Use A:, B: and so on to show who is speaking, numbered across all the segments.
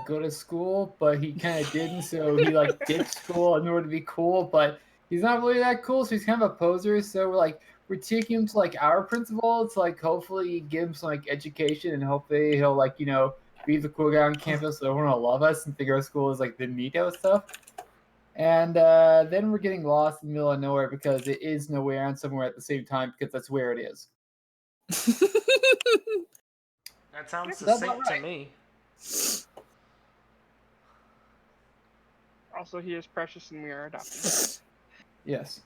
A: Go to school, but he kind of didn't, so he like ditched school in order to be cool, but he's not really that cool, so he's kind of a poser. So we're taking him to like our principal to like hopefully give him some like education, and hopefully he'll like be the cool guy on campus, so everyone will love us and think our school is like the neato stuff. And then we're getting lost in the middle of nowhere because it is nowhere and somewhere at the same time because that's where it is.
B: That sounds succinct to me.
C: Also, he is precious and we are adopting him.
A: Yes.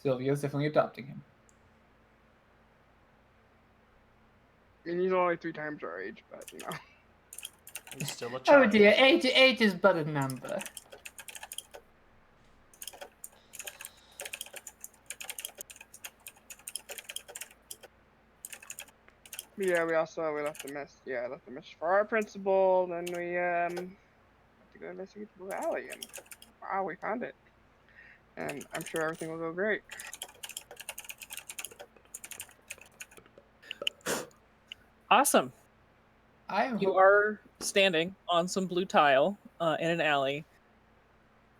A: Sylvia's definitely adopting him.
C: And he's only 3 times our age, but
B: He's still a child.
A: Oh dear, age is but a number.
C: Yeah, we left a message. Yeah, I left a message for our principal. Then we have to go investigate the alley, and wow, we found it. And I'm sure everything will go great.
D: Awesome. You are standing on some blue tile in an alley.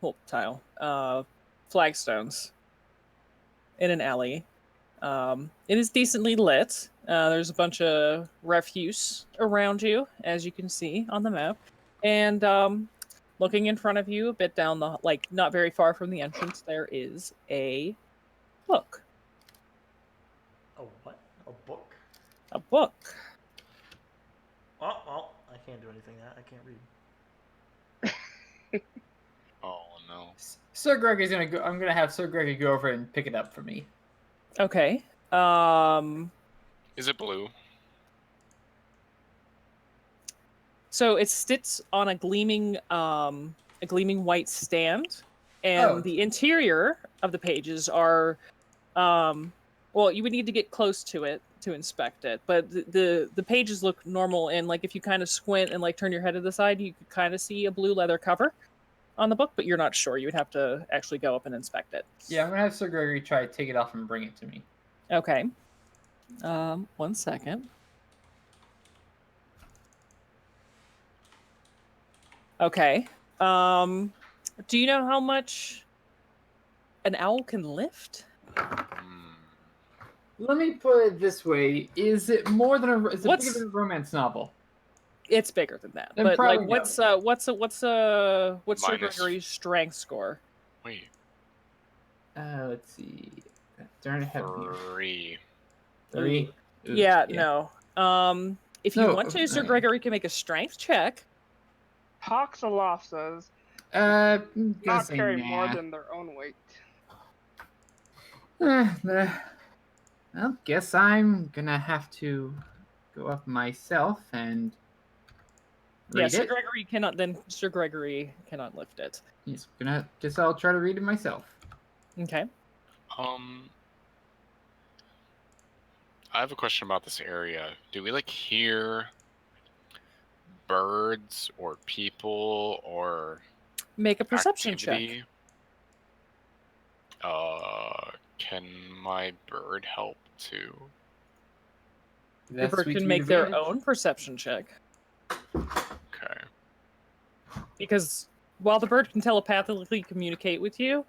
D: Well, flagstones in an alley. It is decently lit. There's a bunch of refuse around you, as you can see on the map. And looking in front of you, a bit down the, not very far from the entrance, there is a book.
B: A what? A book?
D: A book.
B: Oh, well, I can't do anything. I can't read.
E: Oh no.
A: Sir Gregory's gonna go. I'm gonna have Sir Gregory go over and pick it up for me.
D: Okay.
E: Is it blue?
D: So it sits on a gleaming white stand, and the interior of the pages are, well, you would need to get close to it to inspect it, but the pages look normal, and if you kind of squint and turn your head to the side, you could kind of see a blue leather cover on the book, but you're not sure. You would have to actually go up and inspect it.
A: Yeah, I'm gonna have Sir Gregory try to take it off and bring it to me.
D: Okay. 1 second. Okay. Do you know how much an owl can lift?
A: Let me put it this way: is it more than bigger than a romance novel?
D: It's bigger than that.
A: Then
D: but
A: probably
D: what's Sir Gregory's strength score?
E: Wait.
A: Let's see. Darn it,
E: 3.
A: 3.
D: Yeah, no. If you want to, Sir Gregory can make a strength check.
C: Toxaloff says not carry more than their own weight.
A: Well, guess I'm gonna have to go up myself and read
D: Sir
A: it.
D: Gregory cannot. Then Sir Gregory cannot lift it.
A: He's gonna. Guess I'll try to read it myself.
D: Okay.
E: I have a question about this area. Do we hear birds or people or
D: make a perception
E: activity? Can my bird help too?
D: The bird can make their own perception check.
E: Okay.
D: Because while the bird can telepathically communicate with you,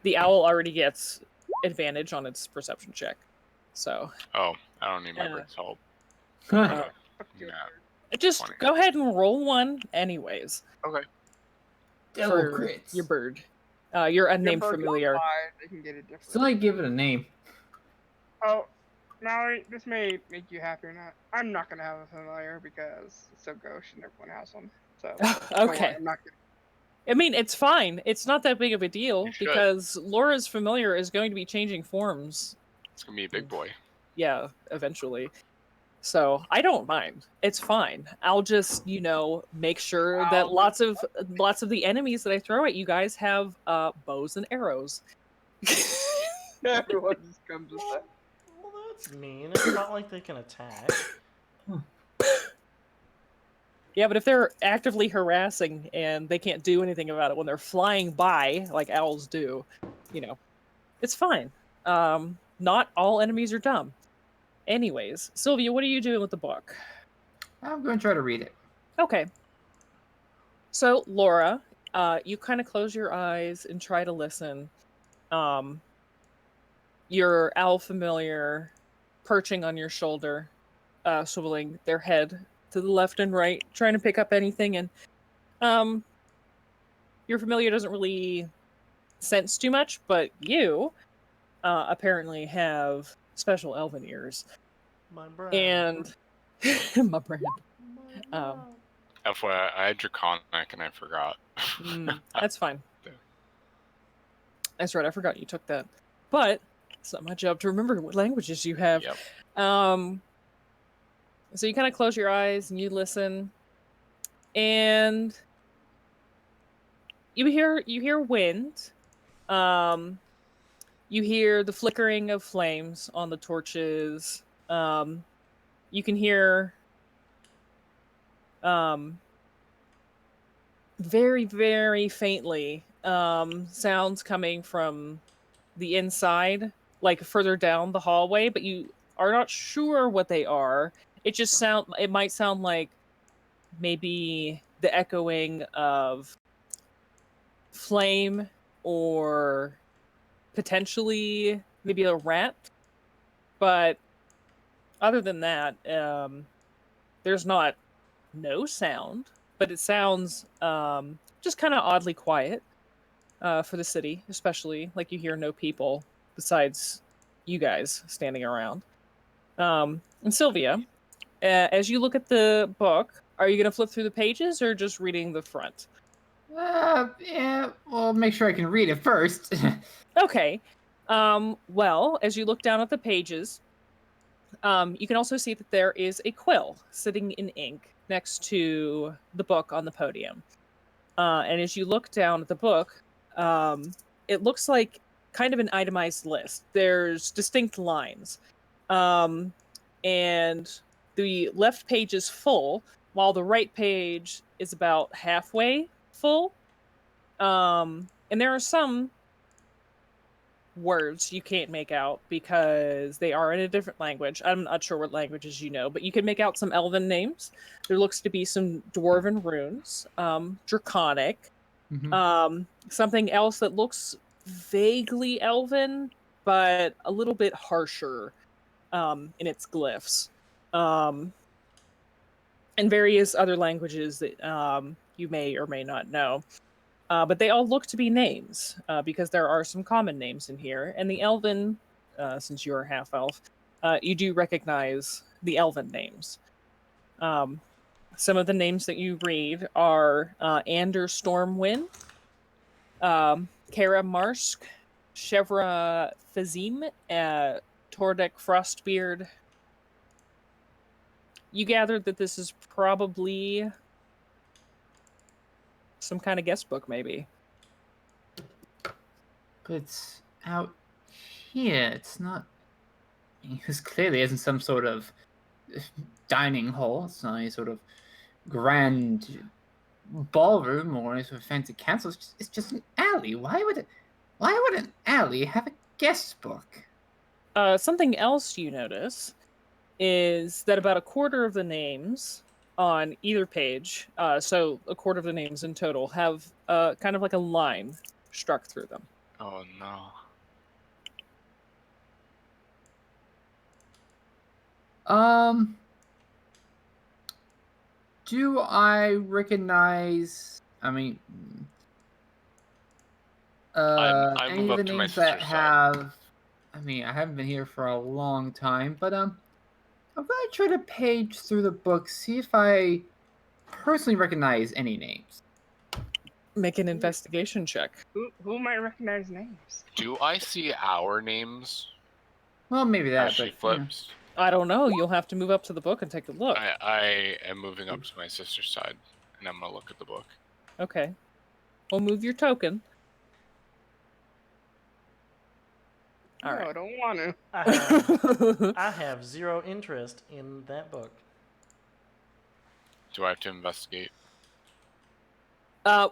D: the owl already gets advantage on its perception check. So.
E: Oh, I don't need my bird's help.
D: Just go ahead and roll one, anyways.
E: Okay.
D: For your bird. Your unnamed familiar.
C: They can get it different.
A: Still, give it a name.
C: Oh, Mallory, this may make you happy or not. I'm not gonna have a familiar because it's so gauche and everyone has one. So
D: okay.
C: I'm not gonna...
D: I mean, it's fine. It's not that big of a deal because Laura's familiar is going to be changing forms.
E: It's gonna be a big boy.
D: Yeah, eventually. So I don't mind. It's fine. I'll just, make sure that lots of the enemies that I throw at you guys have bows and arrows.
C: Everyone just comes with that.
B: Well, That's mean. It's not like they can attack.
D: Yeah, but if they're actively harassing and they can't do anything about it when they're flying by, like owls do, it's fine. Not all enemies are dumb. Anyways, Sylvia, what are you doing with the book?
A: I'm going to try to read it.
D: Okay. So, Laura, you kind of close your eyes and try to listen. Your owl familiar perching on your shoulder, swiveling their head to the left and right, trying to pick up anything, and um, your familiar doesn't really sense too much, but you apparently have special elven ears.
B: My brow.
D: And my brand.
B: My brow.
E: FYI, I had Draconic and I forgot.
D: That's fine. That's right, I forgot you took that. But it's not my job to remember what languages you have.
E: Yep.
D: So you kind of close your eyes and you listen, and you hear wind. You hear the flickering of flames on the torches. You can hear very, very faintly sounds coming from the inside, like further down the hallway, but you are not sure what they are. It might sound like maybe the echoing of flame, or potentially maybe a rat. But other than that, there's not no sound, but it sounds just kind of oddly quiet for the city, especially like you hear no people besides you guys standing around. And Sylvia, as you look at the book, are you going to flip through the pages or just reading the front?
A: Yeah, well, make sure I can read it first.
D: Okay. Well, as you look down at the pages, you can also see that there is a quill sitting in ink next to the book on the podium. And as you look down at the book, it looks like kind of an itemized list. There's distinct lines. And the left page is full, while the right page is about halfway full. And there are some words you can't make out because they are in a different language. I'm not sure what languages you know, but you can make out some elven names. There looks to be some dwarven runes, draconic, something else that looks vaguely elven, but a little bit harsher in its glyphs, and various other languages that you may or may not know. But they all look to be names, because there are some common names in here. And the elven, since you're half elf, you do recognize the elven names. Some of the names that you read are Ander Stormwind, Kara Marsk, Chevra Fazim, Tordek Frostbeard. You gathered that this is probably some kind of guest book, maybe.
A: But it's out here. It's not. This clearly isn't some sort of dining hall. It's not any sort of grand ballroom or any sort of fancy castle. It's just an alley. Why would an alley have a guest book?
D: Something else you notice is that about a quarter of the names on either page, so a quarter of the names in total, have kind of like a line struck through them.
E: Oh no.
A: Do I recognize? I mean,
E: I
A: any
E: move
A: of the
E: up to my
A: names that
E: sister's side.
A: have? I mean, I haven't been here for a long time, but I'm gonna try to page through the book, see if I personally recognize any names.
D: Make an investigation check.
C: Who might recognize names?
E: Do I see our names
A: Well, maybe that,
E: as she
A: but
E: flips?
D: I don't know. You'll have to move up to the book and take a look.
E: I am moving up to my sister's side, and I'm gonna look at the book.
D: Okay. We'll move your token.
C: No,
D: All right.
C: I don't want to.
B: I have zero interest in that book.
E: Do I have to investigate?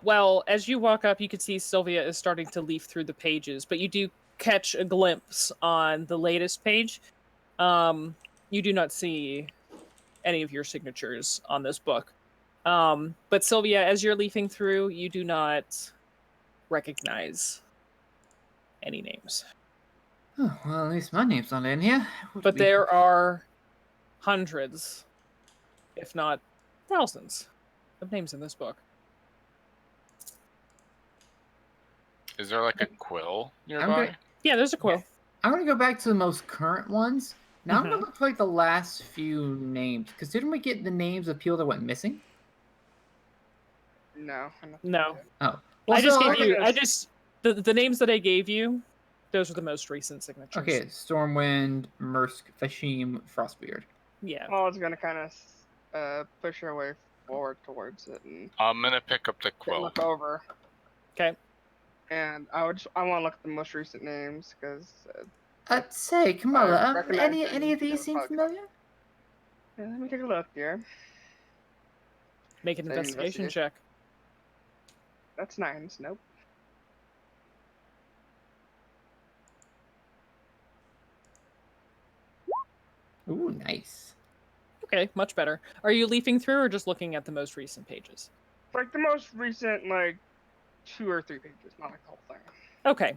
D: Well, as you walk up, you can see Sylvia is starting to leaf through the pages, but you do catch a glimpse on the latest page. You do not see any of your signatures on this book. But Sylvia, as you're leafing through, you do not recognize any names.
A: Oh, well, at least my name's not in here.
D: But there are hundreds, if not thousands, of names in this book.
E: Is there like a quill
A: I'm
E: nearby?
A: good.
D: Yeah, there's a quill.
A: I'm gonna go back to the most current ones. Now I'm
D: Mhm.
A: gonna look for like the last few names, because didn't we get the names of people that went missing?
C: No, I'm not
D: No.
A: Oh, well,
D: I just
A: so
D: gave
C: look
D: you.
C: at
D: I
C: this.
D: just the names that I gave you. Those are the most recent signatures.
A: okay, Stormwind, Mursk, Fashim, Frostbeard.
D: Yeah.
C: Well, it's gonna kind of push our way forward towards it and
E: I'm gonna pick up the quill.
C: look over.
D: Okay.
C: And I want to look at the most recent names because
A: Say, Kamala,
C: recognize
A: any of
C: them,
A: these seem
C: probably
A: familiar?
C: let me take a look here.
D: Make an
C: Save
D: investigation
C: investigation.
D: check.
C: That's 9s. Nope.
A: Ooh, nice.
D: Okay, much better. Are you leafing through or just looking at the most recent pages?
C: Like the most recent, like 2 or 3 pages, not like the whole thing.
D: Okay.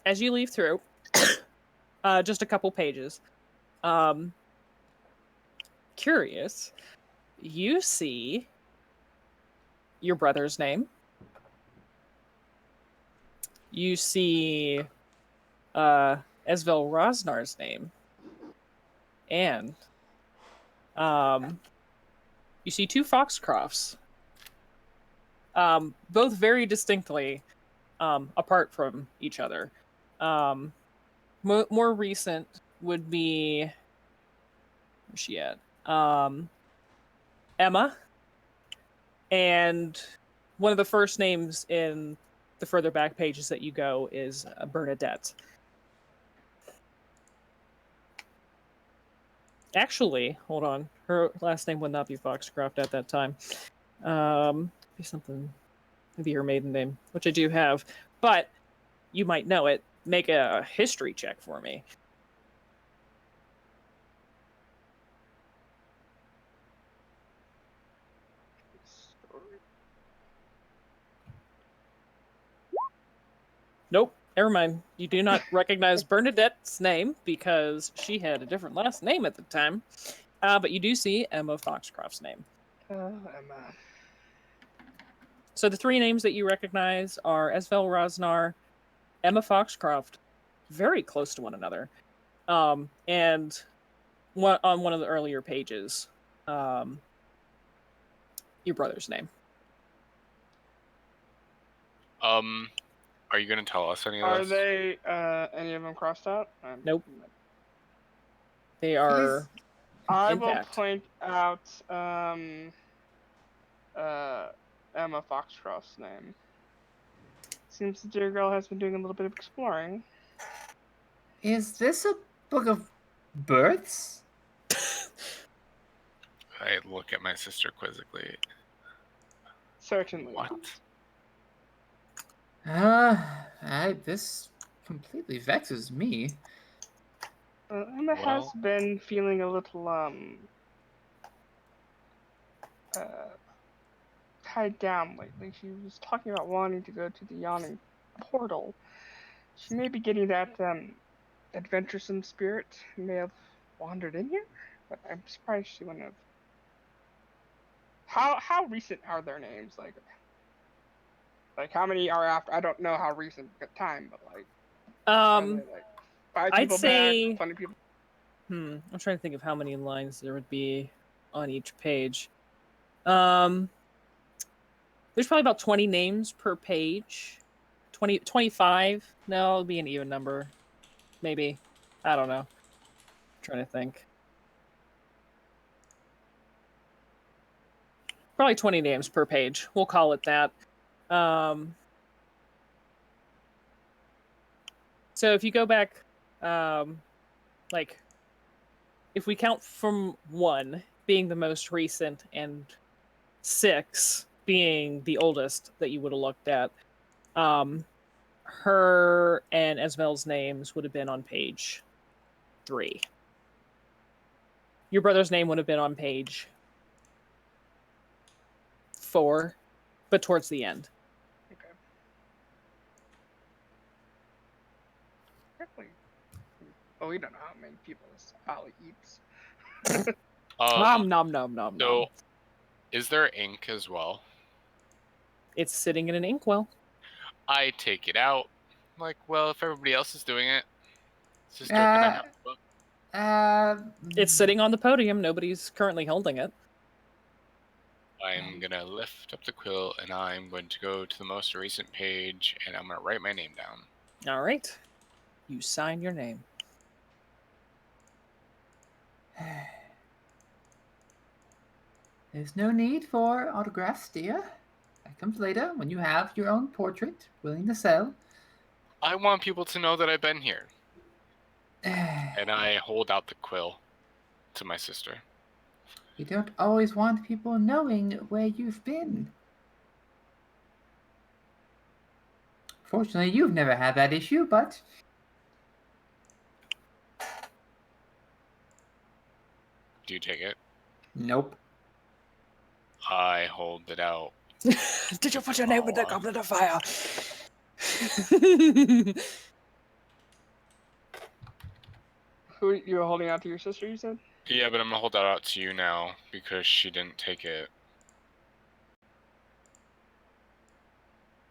D: As you leaf through, just a couple pages. Curious, you see your brother's name. You see Esvel Rosnar's name. And you see 2 Foxcrofts. Both very distinctly apart from each other. More recent would be, where's she at? Emma. And one of the first names in the further back pages that you go is Bernadette. Actually, hold on. Her last name would not be Foxcroft at that time. Be something, maybe her maiden name, which I do have. But you might know it. Make a history check for me. Nope. Never mind. You do not recognize Bernadette's name because she had a different last name at the time. But you do see Emma Foxcroft's name.
C: Emma.
D: So the 3 names that you recognize are Esvel Rosnar, Emma Foxcroft, very close to one another, and on one of the earlier pages, your brother's name.
E: Are you gonna tell us any of
C: Are
E: this?
C: they any of them crossed out?
D: Nope. They are
C: I
D: intact.
C: will point out Emma Foxcroft's name. Seems the dear girl has been doing a little bit of exploring.
A: Is this a book of births?
E: I look at my sister quizzically.
C: Certainly.
E: What?
A: This completely vexes me.
C: Emma has
E: Well-
C: been feeling a little tied down lately. She was talking about wanting to go to the yawning portal. She may be getting that adventuresome spirit may have wandered in here, but I'm surprised she wouldn't have. How recent are their names? Like how many are after? I don't know how recent time, but like are they, like 5
D: I'd
C: people
D: say-
C: back, 20 people.
D: I'm trying to think of how many lines there would be on each page. There's probably about 20 names per page. 25? No, it'll be an even number. Maybe. I don't know. Trying to think. Probably 20 names per page. We'll call it that. So if you go back, like, if we count from 1 being the most recent and 6 being the oldest that you would have looked at, her and Esmel's names would have been on page 3. Your brother's name would have been on page 4, but towards the end.
C: Okay. Apparently. Oh, we don't know how many people this alley eats.
D: Nom nom nom nom nom.
E: So, is there ink as well?
D: It's sitting in an inkwell.
E: I take it out. I'm like, well, if everybody else is doing it, sister, can I have the book?
D: It's sitting on the podium. Nobody's currently holding it.
E: I'm gonna lift up the quill and I'm going to go to the most recent page and I'm gonna write my name down.
D: All right. You sign your name.
A: There's no need for autographs, dear. That comes later when you have your own portrait willing to sell.
E: I want people to know that I've been here. And I hold out the quill to my sister.
A: You don't always want people knowing where you've been. Fortunately, you've never had that issue, but...
E: Do you take it?
A: Nope.
E: I hold it out.
D: Did you put your name in the goblet of fire?
C: Who you were holding out to your sister, you said?
E: Yeah, but I'm gonna hold that out to you now because she didn't take it.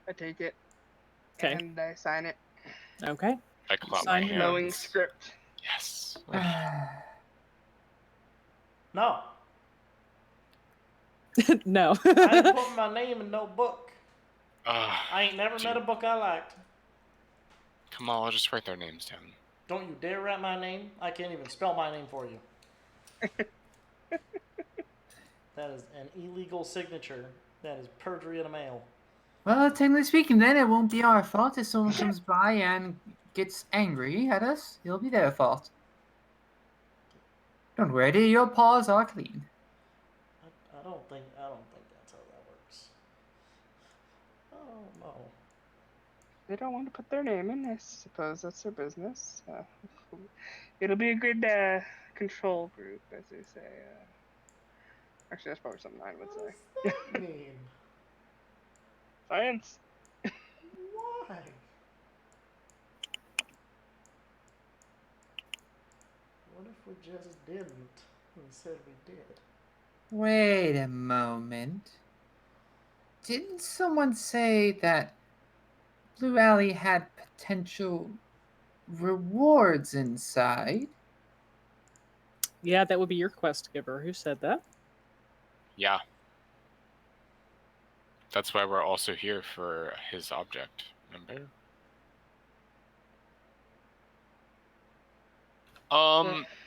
C: I take it.
D: Okay.
C: And I sign it.
D: Okay.
E: I clap my
D: Sign
E: hands.
C: Knowing script.
E: Yes.
B: No.
D: No.
B: I ain't putting my name in no book.
E: I
B: I ain't never met a book I liked.
E: Come on, I'll just write their names down.
B: Don't you dare write my name. I can't even spell my name for you. That is an illegal signature. That is perjury in the mail.
A: Well, technically speaking, then it won't be our fault if someone comes by and gets angry at us. It'll be their fault. Don't worry, dear, your paws are clean.
B: I don't think that's how that works. Oh no.
C: They don't want to put their name in. I suppose that's their business. It'll be a good control group, as they say. Actually, that's probably something I would
B: What
C: say.
B: does that mean?
C: Science.
B: Why? What if we just didn't and said we did?
A: Wait a moment. Didn't someone say that Blue Alley had potential rewards inside?
D: Yeah, that would be your quest giver. Who said that?
E: Yeah. That's why we're also here for his object, remember?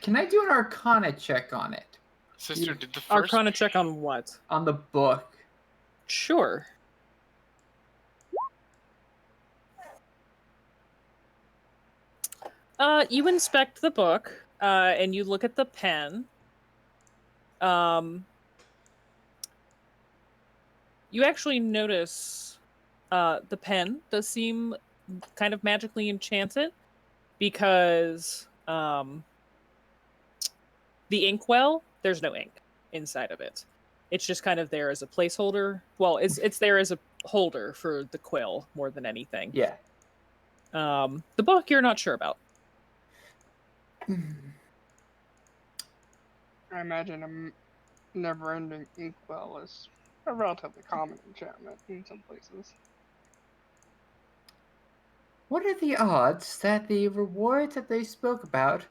A: Can I do an Arcana check on it?
E: Sister, did the first
D: Arcana check on what?
A: On the book.
D: Sure. You inspect the book, and you look at the pen. You actually notice the pen does seem kind of magically enchanted because the inkwell, there's no ink inside of it. It's just kind of there as a placeholder. Well, it's there as a holder for the quill more than anything.
A: Yeah.
D: The book you're not sure about.
C: I imagine a never-ending inkwell is a relatively common enchantment in some places.
A: What are the odds that the reward that they spoke about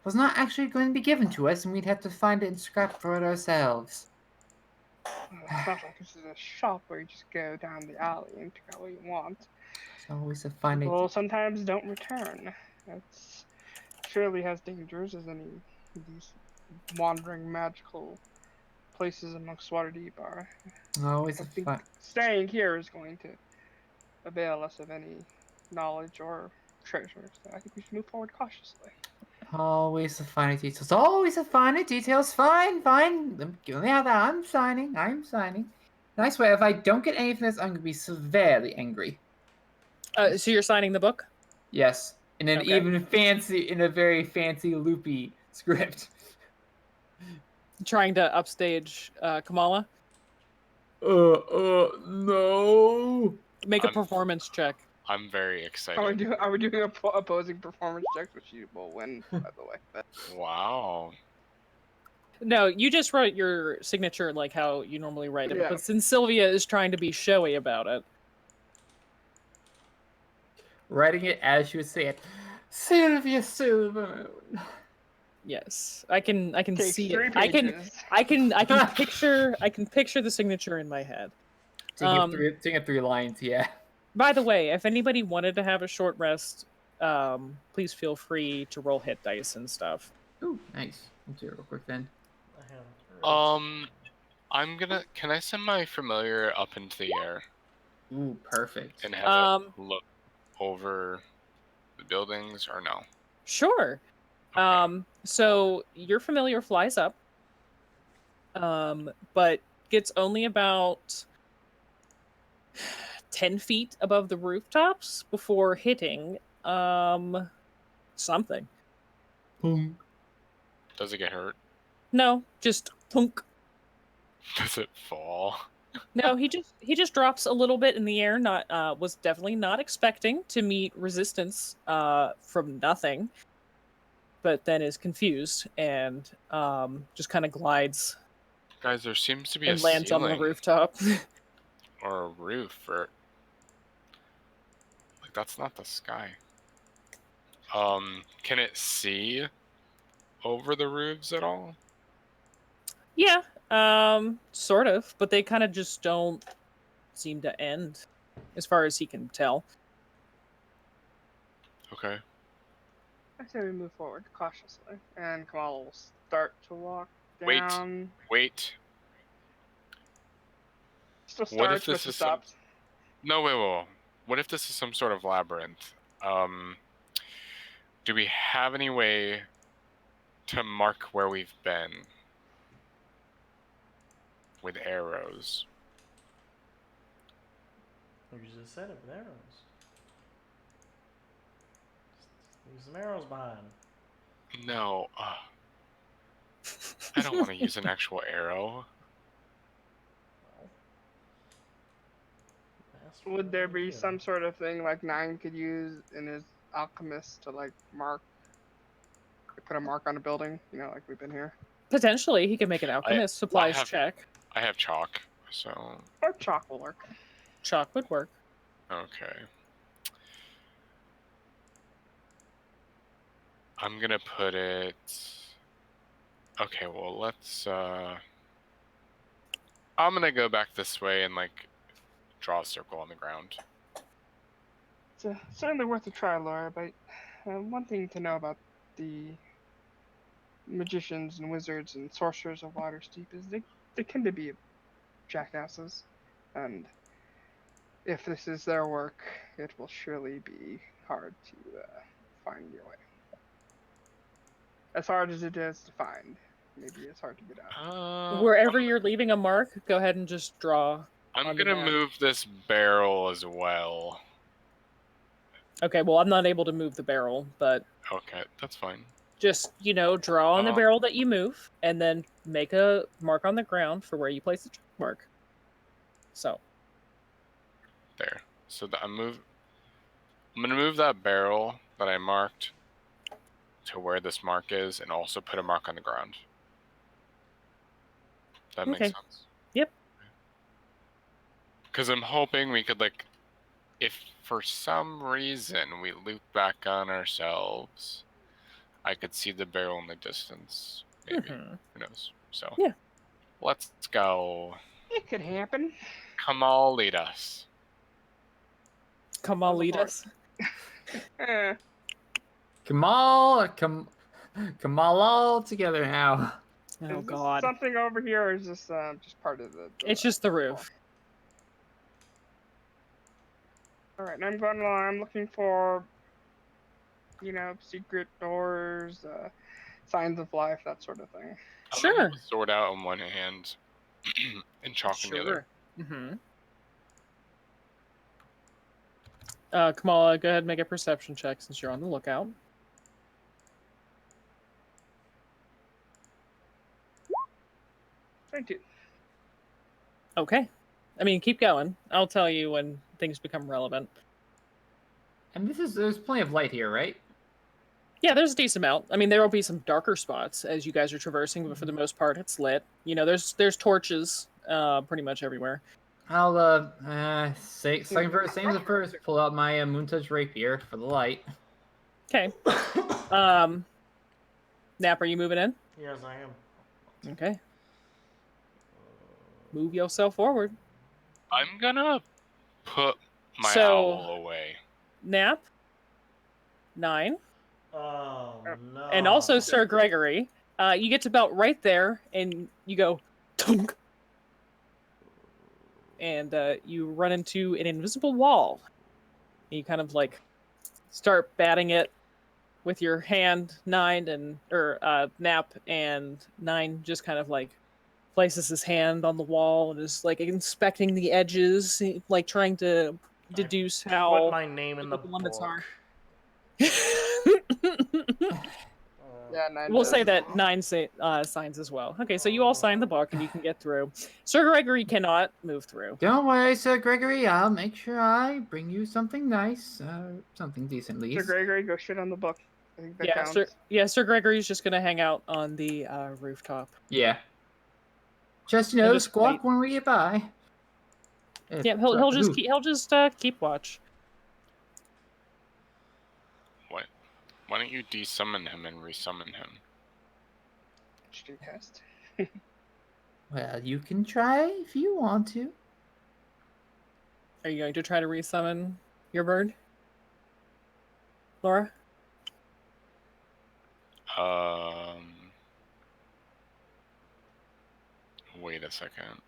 A: was not actually going to be given to us and we'd have to find it and scrap for it ourselves?
C: It's not like this is a shop where you just go down the alley and pick out what you want.
A: It's always a finite.
C: People sometimes don't return. It's surely has dangers as any of these wandering magical places amongst Waterdeep are.
A: Always
C: I
A: a
C: think
A: fun.
C: staying here is going to avail us of any knowledge or treasure, so I think we should move forward cautiously.
A: Always the finer details. Always the finer details. Fine, fine. Let me have that. I'm signing. I'm signing. And I swear, if I don't get any of this, I'm gonna be severely angry.
D: So you're signing the book?
A: Yes, in an
D: Okay.
A: in a very fancy, loopy script.
D: Trying to upstage Kamala?
A: No.
D: Make a
E: I'm-
D: performance check.
E: I'm very
C: Are we
E: excited.
C: doing? Are we doing opposing performance checks, which you will win, by the way? But
E: Wow.
D: No, you just wrote your signature like how you normally write it.
C: Yeah.
D: But since Sylvia is trying to be showy about it,
A: Writing it as she would say it. Sylvia Silvermoon.
D: yes, I can
C: takes
D: see
C: 3
D: it.
C: pages.
D: I can picture the signature in my head.
A: Taking up 3 lines, yeah.
D: By the way, if anybody wanted to have a short rest, please feel free to roll hit dice and stuff.
A: Ooh, nice. Let's do it real quick then.
B: I have.
E: Can I send my familiar up into the air
A: Ooh, perfect.
E: and have it look over the buildings, or no?
D: Sure.
E: Okay.
D: So your familiar flies up, but gets only about 10 feet above the rooftops before hitting something.
A: Boom.
E: Does it get hurt?
D: No, just thunk.
E: Does it fall?
D: No, he just drops a little bit in the air. Not was definitely not expecting to meet resistance from nothing, but then is confused and just kind of glides
E: Guys, there seems to be a
D: and lands on the
E: ceiling
D: rooftop.
E: or a roof, or like that's not the sky. Can it see over the roofs at all?
D: Yeah, sort of, but they kind of just don't seem to end, as far as he can tell.
E: Okay.
C: I say we move forward cautiously, and Kamala will start to walk
E: Wait.
C: down.
E: Wait.
C: Still
E: What if
C: starts, but
E: this
C: she
E: is some...
C: stops.
E: No, wait. What if this is some sort of labyrinth? Do we have any way to mark where we've been with arrows?
B: You just said it with arrows. Just leave some arrows behind.
E: No. I don't want to use an actual arrow.
B: Well,
C: Would there be some sort of thing like Nine could use in his alchemist to like put a mark on a building? You know, like we've been here.
D: Potentially, he could make an alchemist supplies check.
E: I have chalk, so...
C: Or chalk will work.
D: Chalk would work.
E: Okay. I'm gonna put it... Okay, well, let's, I'm gonna go back this way and, like, draw a circle on the ground.
C: It's certainly worth a try, Laura, but one thing to know about the magicians and wizards and sorcerers of Waterdeep is they tend to be jackasses, and if this is their work, it will surely be hard to find your way. As hard as it is to find, maybe it's hard to get out.
D: Wherever you're leaving a mark, go ahead and just draw.
E: I'm gonna move this barrel as well.
D: Okay, well, I'm not able to move the barrel, but
E: Okay, that's fine.
D: just, draw on the barrel that you move, and then make a mark on the ground for where you place the check mark. So.
E: There. So I'm gonna move that barrel that I marked to where this mark is, and also put a mark on the ground. That makes sense.
D: Yep.
E: Because I'm hoping we could, like, if for some reason we loop back on ourselves, I could see the barrel in the distance. Maybe. Who knows? So.
D: Yeah.
E: Let's go.
C: It could happen.
E: Kamal, lead us.
D: Kamal, lead us.
A: Come all together now.
D: Oh,
C: is
D: God.
C: This something over here, or is this just part of the
D: It's just the roof.
C: Alright, I'm going along. I'm looking for you know, secret doors, signs of life, that sort of thing.
E: I'm gonna
D: Sure.
E: have a sword out in one hand and chalk in the other.
D: Mm-hmm. Kamala, go ahead and make a perception check since you're on the lookout.
C: 22.
D: Okay. I mean, keep going. I'll tell you when things become relevant.
A: And there's plenty of light here, right?
D: Yeah, there's a decent amount. I mean, there will be some darker spots as you guys are traversing, but for the most part, it's lit. You know, there's torches pretty much everywhere.
A: I'll same as the first. Pull out my moon touch rapier for the light.
D: Okay. Nap, are you moving in?
B: Yes, I am.
D: Okay. Move yourself forward.
E: I'm gonna put my
D: So-
E: owl away.
D: Nap. 9.
B: Oh no.
D: And also Sir Gregory. You get to about right there, and you go, tunk, and you run into an invisible wall. And you kind of like start batting it with your hand, Nap, and 9 just kind of like places his hand on the wall and is like inspecting the edges, like trying to deduce how
B: Put my name in the
D: what the limits
B: book.
D: are.
C: Yeah, 9
D: We'll
C: does.
D: say that 9 signs as well. Okay, so you all sign the book and you can get through. Sir Gregory cannot move through.
A: Don't worry, Sir Gregory. I'll make sure I bring you something nice, something decent, at
C: Sir
A: least.
C: Gregory, go shit on the book. I think that counts.
D: Sir Gregory's just gonna hang out on the rooftop.
A: Yeah. Just
D: He'll just
A: squawk
D: wait.
A: when we get by.
D: Yeah, he'll just keep watch.
E: What? Why don't you desummon him and resummon him?
C: Interesting test.
A: Well, you can try if you want to.
D: Are you going to try to resummon your bird, Laura?
E: Wait a second.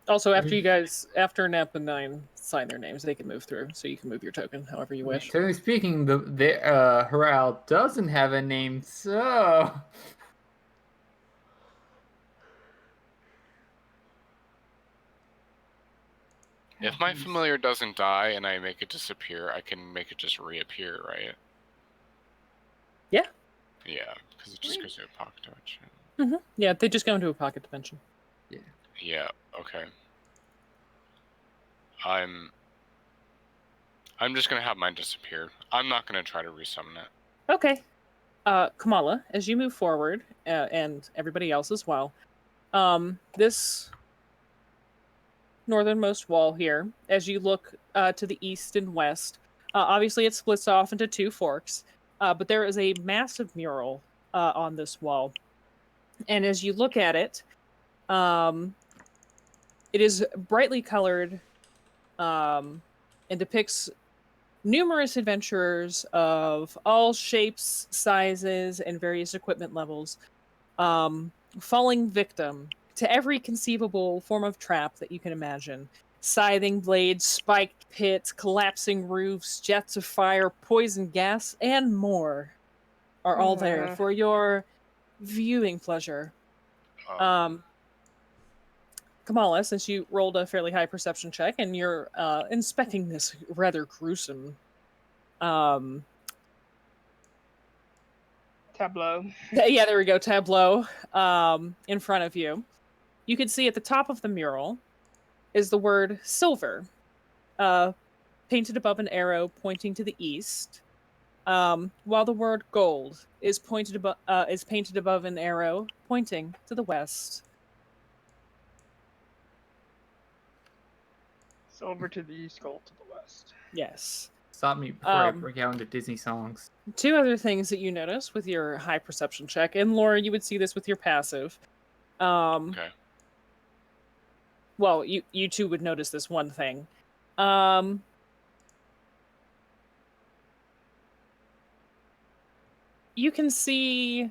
D: Also, after Nap and 9 sign their names, they can move through, so you can move your token however you wish.
A: Technically speaking, the Harald doesn't have a name, so
E: If my familiar doesn't die and I make it disappear, I can make it just reappear, right?
D: Yeah.
E: Yeah, because it just goes to a pocket dimension.
D: Mm-hmm. Yeah, they just go into a pocket dimension.
E: Yeah, okay. I'm just gonna have mine disappear. I'm not gonna try to resummon it.
D: Okay. Kamala, as you move forward, and everybody else as well, this northernmost wall here, as you look to the east and west, obviously it splits off into 2 forks, but there is a massive mural on this wall. And as you look at it, it is brightly colored and depicts numerous adventurers of all shapes, sizes, and various equipment levels, falling victim to every conceivable form of trap that you can imagine. Scything blades, spiked pits, collapsing roofs, jets of fire, poison gas, and more are all there for your viewing pleasure. Kamala, since you rolled a fairly high perception check and you're inspecting this rather gruesome
C: Tableau.
D: yeah, there we go, tableau in front of you. You can see at the top of the mural is the word silver, painted above an arrow pointing to the east, while the word gold is painted above an arrow pointing to the west.
C: Silver to the east, gold to the west.
D: Yes.
A: Stop me before I break out into Disney songs. 2
D: other things that you notice with your high perception check, and Laura, you would see this with your passive.
E: Okay.
D: Well, you two would notice this one thing. You can see.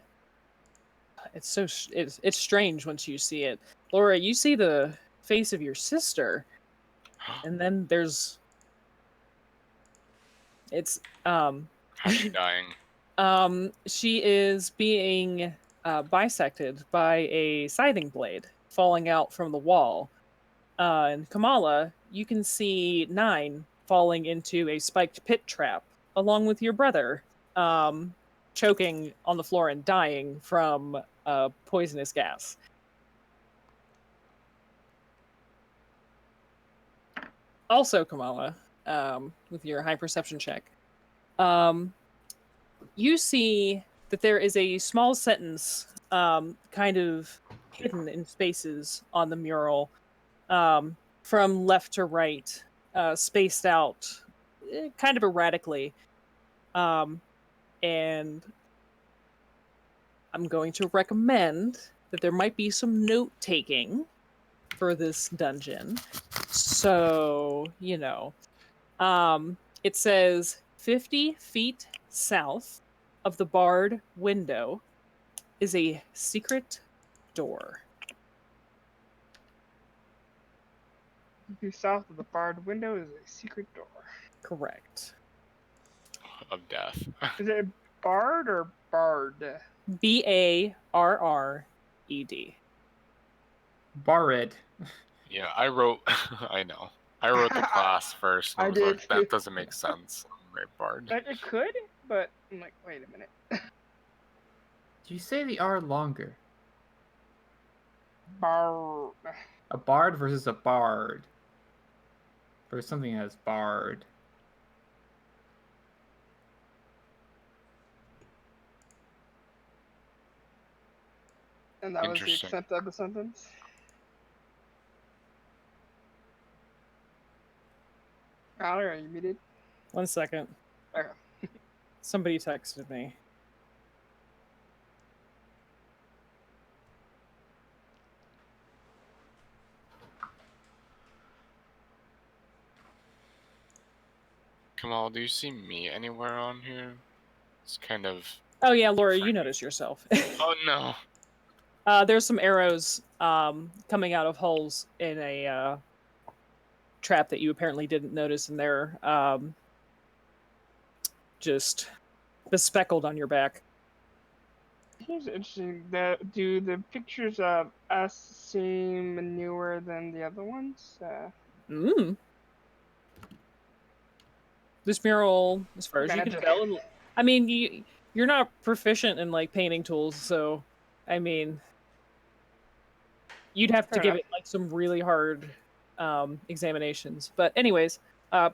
D: It's strange once you see it, Laura. You see the face of your sister, and then there's. It's
E: How's she dying?
D: She is being bisected by a scything blade falling out from the wall. And Kamala, you can see Nine falling into a spiked pit trap, along with your brother, choking on the floor and dying from poisonous gas. Also, Kamala, with your high perception check, you see that there is a small sentence kind of hidden in spaces on the mural, from left to right, spaced out kind of erratically. And I'm going to recommend that there might be some note taking for this dungeon. So, it says 50 feet south of the barred window is a secret door.
C: South of the barred window is a secret door.
D: Correct.
E: Of death.
C: Is it barred or barred?
D: Barred.
A: Barred.
E: Yeah, I wrote. I know. I wrote the class first. And
C: I
E: I was like,
C: did
E: that
C: too.
E: doesn't make sense. Right, Bard.
C: It could, but I'm like, wait a minute.
A: Do you say the R longer?
C: Barred.
A: A bard versus a bard. Or something as barred.
C: And that was the
E: Interesting.
C: extent of the sentence. Allie, are you muted?
D: 1 second.
C: Okay.
D: Somebody texted me.
E: Kamal, do you see me anywhere on here? It's kind of.
D: Oh yeah, Laura, you notice yourself.
E: Oh no.
D: There's some arrows coming out of holes in a trap that you apparently didn't notice, and they're just bespeckled on your back.
C: Here's interesting. Do the pictures of us seem newer than the other ones?
D: This mural, as far as you can
C: Magic.
D: tell, I mean, you're not proficient in like painting tools, so I mean, you'd have to
C: Fair
D: give
C: enough.
D: it like some really hard examinations. But anyways,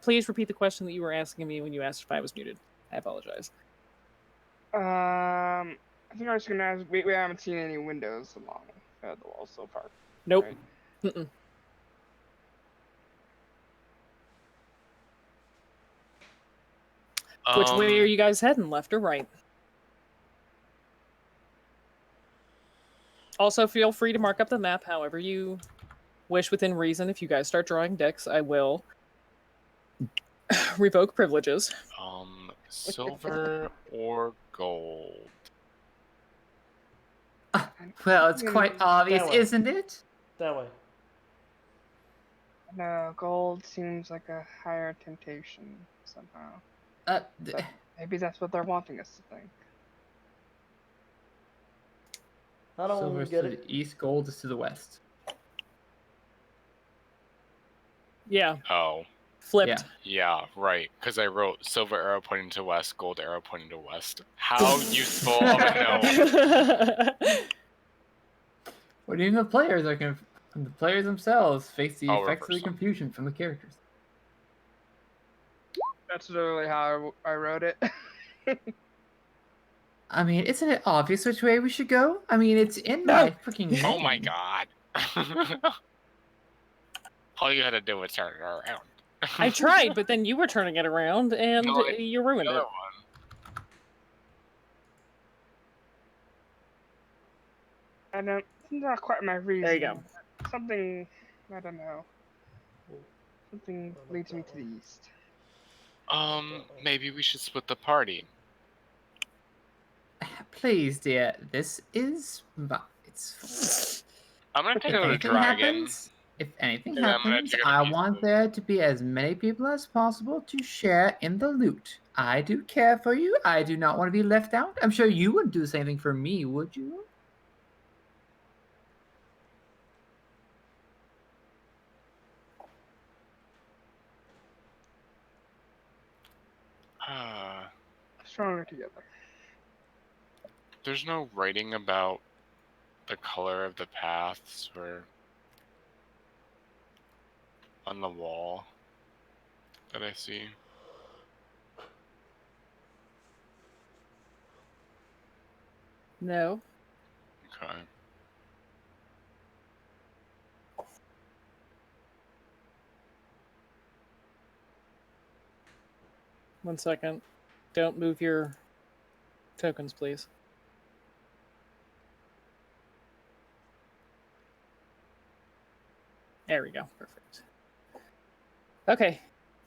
D: please repeat the question that you were asking me when you asked if I was muted. I apologize.
C: I think I was gonna ask. We haven't seen any windows along the wall so far.
D: Nope.
C: Right?
D: Mm-mm. Which way are you guys heading, left or right? Also, feel free to mark up the map however you wish within reason. If you guys start drawing dicks, I will revoke privileges.
E: Silver or gold?
A: Well, it's quite obvious,
B: That way.
A: isn't it?
B: That way.
C: No, gold seems like a higher temptation somehow. But maybe that's what they're wanting us to think.
B: I don't
A: Silver's
B: get
A: to
B: it.
A: the east, gold is to the west.
D: Yeah,
E: Oh.
D: flipped.
E: Yeah, right. Because I wrote silver arrow pointing to west, gold arrow pointing to west. How useful of a note.
A: What even the players are the players themselves face the
E: I'll
A: effects of the
E: reverse them.
A: confusion from the characters.
C: That's literally how I wrote it.
A: I mean, isn't it obvious which way we should go? I mean, it's in my freaking name.
E: Oh my god. All you had to do was turn it around.
D: I tried, but then you were turning it around, and
E: No,
D: you ruined
E: The other
D: it.
E: one.
C: I don't. It's not quite my reason.
D: There you go.
C: Something. I don't know. Something leads me to the east.
E: Maybe we should split the party.
A: Please, dear, this is it's.
E: I'm gonna
A: If
E: take out a
A: anything
E: dragon.
A: happens, if anything
E: And I'm gonna
A: happens,
E: take out a
A: I
E: piece
A: want
E: of-
A: there to be as many people as possible to share in the loot. I do care for you. I do not want to be left out. I'm sure you wouldn't do the same thing for me, would you?
C: Stronger together.
E: There's no writing about the color of the paths or on the wall that I see.
D: No.
E: Okay.
D: One second. Don't move your tokens, please. There we go. Perfect. Okay.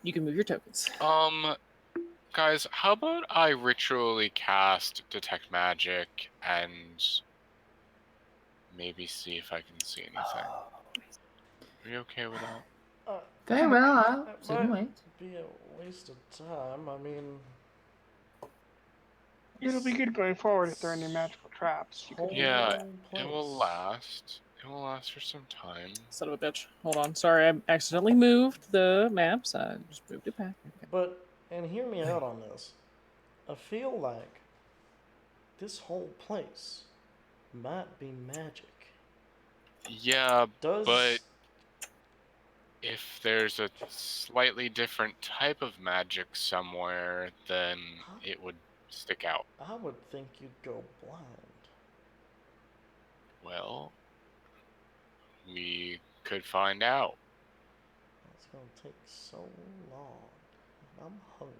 D: You can move your tokens.
E: Guys, how about I ritually cast Detect Magic and maybe see if I can see anything? Are you okay with that?
A: Very well, I'll
B: That
A: sit and
B: might
A: wait.
B: be a waste of time. I mean,
C: It'll be good going forward if there are any magical traps. You could
E: Yeah,
B: whole
E: it will
B: place.
E: last. It will last for some time.
D: Son of a bitch. Hold on. Sorry, I accidentally moved the maps. I just moved it back. Okay.
B: But, and hear me out on this. I feel like this whole place might be magic.
E: Yeah,
B: Does
E: but if there's a slightly different type of magic somewhere, then it would stick out.
B: I would think you'd go blind.
E: Well, we could find out.
B: It's gonna take so long. I'm hungry.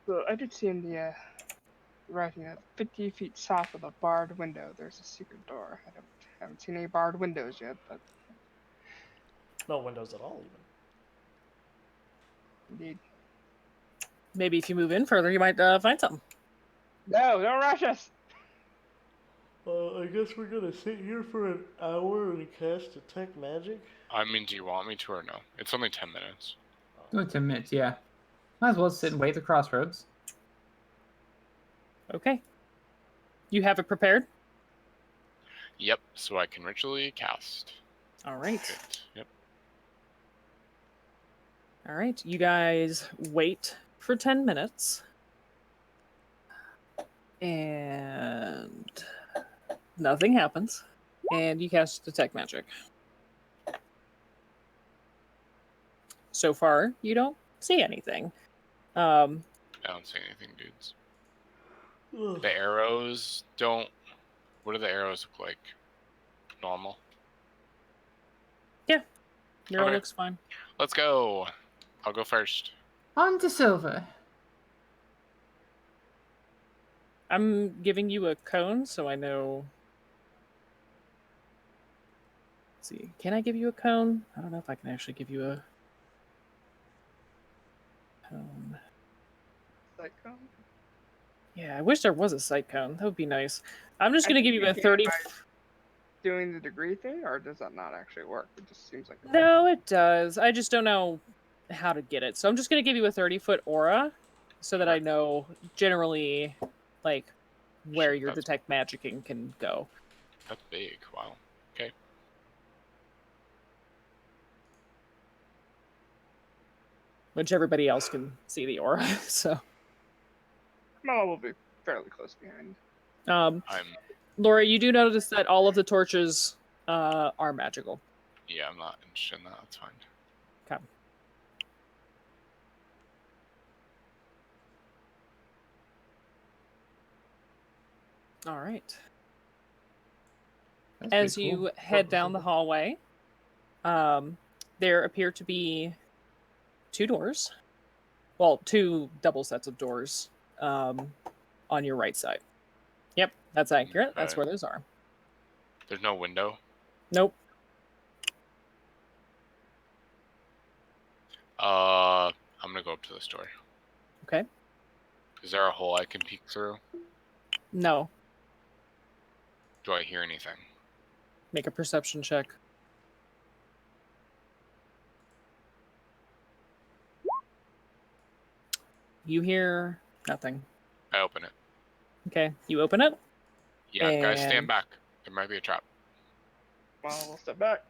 C: So I did see in the writing that 50 feet south of the barred window, there's a secret door. Haven't seen any barred windows yet, but
B: No windows at all, even.
C: indeed.
D: Maybe if you move in further, you might find something.
C: No, don't rush us.
B: I guess we're gonna sit here for an hour and cast Detect Magic?
E: I mean, do you want me to or no? It's only 10 minutes.
A: Only 10 minutes, yeah. Might as well sit and wait at the crossroads.
D: Okay. You have it prepared?
E: Yep, so I can ritually cast.
D: All right.
E: It. Yep.
D: All right. You guys wait for 10 minutes. And nothing happens. And you cast Detect Magic. So far, you don't see anything.
E: I don't see anything, dudes. The arrows don't... What do the arrows look like? Normal?
D: Yeah. Your
E: Okay.
D: looks fine.
E: Let's go. I'll go first.
A: On to silver.
D: I'm giving you a cone, so I know. Let's see. Can I give you a cone? I don't know if I can actually give you a cone.
C: Psycho.
D: Yeah, I wish there was a sight cone. That would be nice. I'm just
C: I
D: going to
C: think
D: give you
C: you
D: a
C: can
D: 30.
C: by doing the degree thing, or does that not actually work? It just seems like
D: No, it does. I just don't know how to get it. So I'm just going to give you a 30-foot aura so that
E: Sure.
D: I know generally like where
E: Sure,
D: your
E: that's-
D: detect magicking can go.
E: That's big. Wow. Okay.
D: Which everybody else can see the aura. So
C: Mala will be fairly close behind.
D: um
E: I'm...
D: Laura, you do notice that all of the torches are magical.
E: Yeah, I'm not interested in that. That's fine.
D: Okay. All right.
A: That's
D: As
A: pretty cool.
D: you head down the hallway, there appear to be two doors. Well, two double sets of doors on your right side. Yep, that's accurate. That's
E: Okay.
D: where those are.
E: There's no window?
D: Nope.
E: I'm gonna go up to this door.
D: Okay.
E: Is there a hole I can peek through?
D: No.
E: Do I hear anything?
D: Make a perception check. You hear nothing.
E: I open it.
D: Okay, you open it.
E: Yeah, guys, stand
D: And-
E: back. There might be a trap.
C: Well, we'll step back.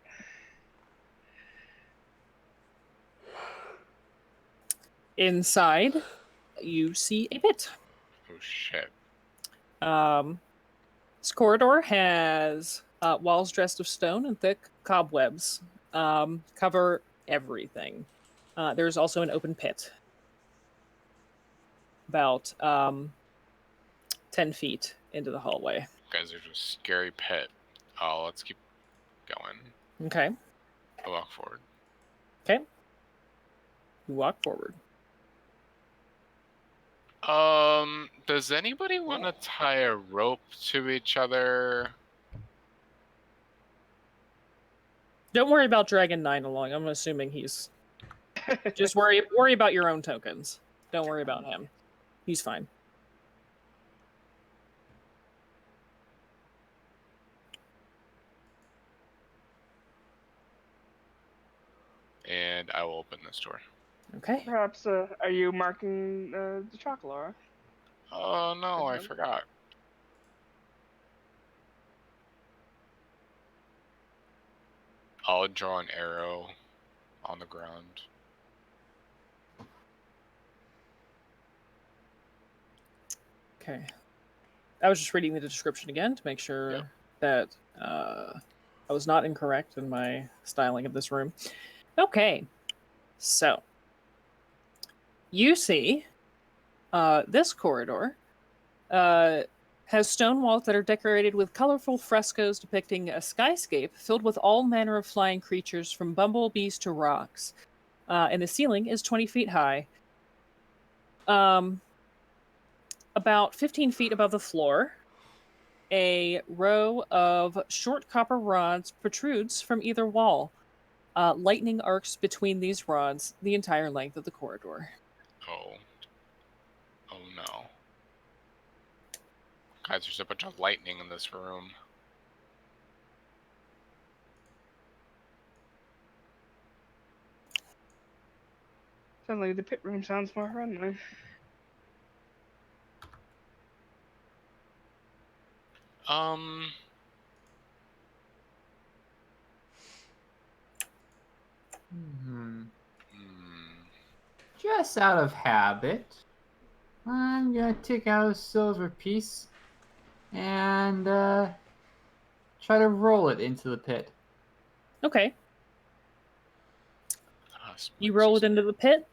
D: Inside, you see a pit.
E: Oh shit.
D: This corridor has walls dressed of stone and thick cobwebs cover everything. There's also an open pit, about 10 feet into the hallway.
E: Guys, there's a scary pit. Oh, let's keep going.
D: Okay.
E: I walk forward.
D: Okay. You walk forward.
E: Does anybody want to tie a rope to each other?
D: Don't worry about Dragon 9 along. I'm assuming he's... Just worry about your own tokens. Don't worry about him. He's fine.
E: And I will open this door.
D: Okay.
C: Perhaps, are you marking the chocolate?
E: Oh no, I forgot. I'll draw an arrow on the ground.
D: Okay. I was just reading the description again to make sure that I was not incorrect in my styling of this room. Okay. So, you see this corridor has stone walls that are decorated with colorful frescoes depicting a skyscape filled with all manner of flying creatures from bumblebees to rocks. And the ceiling is 20 feet high. About 15 feet above the floor, a row of short copper rods protrudes from either wall. Lightning arcs between these rods the entire length of the corridor.
E: Oh. Oh no. Guys, there's a bunch of lightning in this room.
C: Suddenly, the pit room sounds more friendly.
A: Hmm.
E: Hmm.
A: Just out of habit, I'm gonna take out a silver piece and try to roll it into the pit.
D: Okay.
E: Smart
D: You roll it
E: system.
D: into the pit.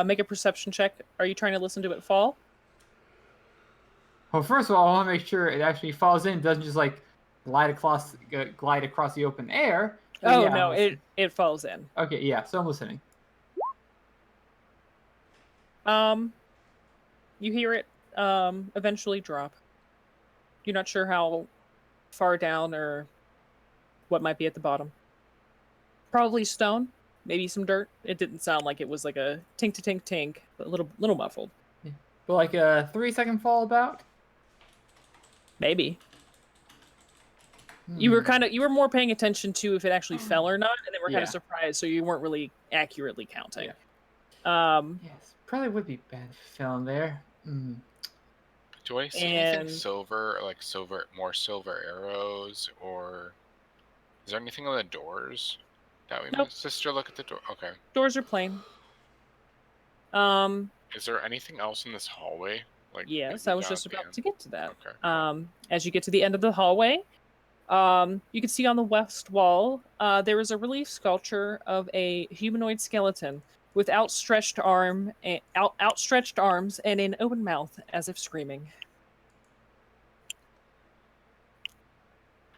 D: Make a perception check. Are you trying to listen to it fall?
A: Well, first of all, I want to make sure it actually falls in, doesn't just like glide across the open air. But
D: Oh
A: yeah,
D: no, it falls in.
A: okay, yeah. So I'm listening.
D: You hear it eventually drop. You're not sure how far down or what might be at the bottom. Probably stone, maybe some dirt. It didn't sound like it was like a tink to tink tink, but a little muffled.
A: Yeah. But like a 3-second fall about.
D: Maybe.
A: Hmm.
D: You were more paying attention to if it actually fell or not, and then we're kind of
A: Yeah.
D: surprised, so you weren't really accurately counting.
A: Yes, probably would be bad if it fell in there. Hmm.
E: Do I see anything
D: And
E: silver, like more silver arrows, or is there anything on the doors that we
D: Nope.
E: missed? Sister, look at the door. Okay.
D: doors are plain.
E: Is there anything else in this hallway? Like
D: Yes,
E: maybe
D: I was
E: down
D: just
E: at the
D: about
E: end?
D: to get to that.
E: Okay.
D: As you get to the end of the hallway, you can see on the west wall, there is a relief sculpture of a humanoid skeleton with outstretched arms and an open mouth as if screaming.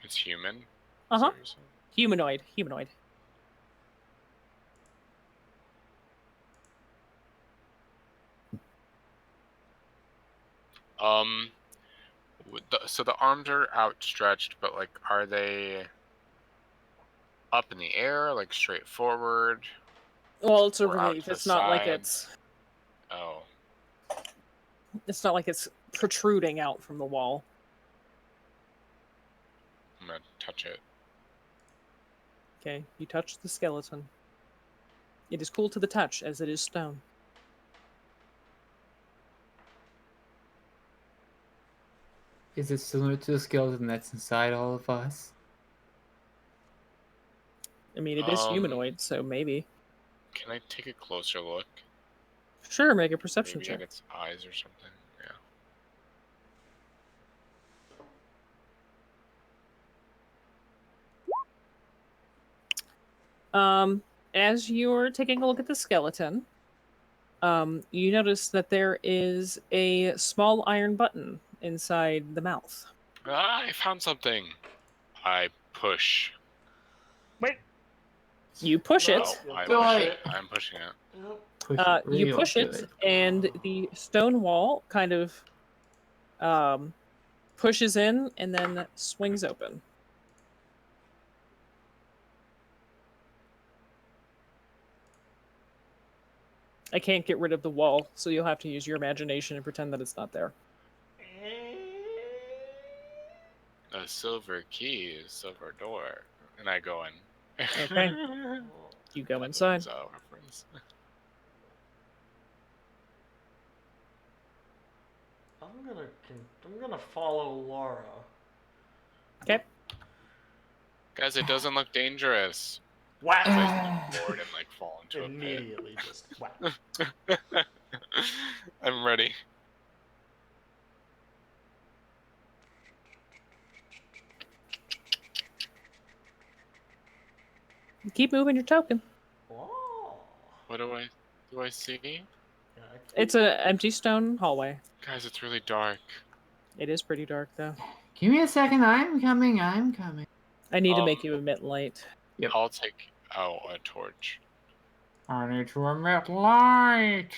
E: It's human.
D: Uh-huh.
E: Seriously?
D: Humanoid.
E: So the arms are outstretched, but like, are they up in the air, like straight forward,
D: Well, it's a
E: or out
D: relief.
E: to the
D: It's not like
E: side?
D: it's
E: Oh,
D: protruding out from the wall.
E: I'm gonna touch it.
D: Okay, you touch the skeleton. It is cool to the touch, as it is stone.
A: Is it similar to the skeleton that's inside all of us?
D: I mean, it is humanoid, so maybe.
E: Can I take a closer look?
D: Sure, make a perception
E: Maybe
D: check.
E: at its eyes or something. Yeah.
D: As you're taking a look at the skeleton, you notice that there is a small iron button inside the mouth.
E: Ah, I found something. I push.
B: Wait.
D: You push
B: No,
D: it.
E: I
A: Do
E: push
A: it.
E: it. I'm pushing it.
B: Yep.
A: Push it
D: You
A: real
D: push it,
A: good.
D: and the stone wall kind of pushes in and then swings open. I can't get rid of the wall, so you'll have to use your imagination and pretend that it's not there.
E: A silver key, silver door, and I go in.
D: Okay. You go inside.
E: That's a reference.
B: I'm gonna follow Laura.
D: Okay.
E: Guys, it doesn't look dangerous.
B: Whack!
E: I board and like fall into
B: Immediately just whack.
E: a pit. I'm ready.
D: Keep moving your token.
B: Oh.
E: What do I see?
B: Yeah,
D: It's an empty stone hallway.
E: Guys, it's really dark.
D: It is pretty dark, though.
A: Give me a second. I'm coming. I'm coming.
D: I need to make you emit light.
A: Yep.
E: I'll take out a torch.
A: I need to emit light.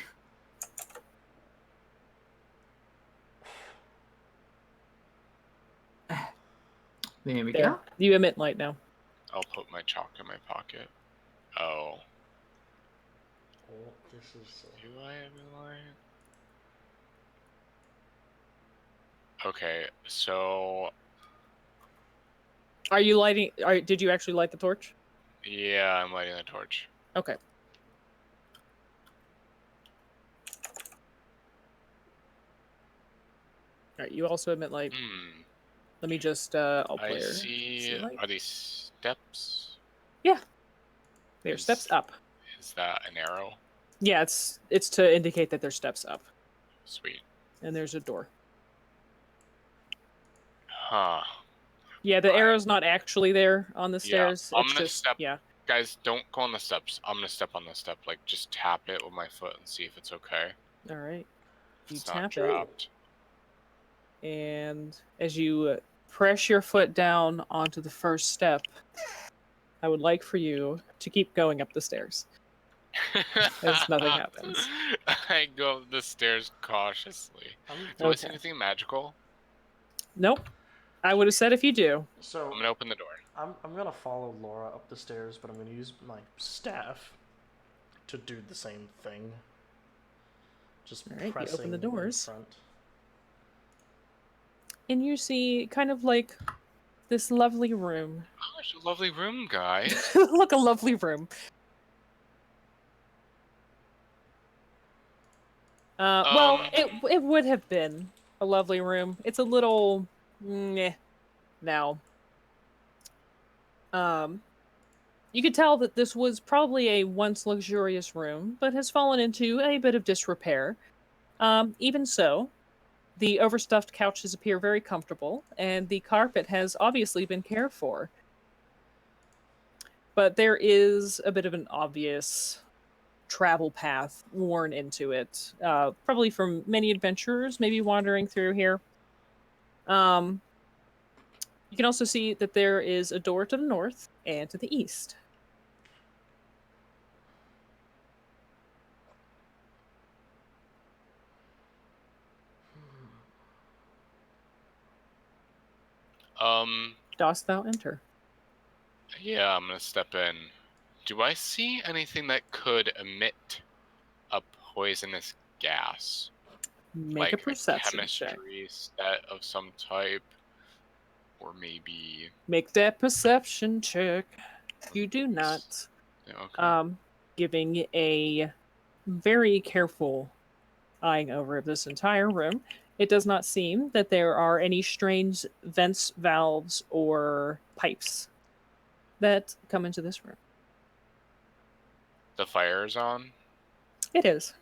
A: There we
D: There.
A: go.
D: You emit light now.
E: I'll put my chalk in my pocket. Oh.
B: Oh, this is.
E: Do I have a light? Okay, so
D: Are you lighting? Did you actually light the torch?
E: yeah, I'm lighting the torch.
D: Okay. All right. You also emit light.
E: Hmm.
D: Let me just. I'll
E: I
D: play.
E: see.
D: light.
E: Are these steps?
D: Yeah. There,
E: Is-
D: steps up.
E: Is that an arrow?
D: Yeah, it's to indicate that there's steps up,
E: Sweet.
D: and there's a door.
E: Huh.
D: Yeah, the
E: Right.
D: arrow's not actually there on the stairs.
E: I'm
D: it's
E: gonna
D: just
E: step-
D: yeah.
E: Guys, don't go on the steps. I'm gonna step on the step. Like, just tap it with my foot and see if it's okay.
D: All right.
E: If
D: You
E: it's not
D: tap it.
E: trapped.
D: And as you press your foot down onto the first step, I would like for you to keep going up the stairs. As nothing happens.
E: I go up the stairs cautiously. Do I see
D: Okay.
E: anything magical?
D: Nope. I would have said if you do.
B: So
E: I'm gonna open the door.
B: I'm gonna follow Laura up the stairs, but I'm gonna use my staff to do the same thing. Just
D: All right, you
B: pressing
D: open the
B: in
D: doors.
B: front.
D: And you see kind of like this lovely room.
E: Oh, it's a lovely room, guys.
D: Look, a lovely room. Well, it would have been a lovely room. It's a little meh now. You could tell that this was probably a once luxurious room, but has fallen into a bit of disrepair. Even so, the overstuffed couches appear very comfortable, and the carpet has obviously been cared for. But there is a bit of an obvious travel path worn into it, probably from many adventurers maybe wandering through here. You can also see that there is a door to the north and to the east. Dost thou enter?
E: Yeah, I'm gonna step in. Do I see anything that could emit a poisonous gas?
D: Make a perception check.
E: chemistry set of some type, or maybe.
D: Make that perception check. You do not.
E: Okay.
D: Giving a very careful eyeing over of this entire room, It does not seem that there are any strange vents, valves, or pipes that come into this room.
E: The fire is on.
D: It is.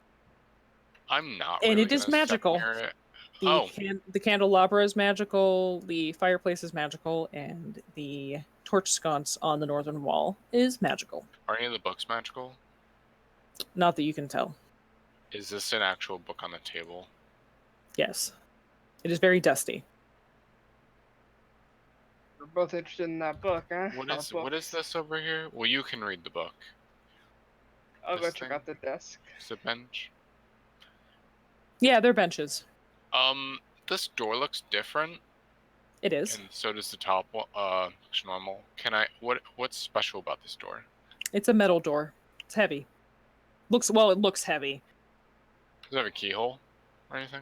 E: I'm not
D: And
E: really
D: it is
E: gonna step
D: magical.
E: near it.
D: The,
E: Oh.
D: the candelabra is magical, the fireplace is magical, and the torch sconce on the northern wall is magical.
E: Are any of the books magical?
D: Not that you can tell.
E: Is this an actual book on the table?
D: Yes. It is very dusty.
C: We're both interested in that book, huh?
E: What is this over here? Well, you can read the book.
C: I'll go
E: This
C: check
E: thing?
C: out the desk.
E: Is it bench?
D: Yeah, they're benches.
E: This door looks different,
D: It is.
E: and so does the top one. Looks normal. What's special about this door?
D: It's a metal door. It's heavy. It looks heavy.
E: Does it have a keyhole or anything?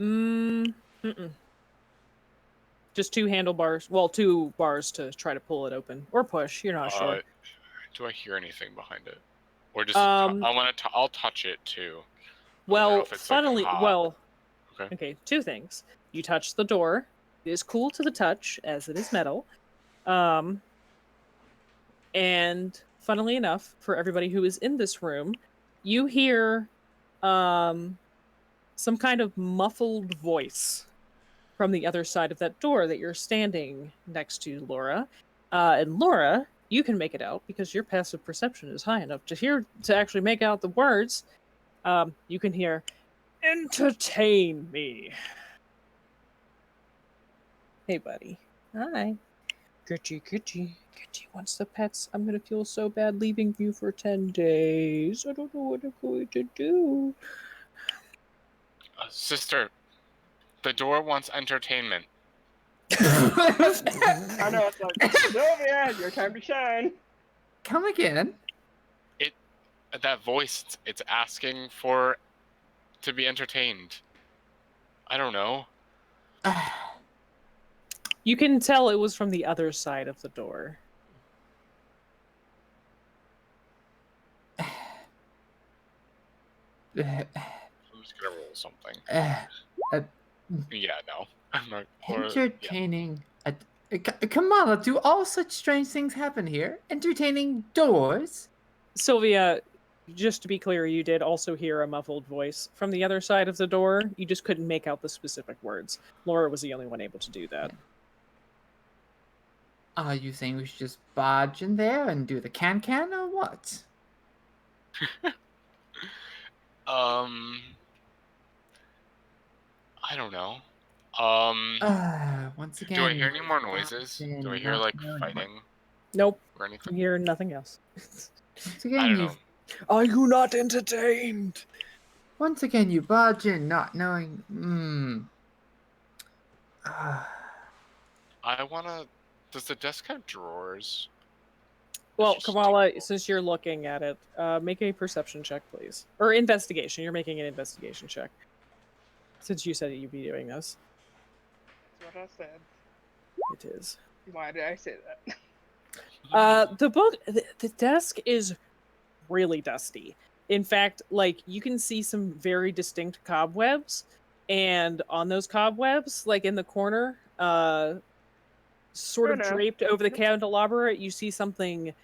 D: Mm-mm. Just two handlebars. Well, two bars to try to pull it open or push. You're not sure.
E: Do I hear anything behind it, or just I'll touch it too.
D: Well,
E: if it's
D: funnily,
E: like hot.
D: Okay. Two things. You touch the door. It is cool to the touch as it is metal. And funnily enough, for everybody who is in this room, you hear some kind of muffled voice from the other side of that door that you're standing next to, Laura. And Laura, you can make it out because your passive perception is high enough to actually make out the words. You can hear, "Entertain me." Hey, buddy. Hi. Kitty wants the pets. I'm gonna feel so bad leaving you for 10 days. I don't know what I'm going to do.
E: Sister, the door wants entertainment.
C: I know, it's like, Sylvia, your time to shine.
A: Come again?
E: That voice, it's asking to be entertained. I don't know.
D: You can tell it was from the other side of the door.
E: I'm just gonna roll something. Yeah, no. I'm not.
A: Entertaining. Kamala, do all such strange things happen here? Entertaining doors?
D: Sylvia, just to be clear, you did also hear a muffled voice from the other side of the door. You just couldn't make out the specific words. Laura was the only one able to do that.
A: Are you saying we should just barge in there and do the can or what?
E: I don't know.
A: Once again.
E: Do I hear any more noises? Do I hear like fighting?
D: Nope.
E: Or anything?
D: You hear nothing else.
A: Once again,
E: I don't know.
D: Are you not entertained?
A: Once again, you barge in, not knowing.
E: I wanna. Does the desk have drawers?
D: Well, Kamala, since you're looking at it, make a perception check, please. Or investigation. You're making an investigation check. Since you said that you'd be doing this.
C: That's what I said.
D: It is.
C: Why did I say that?
D: The desk is really dusty. In fact, like, you can see some very distinct cobwebs, and on those cobwebs, like in the corner, sort of draped over the candelabra, you see something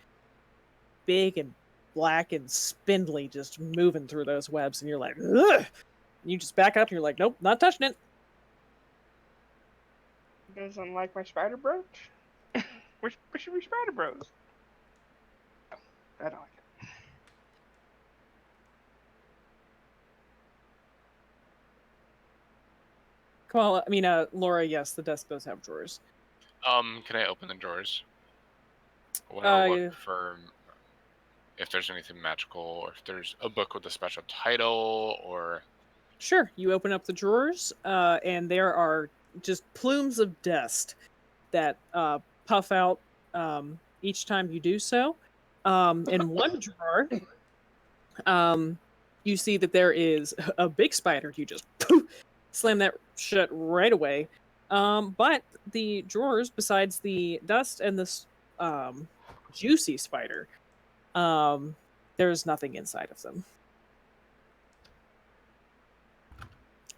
D: big and black and spindly just moving through those webs, and you're like, ugh! You just back up and you're like, nope, not touching it.
C: Doesn't like my spider brooch? we should be spider bros. Oh, I don't like it.
D: Laura, yes, the desk does have drawers.
E: Can I open the drawers? I want to look for if there's anything magical, or if there's a book with a special title, or...
D: Sure, you open up the drawers, and there are just plumes of dust that puff out each time you do so. In one drawer, you see that there is a big spider. You just slam that shut right away. But the drawers, besides the dust and this juicy spider, there's nothing inside of them.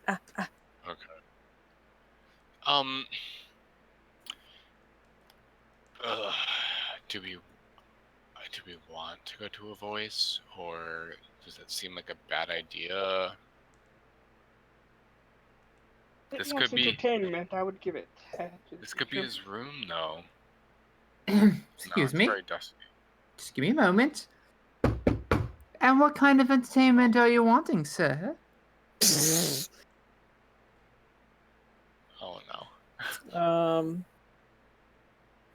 E: Okay. Um. Uh, do we want to go to a voice, or does it seem like a bad idea?
C: It
E: This
C: wants
E: could be
C: entertainment. I would give it.
E: this could be his room, though. No,
A: Excuse
E: it's
A: me.
E: very dusty.
A: Just give me a moment. And what kind of entertainment are you wanting, sir?
E: Oh no.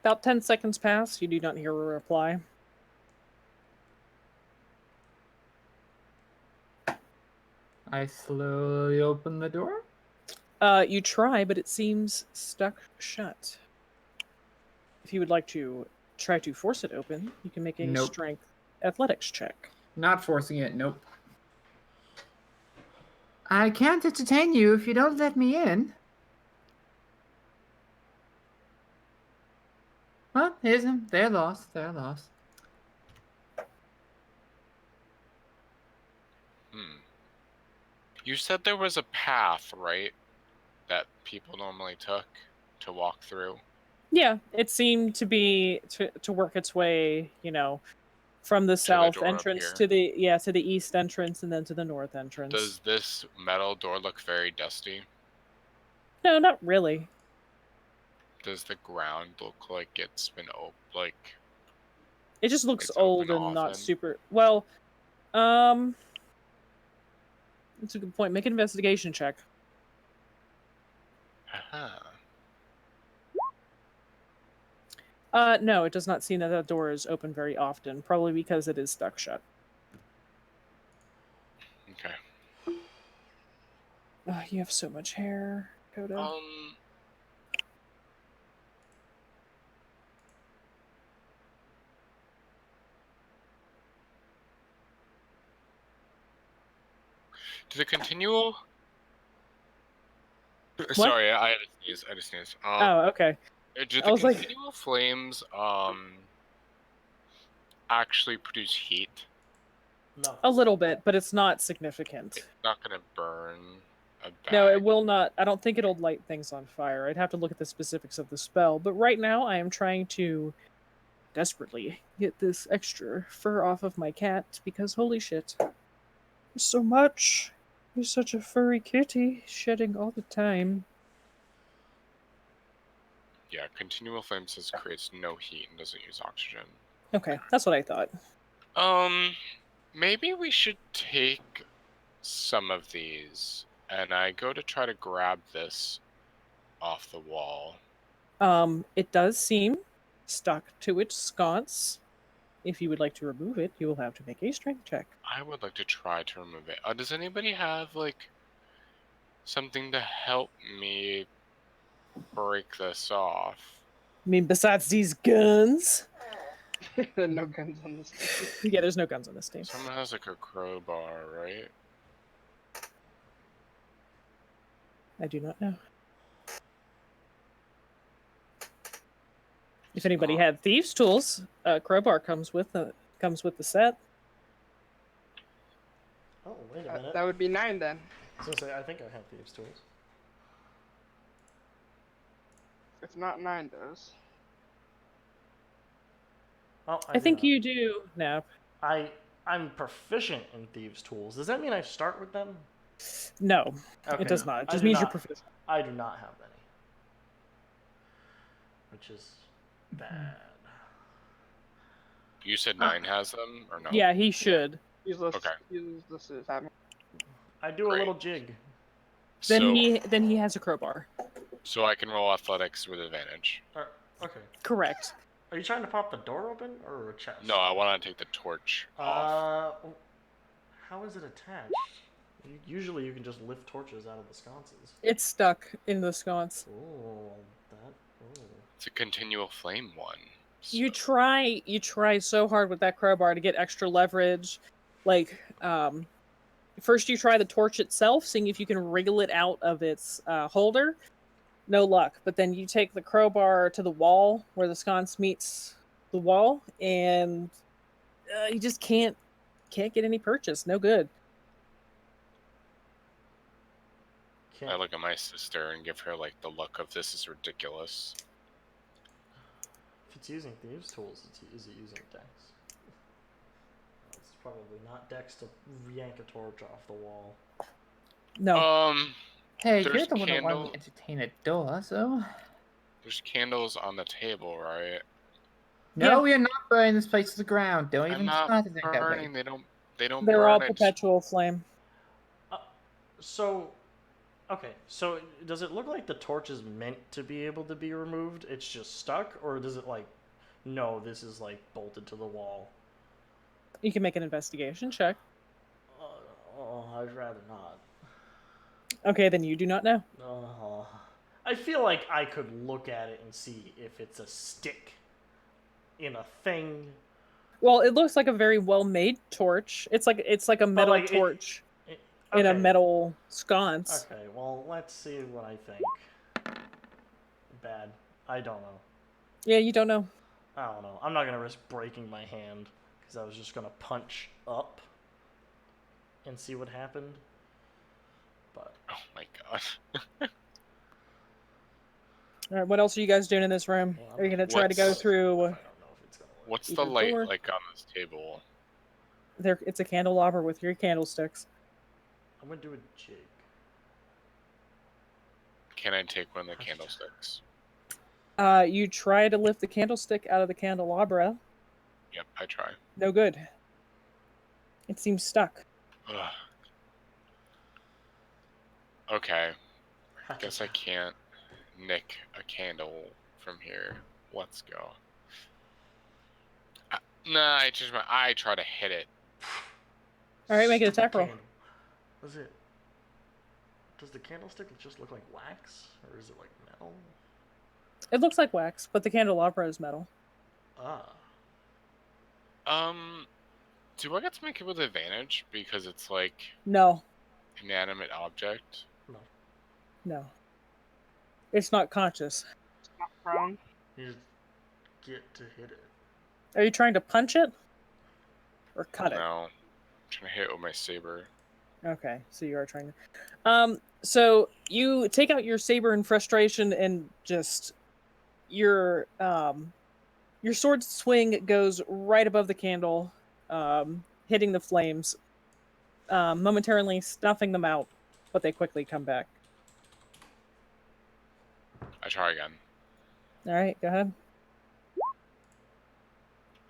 D: About 10 seconds pass. You do not hear a reply.
A: I slowly open the door.
D: You try, but it seems stuck shut. If you would like to try to force it open, you can make a
A: Nope.
D: strength athletics check.
A: Not forcing it, nope. I can't entertain you if you don't let me in. Well, here's them. They're lost. They're lost.
E: You said there was a path, right? That people normally took to walk through.
D: Yeah, it seemed to be to work its way, from the south
E: door up
D: entrance
E: here.
D: to the east entrance and then to the north entrance.
E: Does this metal door look very dusty?
D: No, not really.
E: Does the ground look like it's been like?
D: It just looks
E: It's
D: old
E: open
D: and not
E: often?
D: super well. That's a good point. Make an investigation check. No, it does not seem that that door is open very often. Probably because it is stuck shut.
E: Okay.
D: You have so much hair, Coda.
E: Do the continual? Sorry, I had to sneeze.
D: Oh, okay.
E: Do the continual flames actually produce heat?
B: No.
D: A little bit, but it's not significant.
E: It's not gonna burn a bag.
D: No, it will not. I don't think it'll light things on fire. I'd have to look at the specifics of the spell. But right now, I am trying to desperately get this extra fur off of my cat because holy shit. There's so much. He's such a furry kitty, shedding all the time.
E: Yeah, continual flame says creates no heat and doesn't use oxygen.
D: Okay, that's what I thought.
E: Maybe we should take some of these, and I go to try to grab this off the wall.
D: It does seem stuck to its sconce. If you would like to remove it, you will have to make a strength check.
E: I would like to try to remove it. Does anybody have, like, something to help me break this off?
D: I mean, besides these guns?
C: No guns on this team.
D: Yeah, there's no guns on this team.
E: Someone has, like, a crowbar, right?
D: I do not know. If anybody had thieves' tools, crowbar comes with the set.
B: Oh, wait a minute.
C: That would be 9 then.
B: I was gonna say, I think I have thieves' tools.
C: It's not 9 does.
B: Oh,
D: I think you do, Nap.
B: I'm proficient in thieves' tools. Does that mean I start with them?
D: No,
B: Okay,
D: it does not. It just means you're proficient.
B: I do not have any, which is bad.
E: You said 9 has them, or no?
D: Yeah, he should.
C: He's listed as having.
B: I do a little jig.
D: Then he has a crowbar.
E: So I can roll athletics with advantage.
B: Okay.
D: Correct.
B: Are you trying to pop the door open or a chest?
E: No, I want to take the torch off.
B: How is it attached? Usually you can just lift torches out of the sconces.
D: It's stuck in the sconce.
E: It's a continual flame one. So.
D: You try so hard with that crowbar to get extra leverage. Like, first you try the torch itself, seeing if you can wriggle it out of its holder. No luck. But then you take the crowbar to the wall where the sconce meets the wall, and you just can't get any purchase. No good.
E: I look at my sister and give her like the look of this is ridiculous.
B: If it's using thieves' tools, is it using Dex? It's probably not Dex to yank a torch off the wall.
D: No.
A: Hey,
E: There's
A: you're the one that wanted
E: candle-
A: to entertain a door, so.
E: There's candles on the table, right?
A: No,
D: Yeah.
A: we are not burning this place to the ground. Don't
E: I'm
A: even
E: not
A: start to think that way.
E: burning. They don't
D: They're
E: burn.
D: all
E: I just-
D: perpetual flame.
B: So, okay, so does it look like the torch is meant to be able to be removed? It's just stuck, or does it like, no, this is like bolted to the wall?
D: You can make an investigation check.
B: I'd rather not.
D: Okay, then you do not know.
B: I feel like I could look at it and see if it's a stick in a thing.
D: Well, it looks like a very well-made torch. It's like a metal
B: like,
D: torch
B: Okay.
D: in a metal sconce.
B: Okay, well, let's see what I think. Bad. I don't know.
D: Yeah, you don't know.
B: I don't know. I'm not gonna risk breaking my hand because I was just gonna punch up and see what happened. But
E: Oh my god.
D: All right, what else are you guys doing in this room?
B: Well,
D: Are you gonna try to go
E: what's-
B: I
D: through?
B: don't know if it's gonna work.
E: What's
D: Either
E: the light
D: door.
E: like on this table?
D: There, it's a candelabra with your candlesticks.
B: I'm gonna do a jig.
E: Can I take one of the candlesticks?
D: You try to lift the candlestick out of the candelabra.
E: Yep, I try.
D: No good. It seems stuck.
E: Ugh. Okay, guess I can't nick a candle from here. Let's go. Nah, I try to hit it.
D: All right, make an attack roll.
B: Candle. Was it? Does the candlestick just look like wax, or is it like metal?
D: It looks like wax, but the candelabra is metal.
E: Do I get to make it with advantage because it's like
D: No,
E: inanimate object?
D: no. It's not conscious.
C: Not prone.
B: You just get to hit it.
D: Are you trying to punch it? Or cut it?
E: No, I'm trying to hit it with my saber.
D: Okay, so you are trying to. So you take out your saber in frustration and just your sword swing goes right above the candle, hitting the flames, momentarily snuffing them out, but they quickly come back.
E: I try again.
D: All right, go ahead.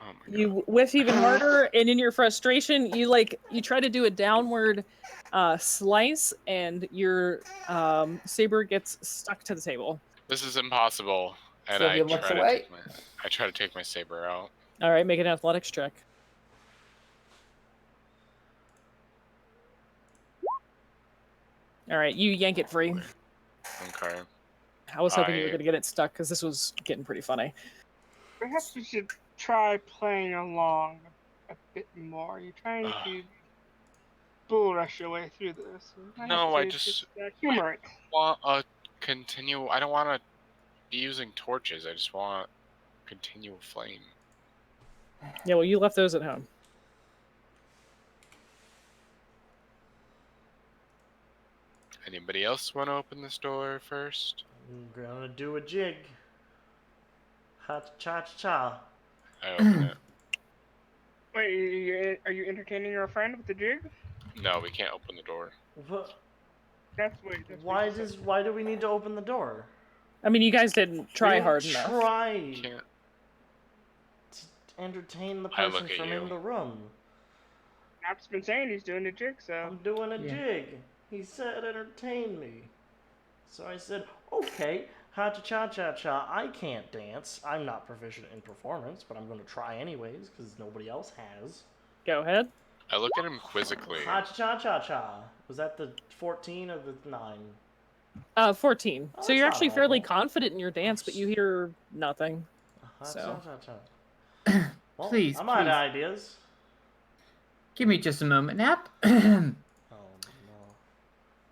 E: Oh my god.
D: You whiff even harder, and in your frustration, you try to do a downward slice, and your saber gets stuck to the table.
E: This is impossible. And
A: Sylvia looks
E: I
A: away.
E: try to take my saber out.
D: All right, make an athletics check. All right, you yank it free.
E: Okay.
D: I was hoping you were
E: I-
D: going to get it stuck because this was getting pretty funny.
C: Perhaps we should try playing along a bit more. You're trying to bull rush your way through this.
E: No, I just
C: humor it.
E: want a continue. I don't want to be using torches. I just want continual flame.
D: Yeah, well, you left those at home.
E: Anybody else want to open this door first?
B: I'm gonna do a jig. Ha cha cha cha.
E: I open it.
C: Wait, are you entertaining your friend with the jig?
E: No, we can't open the door.
B: What?
C: That's what you said.
B: Why do we need to open the door?
D: I mean, you guys didn't try
B: We
D: hard enough.
B: Try
E: Can't.
B: to entertain the
E: I look
B: person
E: at
B: from
E: you.
B: in the room.
C: Nap's been saying he's doing a jig, so
B: I'm doing a
A: Yeah.
B: jig. He said entertain me. So I said, okay, ha cha cha cha cha. I can't dance. I'm not proficient in performance, but I'm going to try anyways because nobody else has.
D: Go ahead.
E: I look at him quizzically.
B: Ha cha cha cha cha. Was that the 14 or the 9?
D: 14.
B: Oh,
D: So
B: that's
D: you're
B: not
D: actually fairly
B: awful.
D: confident in your dance, but you hear nothing.
B: Ha
D: So.
B: cha cha cha. Well,
A: Please,
B: I'm out of
A: please.
B: ideas.
A: Give me just a moment, Nap.
B: Oh no.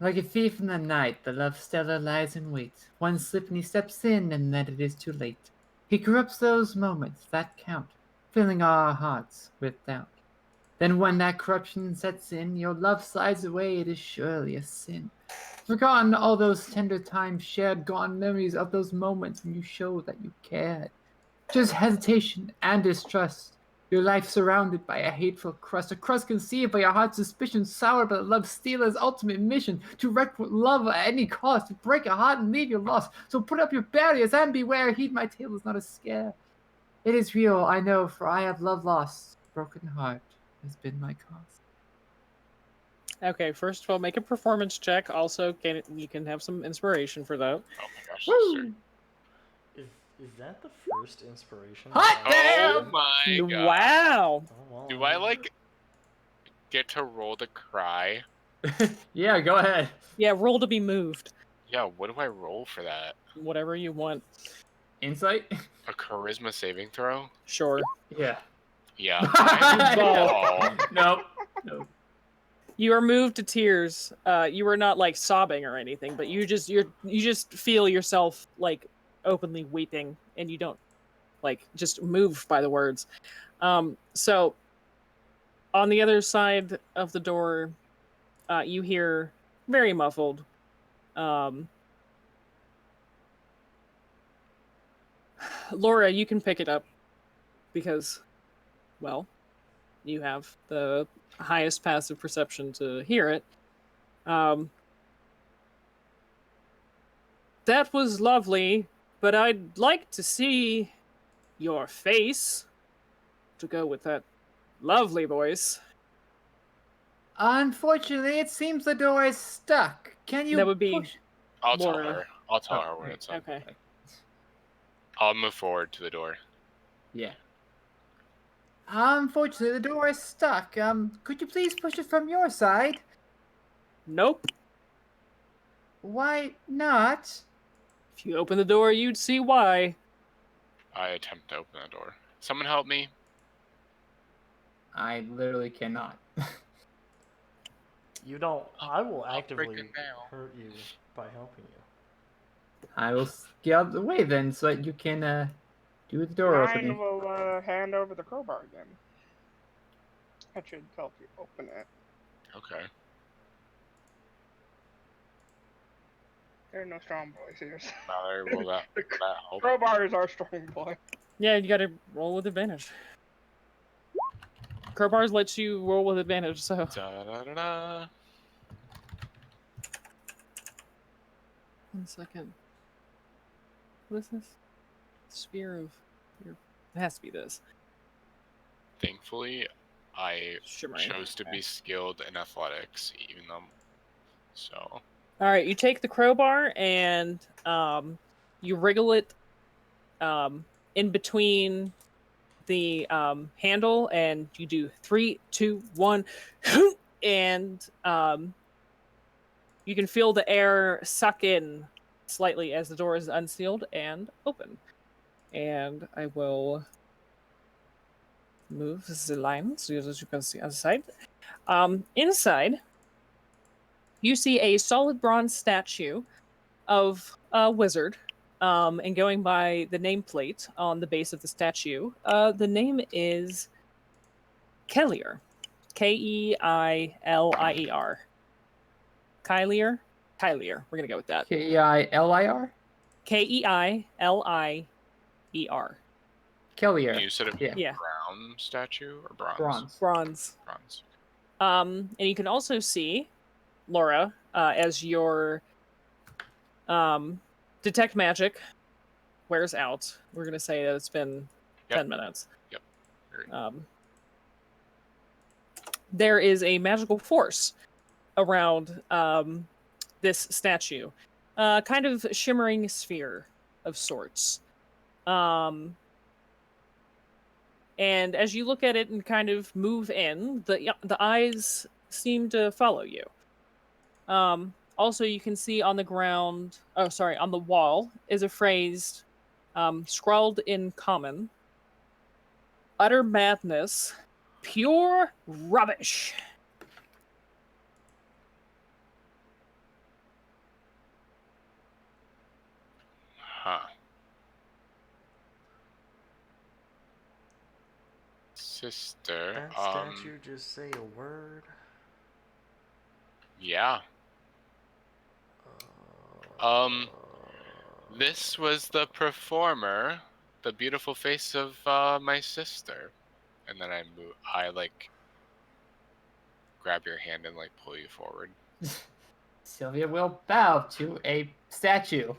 A: Like a thief in the night, the love stellar lies in wait. One slip and he steps in, and then it is too late. He corrupts those moments that count, filling our hearts with doubt. Then when that corruption sets in, your love slides away, it is surely a sin. Forgotten all those tender times shared, gone memories of those moments when you showed that you cared. Just hesitation and distrust. Your life surrounded by a hateful crust, a crust conceived by your heart's suspicion, soured by the love stealer's ultimate mission, to wreck love at any cost, to break a heart and leave you lost. So put up your barriers and beware, heed my tale is not a scare. It is real, I know, for I have love lost. Broken heart has been my cost.
D: Okay, first of all, make a performance check. Also, you can have some inspiration for that.
E: Oh my gosh,
A: Woo!
B: Is that the first inspiration?
A: Hot
B: I've
A: damn!
E: Oh my god.
D: Wow.
B: Oh, well,
E: Do I like get to roll to cry?
A: Yeah, go ahead.
D: Yeah, roll to be moved.
E: Yeah, what do I roll for that?
D: Whatever you want.
A: Insight?
E: A charisma saving throw?
D: Sure.
A: Yeah.
E: Yeah. I'm
A: Yeah. Nope. Nope.
D: You are moved to tears. You are not like sobbing or anything, but you just feel yourself like openly weeping, and you don't like just moved by the words. So on the other side of the door, you hear very muffled. Laura, you can pick it up because, well, you have the highest passive perception to hear it. That was lovely, but I'd like to see your face to go with that lovely voice.
A: Unfortunately, it seems the door is stuck. Can you
D: That would be
A: push?
E: I'll tell
D: Laura.
E: her. I'll tell
A: Oh,
E: her when it's up.
D: Okay.
E: I'll move forward to the door.
A: Yeah. Unfortunately, the door is stuck. Could you please push it from your side?
D: Nope.
A: Why not?
D: If you open the door, you'd see why.
E: I attempt to open the door. Someone help me.
A: I literally cannot.
B: You don't. I will
E: I'll break
B: actively
E: it now.
B: hurt you by helping you.
A: I will get out of the way then, so that you can do the door
C: Mine
A: opening.
C: will hand over the crowbar again. That should help you open it.
E: Okay.
C: There are no strong boys here.
E: Mallory, will that help?
C: Crowbar is our strong boy.
D: Yeah, you gotta roll with advantage. Crowbars lets you roll with advantage, so.
E: Da-da-da-da.
D: 1 second. What is this? Sphere of. It has to be this.
E: Thankfully, I
D: Shimmering.
E: chose to be skilled in athletics, even though. So.
D: All right, you take the crowbar and you wriggle it in between the handle, and you do 3, 2, 1, and you can feel the air suck in slightly as the door is unsealed and open. And I will move the line so that you can see outside. Inside, you see a solid bronze statue of a wizard. And going by the nameplate on the base of the statue, the name is Kellier. Keilier. Kylier? Kylier. We're going to go with that.
A: K-E-I-L-I-R?
D: Keilier.
A: Kellier.
E: You said it
A: Yeah.
D: Yeah.
E: brown statue or bronze?
A: Bronze.
D: Bronze.
E: Bronze.
D: And you can also see Laura as your detect magic wears out. We're going to say that it's been 10 minutes.
E: Yep.
D: There is a magical force around this statue, kind of shimmering sphere of sorts. And as you look at it and kind of move in, the eyes seem to follow you. Also, you can see on the ground, on the wall, is a phrase scrawled in common. Utter madness, pure rubbish.
E: Huh. Sister.
B: That statue just say a word.
E: Yeah. This was the performer, the beautiful face of my sister. And then I like grab your hand and like pull you forward.
A: Sylvia will bow to a statue.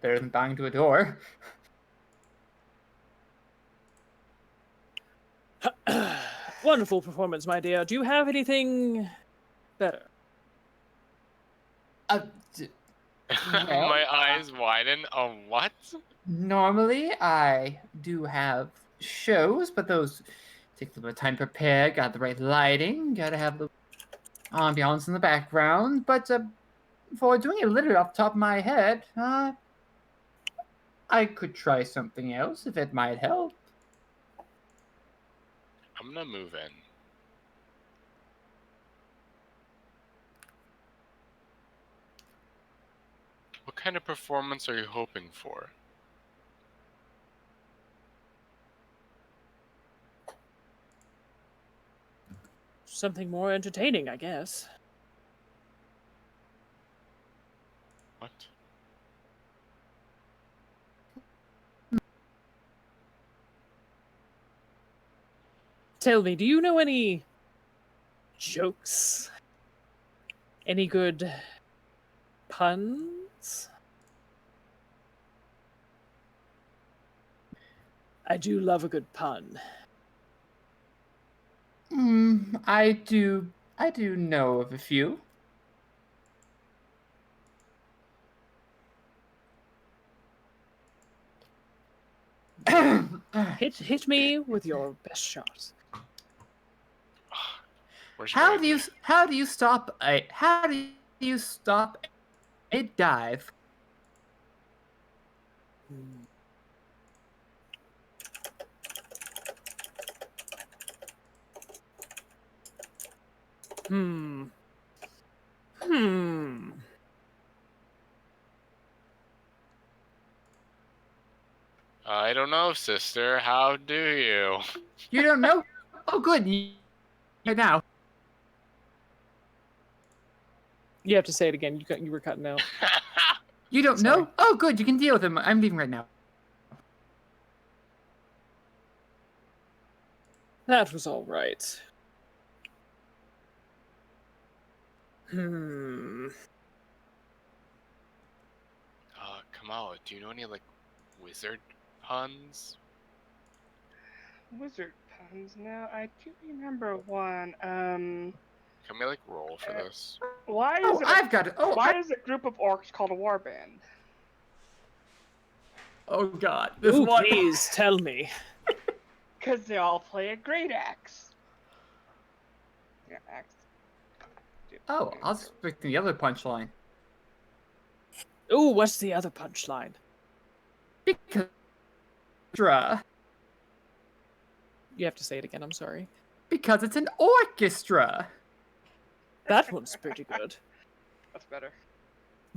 A: Better than bowing to a door.
D: Wonderful performance, my dear. Do you have anything better?
A: Well,
E: My eyes widen. What?
A: normally I do have shows, but those take a little bit of time to prepare. Got the right lighting. Gotta have the ambiance in the background. But for doing it literally off the top of my head, I could try something else if it might help.
E: I'm gonna move in. What kind of performance are you hoping for?
D: Something more entertaining, I guess.
E: What?
D: Tell me, do you know any jokes? Any good puns? I do love a good pun.
A: I do know of a few.
D: Hit me with your best shot.
A: How do you stop a dive?
D: Hmm.
E: I don't know, sister. How do you?
A: You don't know? Oh, good. Right now.
D: You have to say it again. You were cutting out.
A: You don't
D: Sorry.
A: know? Oh, good. You can deal with him. I'm leaving right now.
D: That was all right.
E: Kamala, do you know any like wizard puns?
C: Wizard puns. Now I do remember one.
E: Can we like roll for this?
C: Why is
A: Oh,
C: it?
A: I've got it. Oh,
C: Why is a group of orcs called a warband?
A: Oh God, this
D: Ooh,
A: one.
D: please tell me.
C: Because they all play a great axe. Yeah, axe.
A: Oh, I was expecting the other punchline.
D: Ooh, what's the other punchline?
A: Because
D: You have to say it again. I'm sorry.
A: because it's an orchestra.
D: That one's pretty good.
C: That's better.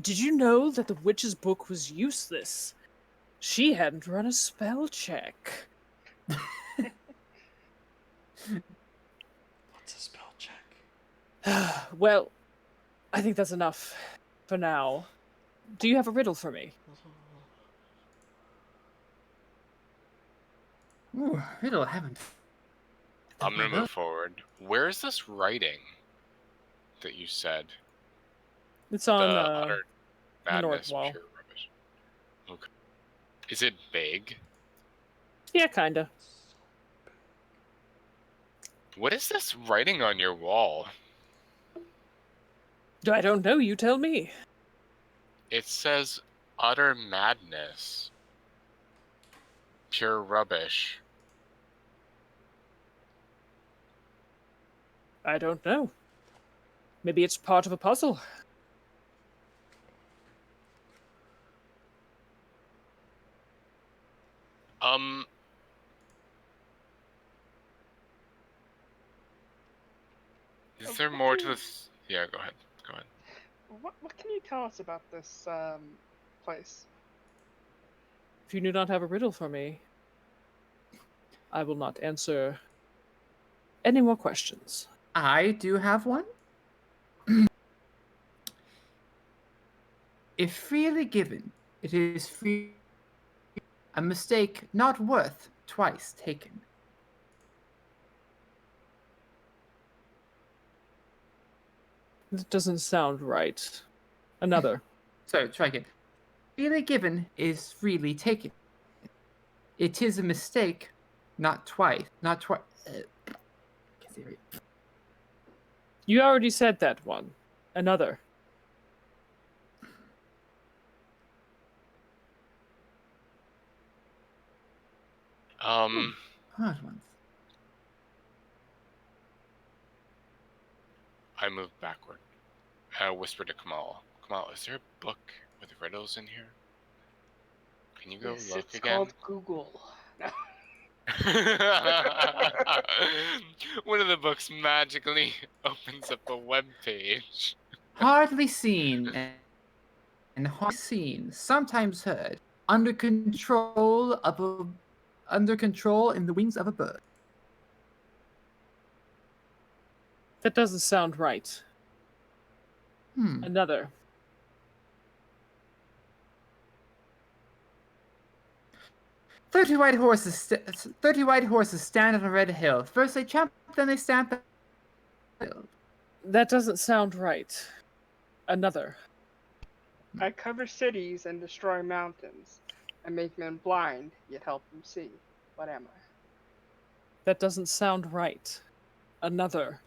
D: Did you know that the witch's book was useless? She hadn't run a spell check.
B: What's a spell check?
D: Well, I think that's enough for now. Do you have a riddle for me?
A: Ooh, it'll happen.
E: I'm gonna move forward. Where is this writing that you said?
D: It's on
E: The utter
D: the
E: madness,
D: north wall.
E: pure rubbish. Okay. Is it big?
D: Yeah, kinda.
E: What is this writing on your wall?
D: I don't know. You tell me.
E: It says utter madness. Pure rubbish.
D: I don't know. Maybe it's part of a puzzle.
E: Is there more to this? Yeah, go ahead. Go ahead.
C: What can you tell us about this place?
D: If you do not have a riddle for me, I will not answer any more questions.
A: I do have one. If freely given, it is free. A mistake not worth twice taken.
D: That doesn't sound right. Another.
A: Sorry, try again. Freely given is freely taken. It is a mistake, not twice. Not twice.
D: You already said that one. Another.
A: Hard ones.
E: I move backward. I whisper to Kamal. Kamal, is there a book with riddles in here? Can you go
C: Yes,
E: look
C: it's
E: again?
C: called Google. No.
E: One of the books magically opens up a web page.
A: Hardly seen and hardly seen, sometimes heard, under control in the wings of a bird.
D: That doesn't sound right.
A: Hmm.
D: Another.
A: 30 white horses stand on a red hill. First they jump, then they stamp the hill.
D: That doesn't sound right. Another.
C: I cover cities and destroy mountains. I make men blind, yet help them see. What am I?
D: That doesn't sound right. Another.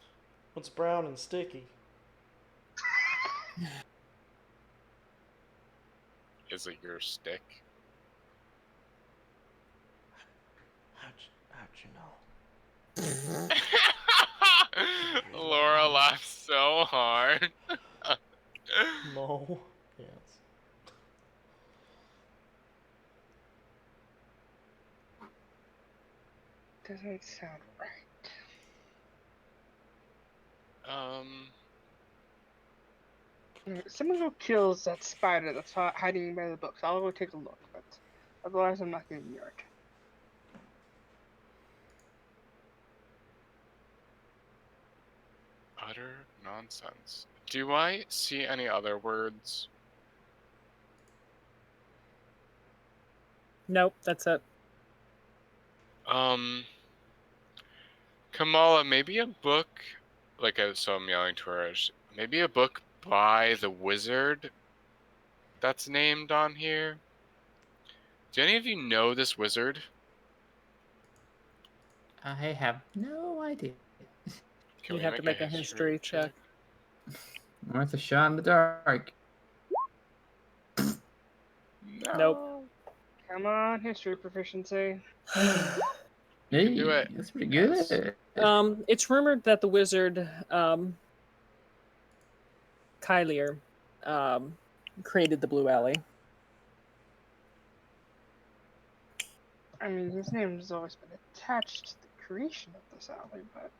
B: What's brown and sticky?
E: Is it your stick?
B: How'd you know?
E: Laura laughs so hard.
B: No. Yes.
C: Doesn't sound right. Someone go kills that spider that's hiding by the books. I'll go take a look, but otherwise I'm not getting near it.
E: Utter nonsense. Do I see any other words?
D: Nope, that's it.
E: Kamala, maybe a book, so I'm yelling to her, maybe a book by the wizard that's named on here? Do any of you know this wizard?
A: I have no idea.
E: Can
D: You
E: we
D: have to make a history check.
A: Worth a shot in the dark.
E: No.
D: Nope.
C: Come on, history proficiency.
A: Hey,
E: do it.
A: that's pretty
E: Yes.
A: good.
D: It's rumored that the wizard, Kylier, created the Blue Alley.
C: I mean, his name has always been attached to the creation of this alley, but,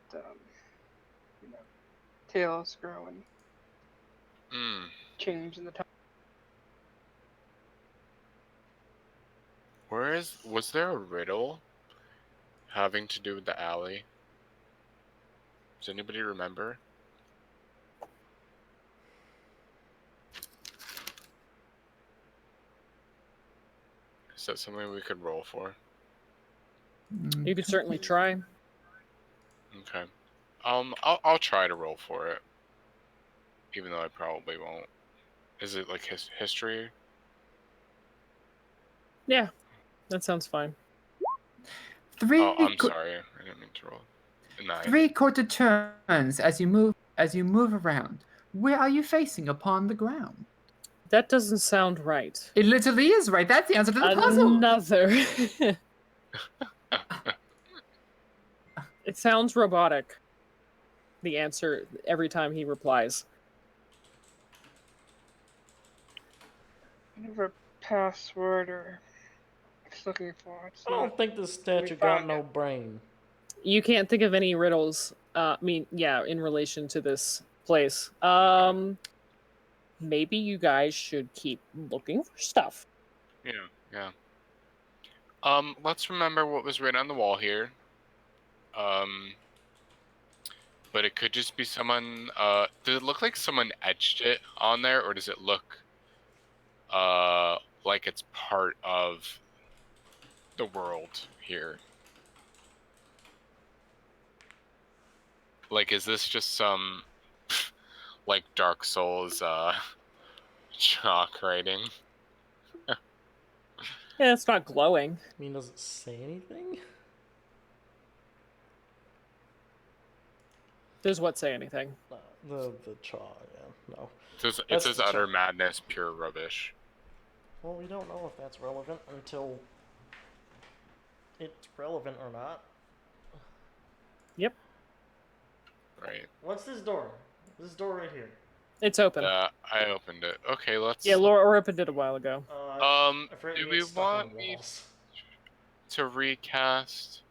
C: you know, tales grow and change in the time.
E: Was there a riddle having to do with the alley? Does anybody remember? Is that something we could roll for?
D: You could certainly try.
E: Okay. I'll try to roll for it, even though I probably won't. Is it like history?
D: Yeah, that sounds fine.
E: Oh, I'm sorry. I didn't mean to roll. 9.
A: 3 quarter turns as you move around. Where are you facing upon the ground?
D: That doesn't sound right.
A: It literally is right. That's the answer to the puzzle.
D: Another. It sounds robotic. The answer every time he replies.
C: Whatever password or it's looking for. It's
B: I
C: not.
B: don't think this statue got no brain.
D: You can't think of any riddles. In relation to this place. Maybe you guys should keep looking for stuff.
E: Yeah. Let's remember what was written on the wall here. But it could just be someone. Does it look like someone etched it on there, or does it look like it's part of the world here. Like, is this just some like Dark Souls chalk writing?
D: Yeah, it's not glowing.
B: I mean, does it say anything?
D: Does what say anything?
B: The chalk, yeah, no.
E: It
B: That's
E: says
B: the
E: utter
B: chalk.
E: madness, pure rubbish.
B: Well, we don't know if that's relevant until it's relevant or not.
D: Yep,
E: Right.
B: What's this door? This door right here.
D: it's open.
E: I opened it. Okay, let's.
D: Yeah, Laura opened it a while ago.
B: I've written
E: Do
B: get
E: we
B: stuck on
E: want me
B: walls.
E: to recast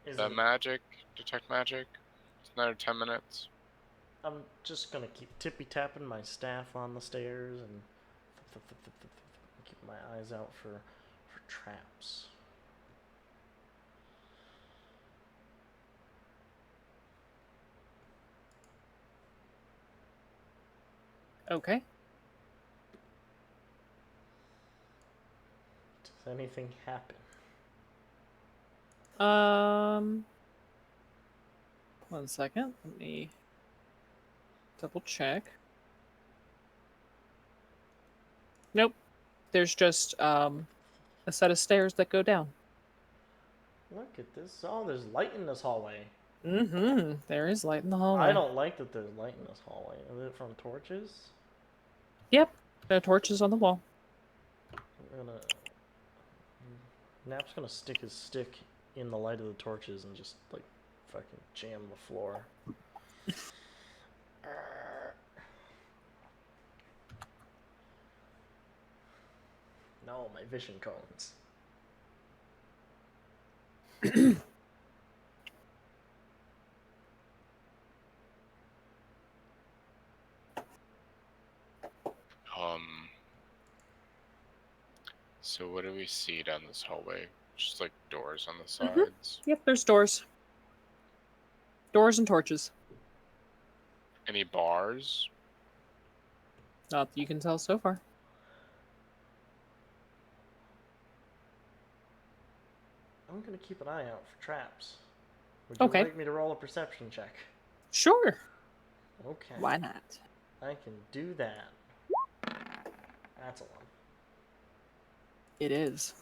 B: Is
E: that
B: it?
E: magic? Detect magic? It's another 10 minutes.
B: I'm just gonna keep tippy tapping my staff on the stairs and keep my eyes out for traps.
D: Okay.
B: Does anything happen?
D: One second. Let me double check. Nope. There's just a set of stairs that go down.
B: Look at this. Oh, there's light in this hallway.
D: Mm-hmm. There is light in the hallway.
B: I don't like that there's light in this hallway. Is it from torches?
D: Yep. There are torches on the wall.
B: Nap's gonna stick his stick in the light of the torches and just like fucking jam the floor. No, my vision cones.
E: So what do we see down this hallway? Just like doors on the
D: Mm-hmm.
E: sides.
D: Yep, there's doors. Doors and torches.
E: Any bars?
D: Not that you can tell so far.
B: I'm gonna keep an eye out for traps. Would you like me to roll a perception check?
D: Sure.
B: Okay.
D: Why not?
B: I can do that. That's a one.
D: It is.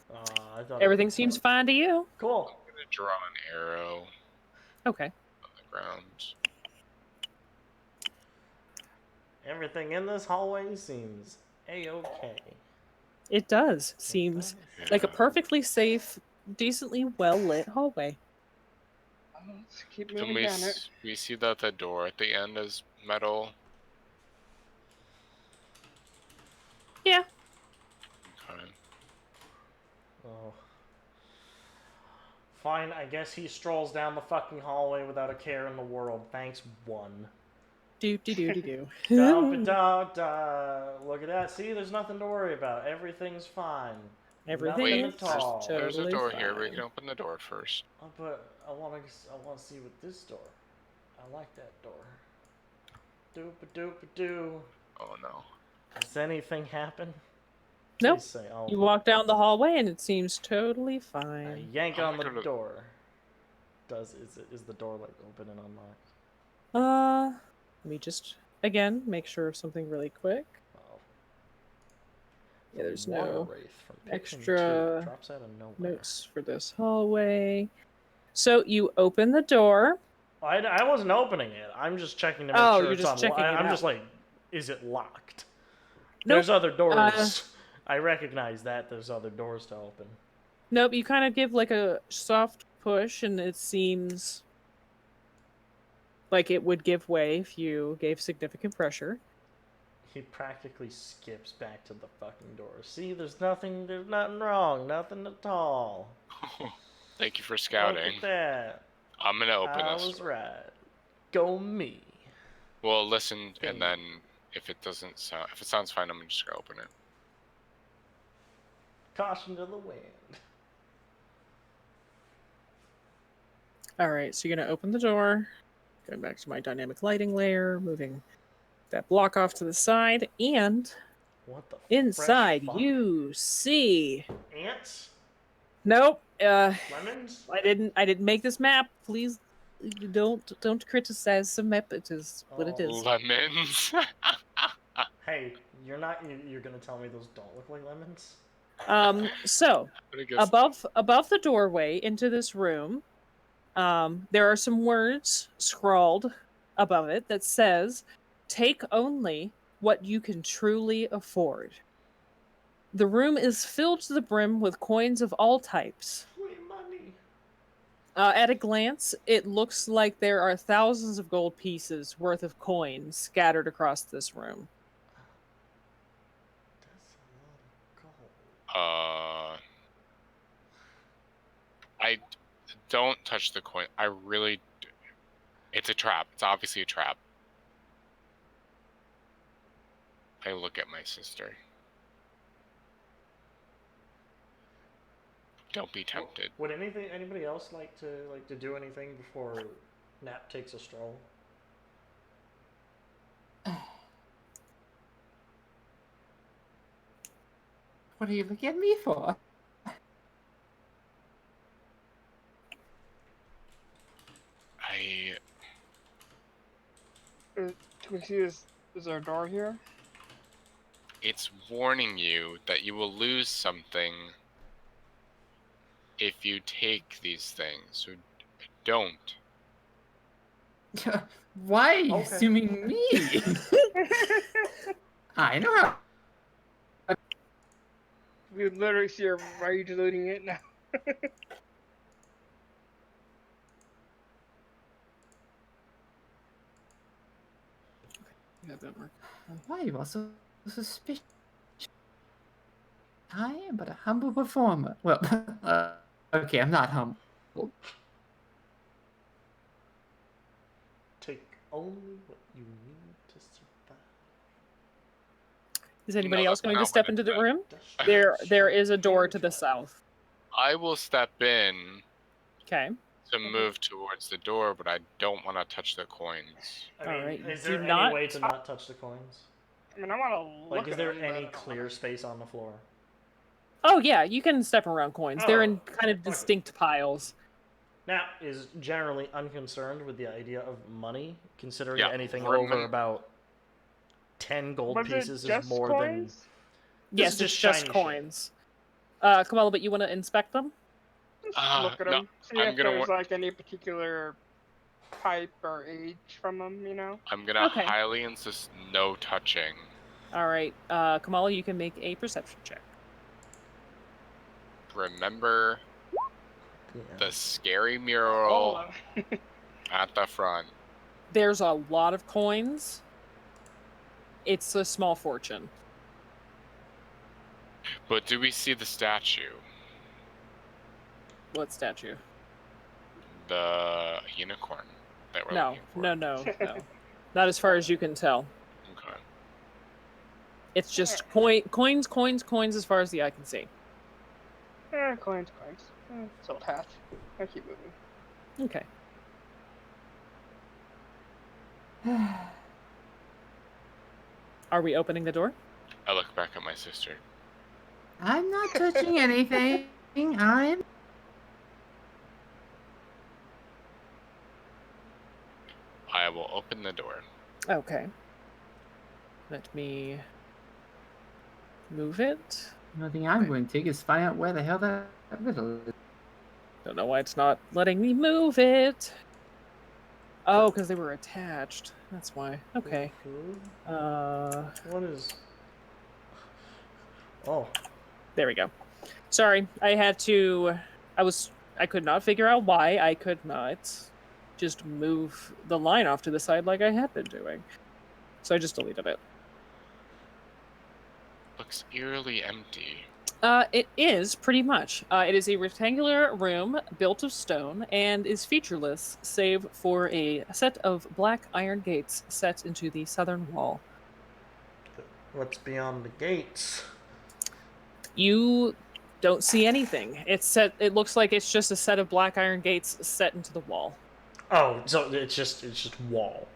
B: I thought
D: Everything seems fine to you.
B: cool.
E: I'm gonna draw an arrow
D: Okay.
E: on the ground.
B: Everything in this hallway seems a-okay.
D: It does. Seems like a perfectly safe, decently well lit hallway.
C: Let's keep
E: Can
C: moving down it.
E: we see that the door at the end is metal?
D: Yeah.
E: Okay.
B: Oh. Fine, I guess he strolls down the fucking hallway without a care in the world. Thanks, one.
D: Do do do do do.
B: Da-ba-da-da. Look at that. See, there's nothing to worry about. Everything's fine.
D: Everything
B: Nothing
D: is
B: at all.
E: There's a
D: totally
E: door here. We
D: fine.
E: can open the door first.
B: But I want to see what this door. I like that door. Doop-a-doop-a-doo.
E: Oh no.
B: Does anything happen?
D: Nope.
B: Please say, oh.
D: You walk down the hallway and it seems totally
B: I
D: fine.
B: yank
E: I'm
B: on the
E: gonna go to-
B: door. Is the door like open and unlocked?
D: Let me just again make sure of something really quick.
B: Oh.
D: Yeah, there's
B: Water
D: no
B: wraith from
D: extra
B: drops out of nowhere.
D: notes for this hallway. So you open the door.
B: I wasn't opening it. I'm just checking to make
D: Oh,
B: sure
D: you're
B: it's
D: just
B: unlocked.
D: checking it
B: I'm
D: out.
B: just like, is it locked?
D: Nope.
B: There's other doors. I recognize that there's other doors to open.
D: Nope, you kind of give like a soft push and it seems like it would give way if you gave significant pressure.
B: He practically skips back to the fucking door. See, there's nothing wrong, nothing at all.
E: Thank you for
B: Look
E: scouting.
B: at that.
E: I'm gonna open
B: I
E: this.
B: was right. Go me.
E: Well, listen,
B: Hey.
E: and then if it sounds fine, I'm just gonna open it.
B: Caution to the wind.
D: Alright, so you're going to open the door. Going back to my dynamic lighting layer, moving that block off to the side, and
B: What the?
D: Inside,
B: fresh fuck?
D: you see.
B: Ants?
D: Nope.
B: Lemons?
D: I didn't make this map. Please, don't criticize the map. It is what it is.
E: Lemons.
B: Hey, you're gonna tell me those don't look like lemons?
D: So
E: I guess
D: above the doorway into this room, there are some words scrawled above it that says, "Take only what you can truly afford." The room is filled to the brim with coins of all types.
B: Free money.
D: At a glance, it looks like there are thousands of gold pieces worth of coins scattered across this room.
B: That's a lot of gold.
E: I don't touch the coin. I really. It's a trap. It's obviously a trap. I look at my sister. Don't be tempted.
B: Would anybody else like to do anything before Nap takes a stroll?
A: What are you looking at me for?
C: Can we see this? Is there a door here?
E: It's warning you that you will lose something if you take these things. So don't.
A: Why are you
B: Okay.
A: assuming me? I know how.
C: We literally see her rage looting it now.
D: Yeah, that work.
A: Why are you all so suspicious? I am but a humble performer. Well, okay, I'm not humble.
B: Take only what you need to survive.
D: Is anybody
E: No,
D: else
E: that's
D: going to
E: not
D: step
E: what it
D: into the
E: said.
D: room?
B: That's
D: There is a door
B: Huge
D: to the
B: life.
D: south.
E: I will step in
D: Okay.
E: to move towards the door, but I don't want to touch the coins.
B: I mean,
D: Alright,
B: is
D: do
B: there any
D: not
B: way to not touch the coins?
C: I mean, I want to look
B: Like, is
C: at
B: there
C: them,
B: any
C: but I
B: clear space on the floor?
D: Oh yeah, you can step around coins. They're in kind of
B: okay.
D: distinct piles.
B: Nap is generally unconcerned with the idea of money, considering
E: Yeah,
B: anything
E: Roman-
B: over about 10 gold
C: Was
B: pieces
C: it just
B: is more
C: coins?
B: This
D: Yes,
B: is
D: it's
B: just
D: just
B: shiny
D: coins. Kamala, but you want to inspect them?
C: Just look at
E: no,
C: them. See
E: I'm
C: if
E: gonna
C: there's like any particular type or age from them, you know?
E: I'm gonna
D: Okay.
E: highly insist no touching.
D: All right, Kamala, you can make a perception check.
E: Remember
B: shit.
E: the scary mural
C: Oh,
E: at the front.
D: There's a lot of coins. It's a small fortune.
E: But do we see the statue?
D: What statue?
E: The unicorn that we're
D: No,
E: looking for.
D: no. Not as far as you can tell.
E: Okay.
D: It's just coins as far as the eye can see.
C: coins. So path. I keep moving.
D: Okay. Are we opening the door?
E: I look back at my sister.
A: I'm not touching anything.
E: I will open the door.
D: Okay. Let me move it.
A: The only thing I'm going to take is find out where the hell that riddle is.
D: Don't know why it's not letting me move it. Oh, because they were attached. That's why. Okay.
B: What is... Oh.
D: There we go. Sorry, I had to... I could not figure out why I could not just move the line off to the side like I had been doing. So I just deleted it.
E: Looks eerily empty.
D: It is, pretty much. It is a rectangular room built of stone and is featureless, save for a set of black iron gates set into the southern wall.
B: What's beyond the gates?
D: You don't see anything. It looks like it's just a set of black iron gates set into the wall.
B: Oh, so it's just wall.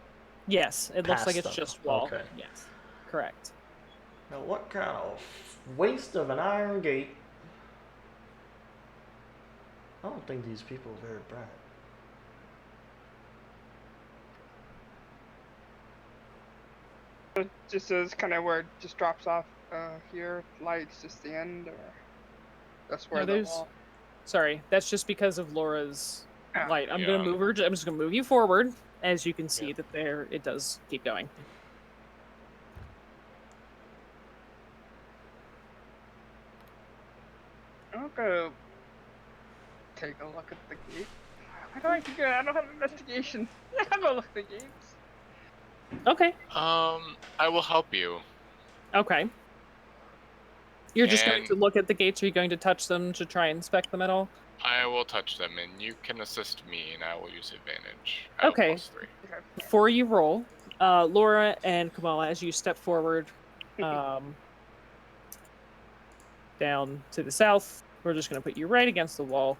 D: Yes, it looks
B: Past
D: like it's
B: them.
D: just wall.
B: Okay.
D: Yes, correct.
B: Now, what kind of waste of an iron gate? I don't think these people are very bright.
C: It just says kind of where it just drops off here. Lights just the end, or that's where
D: No,
C: the
D: there's.
C: wall.
D: Sorry, that's just because of Laura's
C: Ah,
D: light. I'm
E: Yeah.
D: gonna move her. I'm just gonna move you forward. As you can see
E: Yeah.
D: that there, it does keep going.
C: I'll go take a look at the gate. I don't like to go. I don't have investigation. Yeah, I'll go look at the gates.
D: Okay.
E: I will help you.
D: Okay. You're just going
E: And
D: to look at the gates. Are you going to touch them to try and inspect them at all?
E: I will touch them, and you can assist me, and I will use advantage. I have
D: Okay.
E: +3.
C: Okay.
D: Before you roll, Laura and Kamala, as you step forward, down to the south, we're just going to put you right against the wall.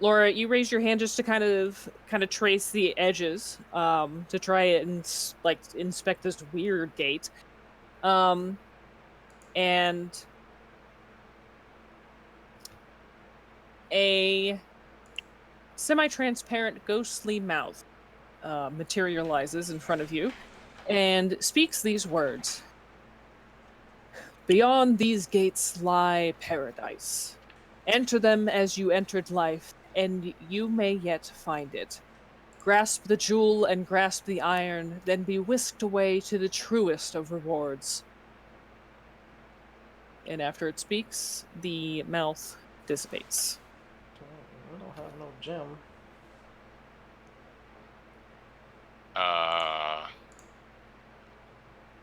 D: Laura, you raise your hand just to kind of trace the edges, to try and inspect this weird gate. And a semi-transparent ghostly mouth materializes in front of you and speaks these words. Beyond these gates lie paradise. Enter them as you entered life, and you may yet find it. Grasp the jewel and grasp the iron, then be whisked away to the truest of rewards. And after it speaks, the mouth dissipates.
B: We don't have no gem.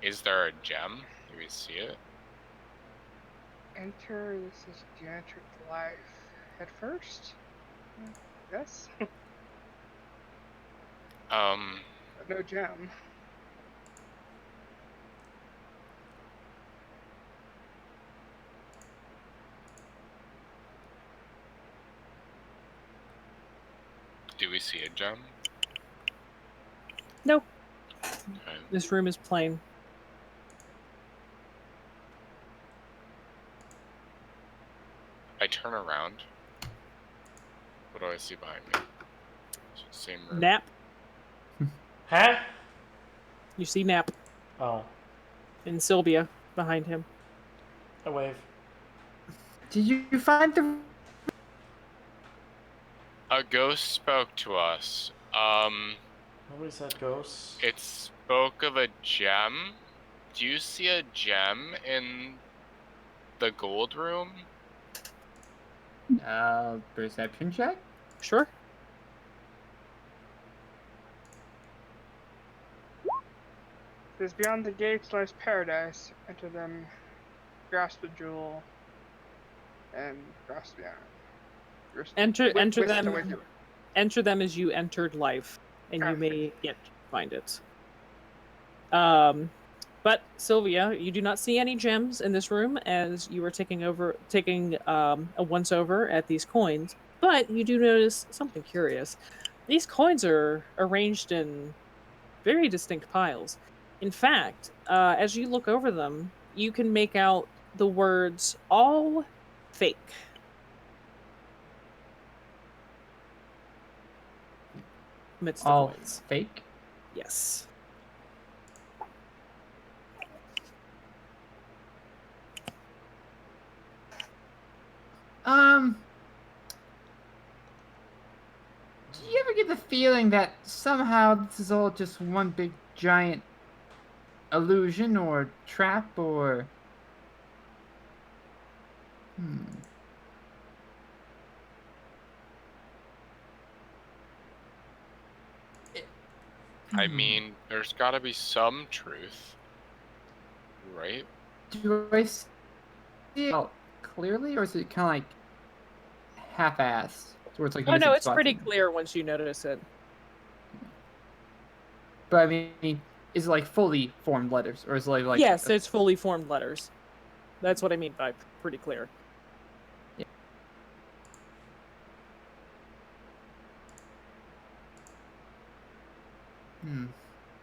E: Is there a gem? Do we see it?
C: Enter. This is Jantric Life. Head first. Yes. But no gem.
E: Do we see a gem?
D: No.
E: Okay.
D: This room is plain.
E: I turn around. What do I see behind me? Same room.
D: Nap.
B: Huh?
D: You see Nap
B: Oh,
D: and Sylvia behind him.
B: I wave.
A: Did you find the?
E: A ghost spoke to us.
B: Nobody said ghosts.
E: It spoke of a gem. Do you see a gem in the gold room?
A: Perception check.
D: Sure.
C: Says beyond the gates lies paradise. Enter them. Grasp the jewel. And grasp the iron.
D: Enter
C: Whisk
D: them.
C: away to-
D: Enter them as you entered life, and you
C: Okay.
D: may yet find it. But Sylvia, you do not see any gems in this room as you are taking a once over at these coins. But you do notice something curious. These coins are arranged in very distinct piles. In fact, as you look over them, you can make out the words "all fake." Amidst the
A: All
D: coins.
A: fake.
D: Yes.
A: Do you ever get the feeling that somehow this is all just one big giant illusion or trap or?
E: I mean, there's gotta be some truth. Right?
A: Do I see it clearly, or is it kind of like half-assed? Where it's like
D: Oh no,
A: missing
D: it's
A: spots
D: pretty
A: in it?
D: clear once you notice it.
A: But I mean, is it like fully formed letters, or is it like
D: Yes, it's fully formed letters. That's what I mean by pretty clear.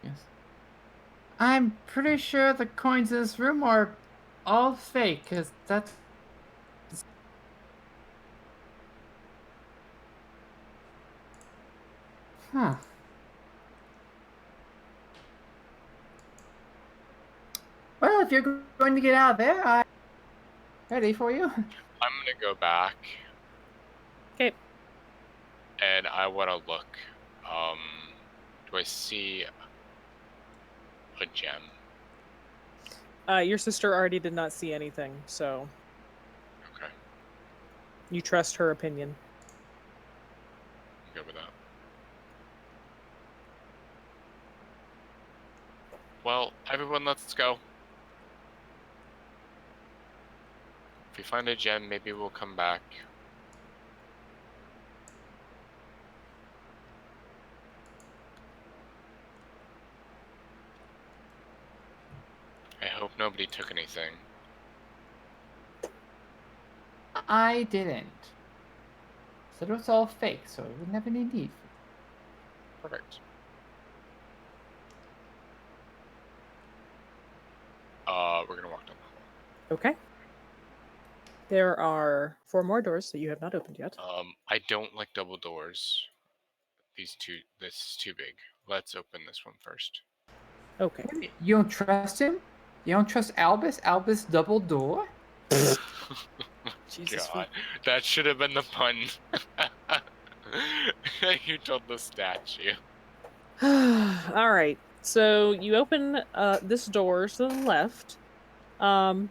A: Yes. I'm pretty sure the coins in this room are all fake, because that's... Huh. Well, if you're going to get out of there, I'm ready for you.
E: I'm gonna go back.
D: Okay.
E: And I want to look. Do I see a gem?
D: Your sister already did not see anything, so
E: Okay,
D: you trust her opinion.
E: I'm good with that. Well, everyone, let's go. If we find a gem, maybe we'll come back. I hope nobody took anything.
A: I didn't. So it was all fake, so it would never need need.
E: Perfect. We're gonna walk down the
D: Okay. There are 4 more doors that you have not opened yet.
E: hall. I don't like double doors. This is too big. Let's open this one first.
D: Okay.
A: You don't trust him? You don't trust Albus? Albus double door?
D: Jesus.
E: God, that should have been the pun. You told the statue.
D: All right. So you open this door to the left. And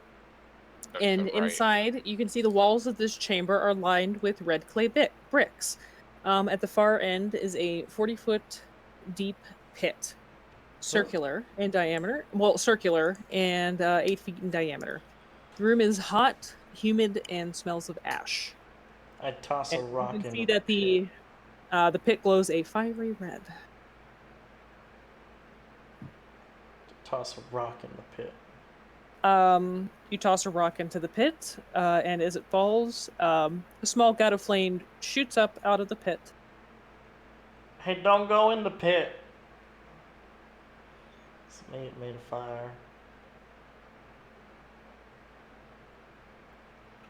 E: The right.
D: inside, you can see the walls of this chamber are lined with red clay bricks. At the far end is a 40-foot deep pit, circular in diameter. Well, circular and 8 feet in diameter. The room is hot, humid, and smells of ash.
B: I toss a
D: And you
B: rock
D: can
B: into
D: see
B: the
D: that the pit glows a fiery red.
B: toss a rock in the pit.
D: You toss a rock into the pit, and as it falls, a small gut of flame shoots up out of the pit.
B: Hey, don't go in the pit. It's made of fire.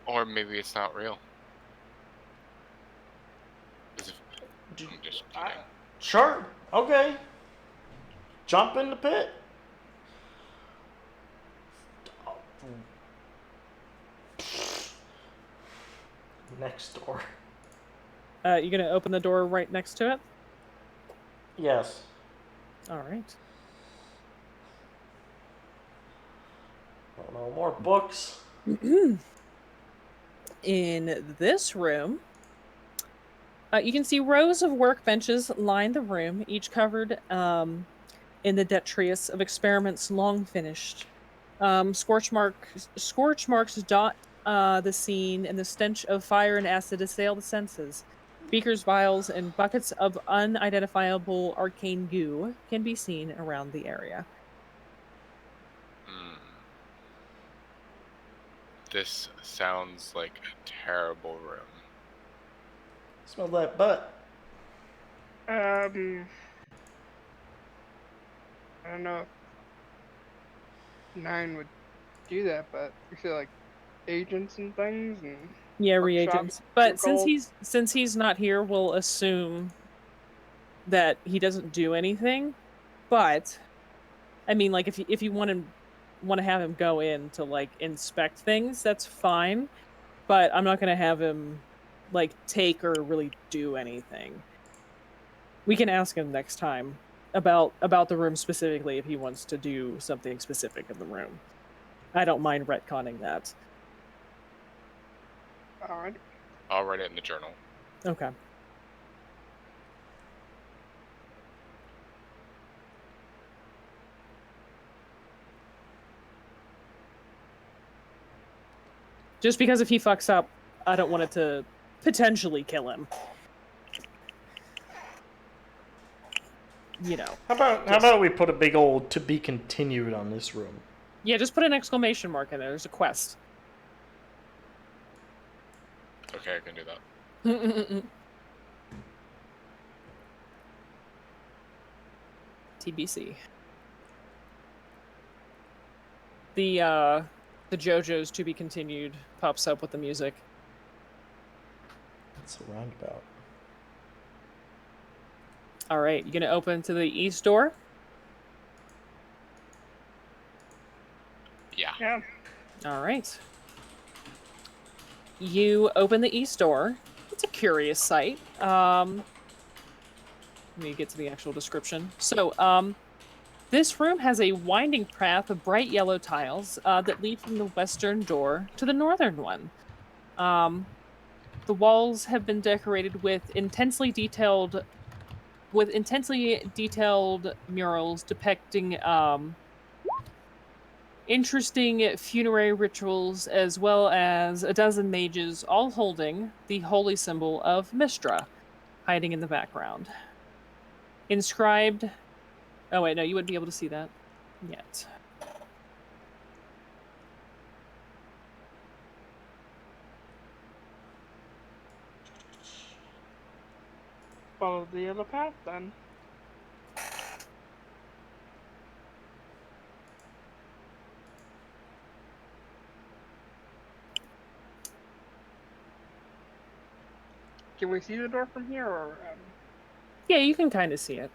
E: Or maybe it's not real. I'm just kidding.
B: Sure. Okay. Jump in the pit. Next door.
D: You gonna open the door right next to it?
B: Yes.
D: All right.
B: Oh, no more books.
D: In this room, you can see rows of workbenches line the room, each covered in the detritus of experiments long finished. Scorch marks dot the scene, and the stench of fire and acid assail the senses. Beakers, vials, and buckets of unidentifiable arcane goo can be seen around the area.
E: This sounds like a terrible room.
B: Smell that butt.
C: I don't know if 9 would do that, but we feel like agents and things and
D: Yeah,
C: workshops
D: reagents. But
C: called.
D: since he's not here, we'll assume that he doesn't do anything. But I mean, like if you want to have him go in to like inspect things, that's fine. But I'm not gonna have him like take or really do anything. We can ask him next time about the room specifically if he wants to do something specific in the room. I don't mind retconning that.
C: Alright.
E: I'll write it in the journal.
D: Okay. Just because if he fucks up, I don't want it to potentially kill him. You know.
B: How about we put a big old "to be continued" on this room?
D: Yeah, just put an exclamation mark in there. There's a quest.
E: Okay, I can do that.
D: TBC. The JoJo's To Be Continued pops up with the music.
B: It's a roundabout.
D: All right, you gonna open to the east door?
E: Yeah.
C: Yeah.
D: All right. You open the east door. It's a curious sight. Let me get to the actual description. So, this room has a winding path of bright yellow tiles that lead from the western door to the northern one. The walls have been decorated with intensely detailed murals depicting interesting funerary rituals, as well as a dozen mages, all holding the holy symbol of Mistra, hiding in the background. Inscribed. Oh, wait, no, you wouldn't be able to see that yet.
C: Follow the yellow path then. Can we see the door from here, or
D: Yeah, you can kind of see it.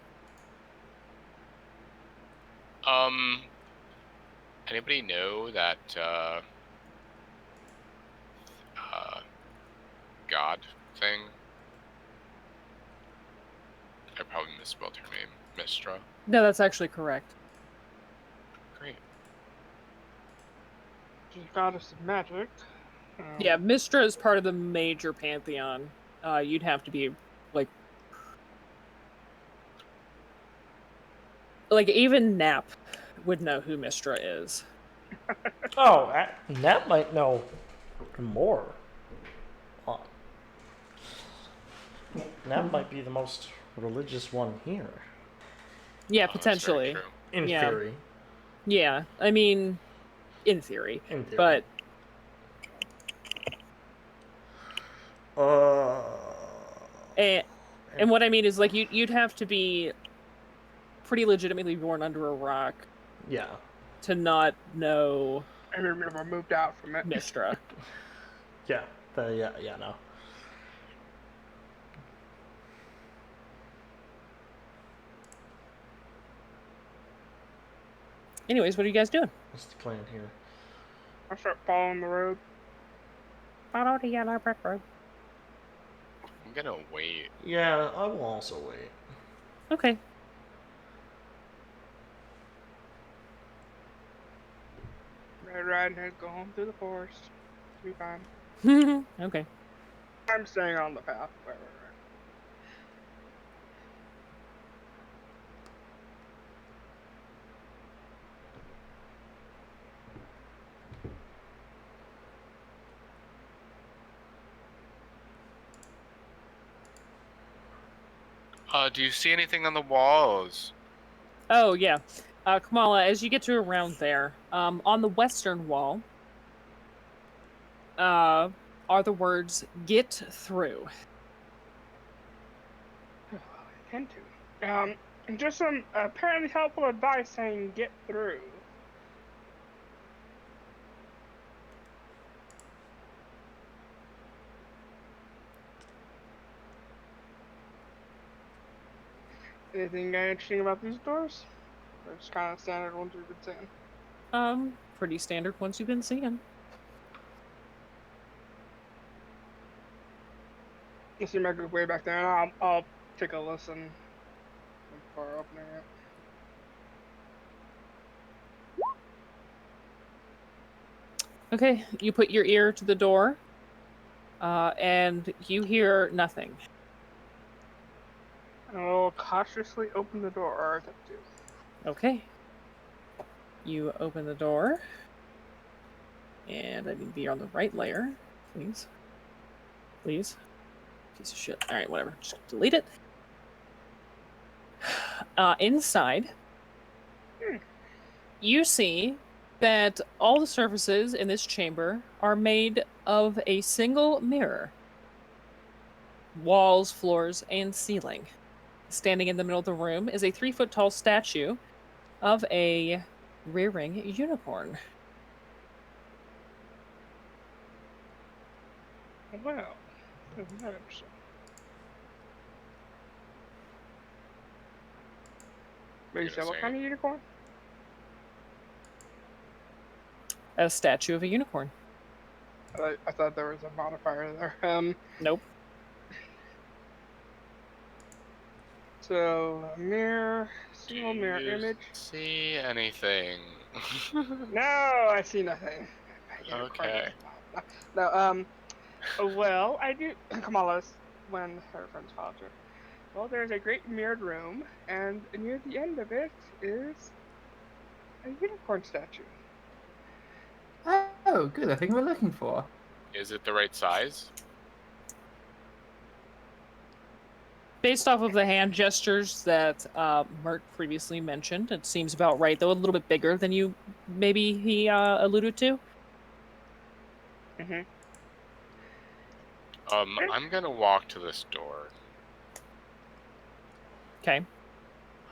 E: Anybody know that God thing? I probably misspelled her name. Mistra.
D: No, that's actually correct.
E: Great.
C: she's a goddess of magic?
D: Yeah, Mistra is part of the major pantheon. You'd have to be like even Nap would know who Mistra is.
B: Oh, Nat might know more. Nat might be the most religious one here.
D: Yeah,
E: Oh, that's very
D: potentially.
E: true.
B: In
D: Yeah.
B: theory.
D: Yeah, I mean, in theory.
B: In theory.
D: But and what I mean is like you'd have to be pretty legitimately born under a rock
B: yeah.
D: to not know
C: I remember moved out from it.
D: Mistra.
B: Yeah. Yeah, no.
D: Anyways, what are you guys doing?
B: What's the plan here?
C: I start following the road.
D: Follow the yellow brick road.
E: I'm gonna wait.
B: Yeah, I will also wait.
D: Okay.
C: Red Riding Hood, go home through the forest. Be fine.
D: Okay.
C: I'm staying on the path. Right.
E: Do you see anything on the walls?
D: Oh yeah. Kamala, as you get to around there, on the western wall, are the words "Get through."
C: I tend to. Just some apparently helpful advice saying get through. Anything interesting about these doors? Or just kind of standard ones we've been seeing?
D: Pretty standard ones you've been seeing.
C: You see my group way back there, and I'll take a listen before opening it.
D: Okay, you put your ear to the door, and you hear nothing.
C: I'll cautiously open the door, or attempt to.
D: Okay. You open the door, and I need to be on the right layer, please. Please. Piece of shit. All right, whatever. Just delete it. Inside, you see that all the surfaces in this chamber are made of a single mirror. Walls, floors, and ceiling. Standing in the middle of the room is a 3-foot tall statue of a rearing unicorn.
C: Well, isn't that interesting? Wait, you
E: Gonna
C: said what
E: say-
C: kind of unicorn?
D: A statue of a unicorn.
C: I thought there was a modifier there.
D: Nope.
C: So mirror,
E: Do
C: single mirror
E: you
C: image.
E: see anything?
C: No, I see nothing. Unicorn
E: Okay.
C: is not. No, well, I do. Kamala's when her friends followed her. Well, there's a great mirrored room, and near the end of it is a unicorn statue.
A: Oh, good. I think we're looking for.
E: Is it the right size?
D: Based off of the hand gestures that Mert previously mentioned, it seems about right, though a little bit bigger than you maybe he alluded to.
C: Mhm.
E: I'm gonna walk to this door.
D: Okay.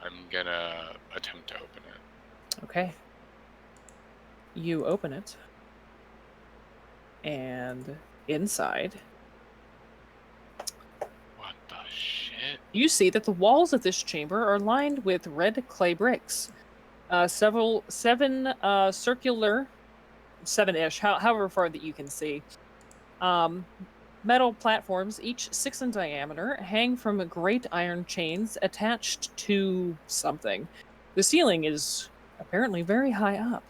E: I'm gonna attempt to open it.
D: Okay. You open it. And inside,
E: What the shit?
D: you see that the walls of this chamber are lined with red clay bricks. Seven circular, 7-ish, however far that you can see. Metal platforms, each 6 in diameter, hang from great iron chains attached to something. The ceiling is apparently very high up.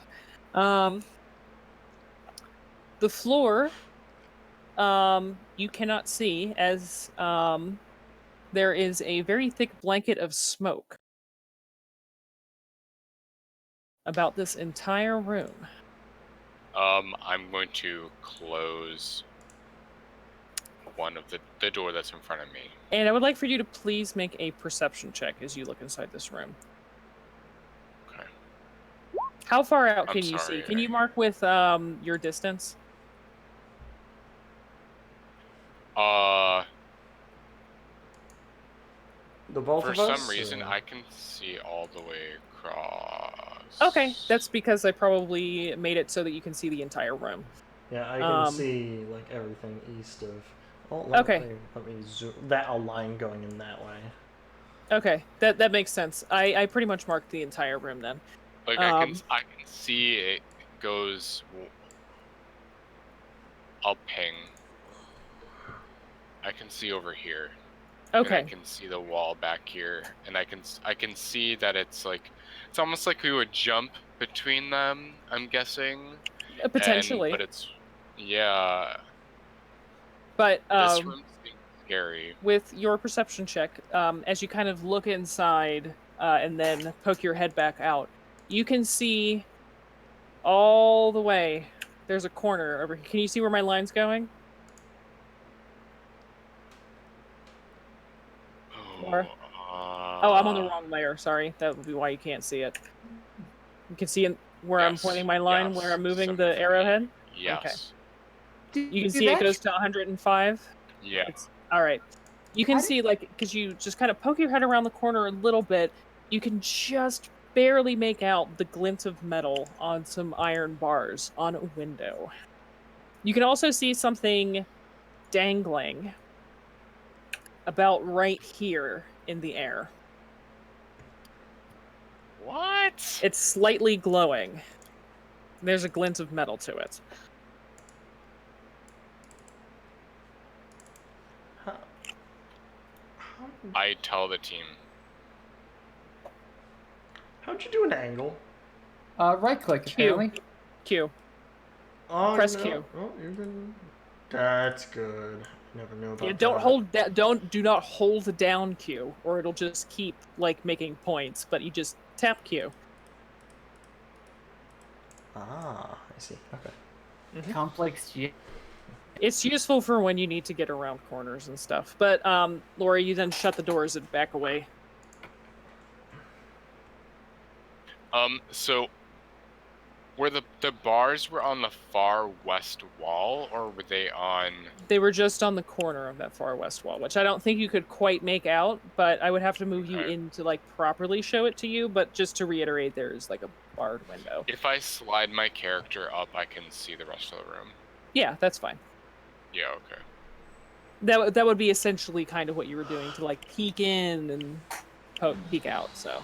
D: The floor, you cannot see as there is a very thick blanket of smoke about this entire room.
E: I'm going to close one of the door that's in front of me.
D: And I would like for you to please make a perception check as you look inside this room.
E: Okay.
D: How far out
E: I'm
D: can you
E: sorry,
D: see? Can you mark with your distance?
B: The both
E: For
B: of us.
E: some reason,
B: or-
E: I can see all the way across.
D: Okay, that's because I probably made it so that you can see the entire room.
B: Yeah, I can see like everything east of. Oh,
D: Okay.
B: Let me zoom. That a line going in that way.
D: Okay, that makes sense. I pretty much marked the entire room then.
E: Like I can see it goes. I'll ping. I can see over here.
D: Okay.
E: And I can see the wall back here, and I can see that it's almost like we would jump between them. I'm guessing.
D: Potentially.
E: But it's yeah.
D: But
E: This room seems scary.
D: with your perception check, as you kind of look inside and then poke your head back out, you can see all the way. There's a corner over here. Can you see where my line's going? Or... Oh, I'm on the wrong layer. Sorry. That would be why you can't see it. You can see where I'm pointing my line, where I'm moving the arrowhead?
E: Yes.
D: Okay. You can see it goes to 105?
E: Yeah.
D: All right. You can see, because you just kind of poke your head around the corner a little bit, you can just barely make out the glint of metal on some iron bars on a window. You can also see something dangling about right here in the air.
E: What?
D: It's slightly glowing. There's a glint of metal to it.
E: I tell the team.
B: How'd you do an angle?
A: Right click, apparently.
D: Q.
B: Oh,
D: Press
B: you know,
D: Q.
B: Oh, you've been. That's good. Never knew about
D: Yeah,
B: that.
D: don't hold that. Do not hold down Q, or it'll just keep making points. But you just tap Q.
B: Ah, I see. Okay.
D: Mm-hmm.
A: Complex G.
D: It's useful for when you need to get around corners and stuff. But Laura, you then shut the doors and back away.
E: So were the bars were on the far west wall, or were they on?
D: They were just on the corner of that far west wall, which I don't think you could quite make out. But I would have to move you in to properly show it to you. But just to reiterate, there's a barred window.
E: If I slide my character up, I can see the rest of the room.
D: Yeah, that's fine.
E: Yeah. Okay.
D: That would be essentially kind of what you were doing to like peek in and peek out. So